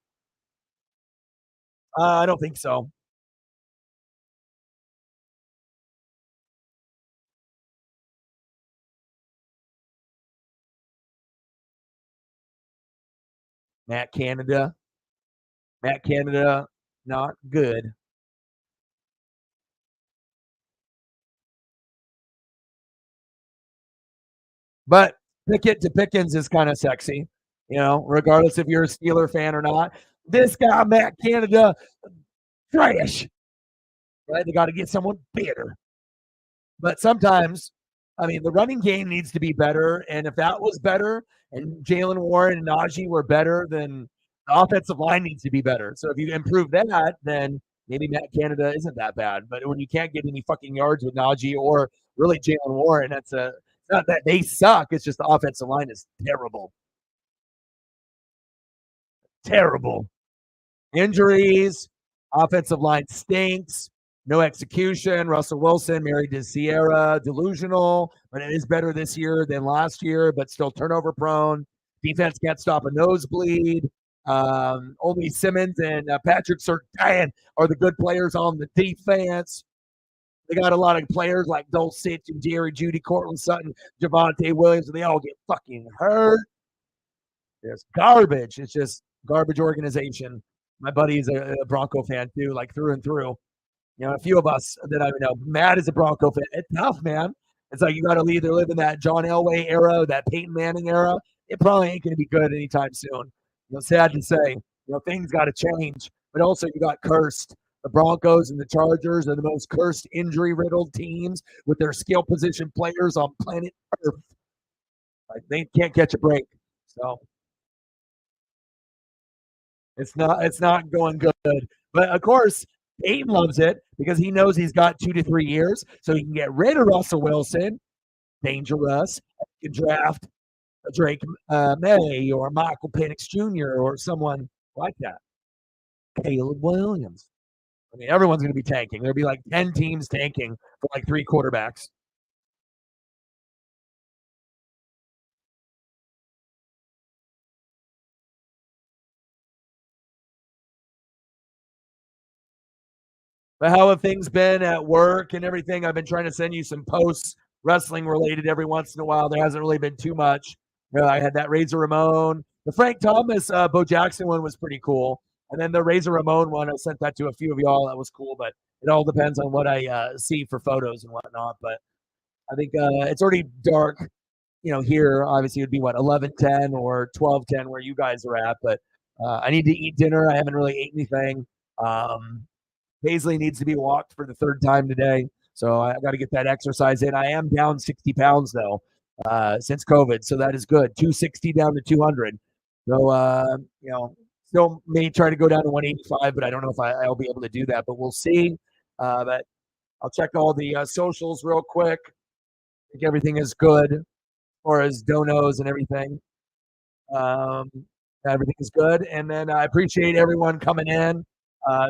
I don't think so. Matt Canada, Matt Canada, not good. But Pickett to Pickens is kind of sexy, regardless if you're a Steeler fan or not. This guy, Matt Canada, trash. Right? They got to get someone better. But sometimes, I mean, the running game needs to be better. And if that was better and Jalen Warren and Najee were better, then the offensive line needs to be better. So if you improve that, then maybe Matt Canada isn't that bad. But when you can't get any fucking yards with Najee or really Jalen Warren, it's not that they suck. It's just the offensive line is terrible. Terrible. Injuries, offensive line stinks, no execution. Russell Wilson married to Sierra, delusional, but it is better this year than last year, but still turnover prone. Defense can't stop a nosebleed. Only Simmons and Patrick Surtain are the good players on the defense. They got a lot of players like Dulcich and Jerry Judy, Cortland Sutton, Javante Williams, and they all get fucking hurt. There's garbage. It's just garbage organization. My buddy is a Bronco fan too, like through and through. A few of us that I know. Matt is a Bronco fan. It's tough, man. It's like you got to either live in that John Elway era, that Peyton Manning era. It probably ain't going to be good anytime soon. Sad to say. Things got to change. But also, you got cursed. The Broncos and the Chargers are the most cursed, injury-riddled teams with their skill position players on planet Earth. Like they can't catch a break. So it's not going good. But of course, Peyton loves it because he knows he's got 2 to 3 years, so he can get rid of Russell Wilson, dangerous. He can draft Drake May or Michael Penix Jr. or someone like that. Caleb Williams. I mean, everyone's going to be tanking. There'll be like 10 teams tanking for like 3 quarterbacks. But how have things been at work and everything? I've been trying to send you some posts, wrestling related, every once in a while. There hasn't really been too much. I had that Razor Ramon. The Frank Thomas, Bo Jackson one was pretty cool. And then the Razor Ramon one, I sent that to a few of y'all. That was cool, but it all depends on what I see for photos and whatnot. But I think it's already dark. Here obviously it would be what 11:10 or 12:10 where you guys are at. But I need to eat dinner. I haven't really ate anything. Paisley needs to be walked for the 3rd time today. So I got to get that exercise in. I am down 60 pounds, though, since COVID. So that is good. 260 down to 200. So, still may try to go down to 185, but I don't know if I'll be able to do that. But we'll see. But I'll check all the socials real quick. I think everything is good as far as donos and everything. Everything is good. And then I appreciate everyone coming in,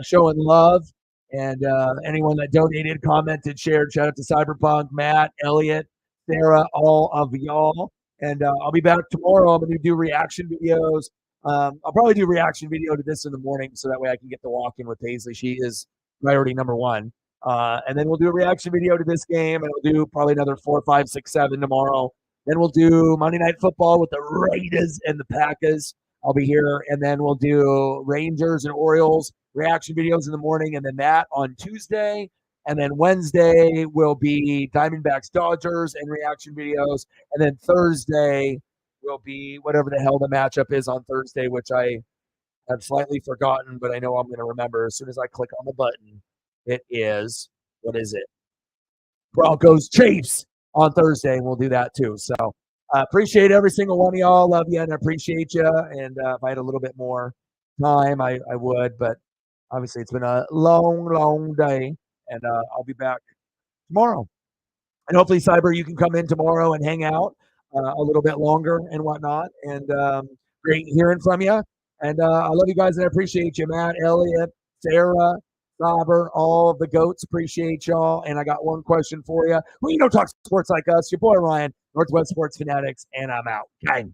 showing love, and anyone that donated, commented, shared. Shout out to Cyberpunk, Matt, Elliot, Sarah, all of y'all. And I'll be back tomorrow. I'm going to do reaction videos. I'll probably do reaction video to this in the morning so that way I can get the walk in with Paisley. She is priority number one. And then we'll do a reaction video to this game, and we'll do probably another 4, 5, 6, 7 tomorrow. Then we'll do Monday Night Football with the Raiders and the Packers. I'll be here, and then we'll do Rangers and Orioles reaction videos in the morning, and then that on Tuesday. And then Wednesday will be Diamondbacks Dodgers and reaction videos. And then Thursday will be whatever the hell the matchup is on Thursday, which I have slightly forgotten, but I know I'm going to remember as soon as I click on the button. It is, what is it? Broncos Chiefs on Thursday, and we'll do that too. So appreciate every single one of y'all. Love you and appreciate you. And if I had a little bit more time, I would, but obviously it's been a long, long day, and I'll be back tomorrow. And hopefully, Cyber, you can come in tomorrow and hang out a little bit longer and whatnot. And great hearing from you. And I love you guys and I appreciate you, Matt, Elliot, Sarah, Cyber, all of the goats. Appreciate y'all. And I got one question for you. Who you know talks sports like us? Your boy Ryan, Northwest Sports Fanatics, and I'm out. Okay.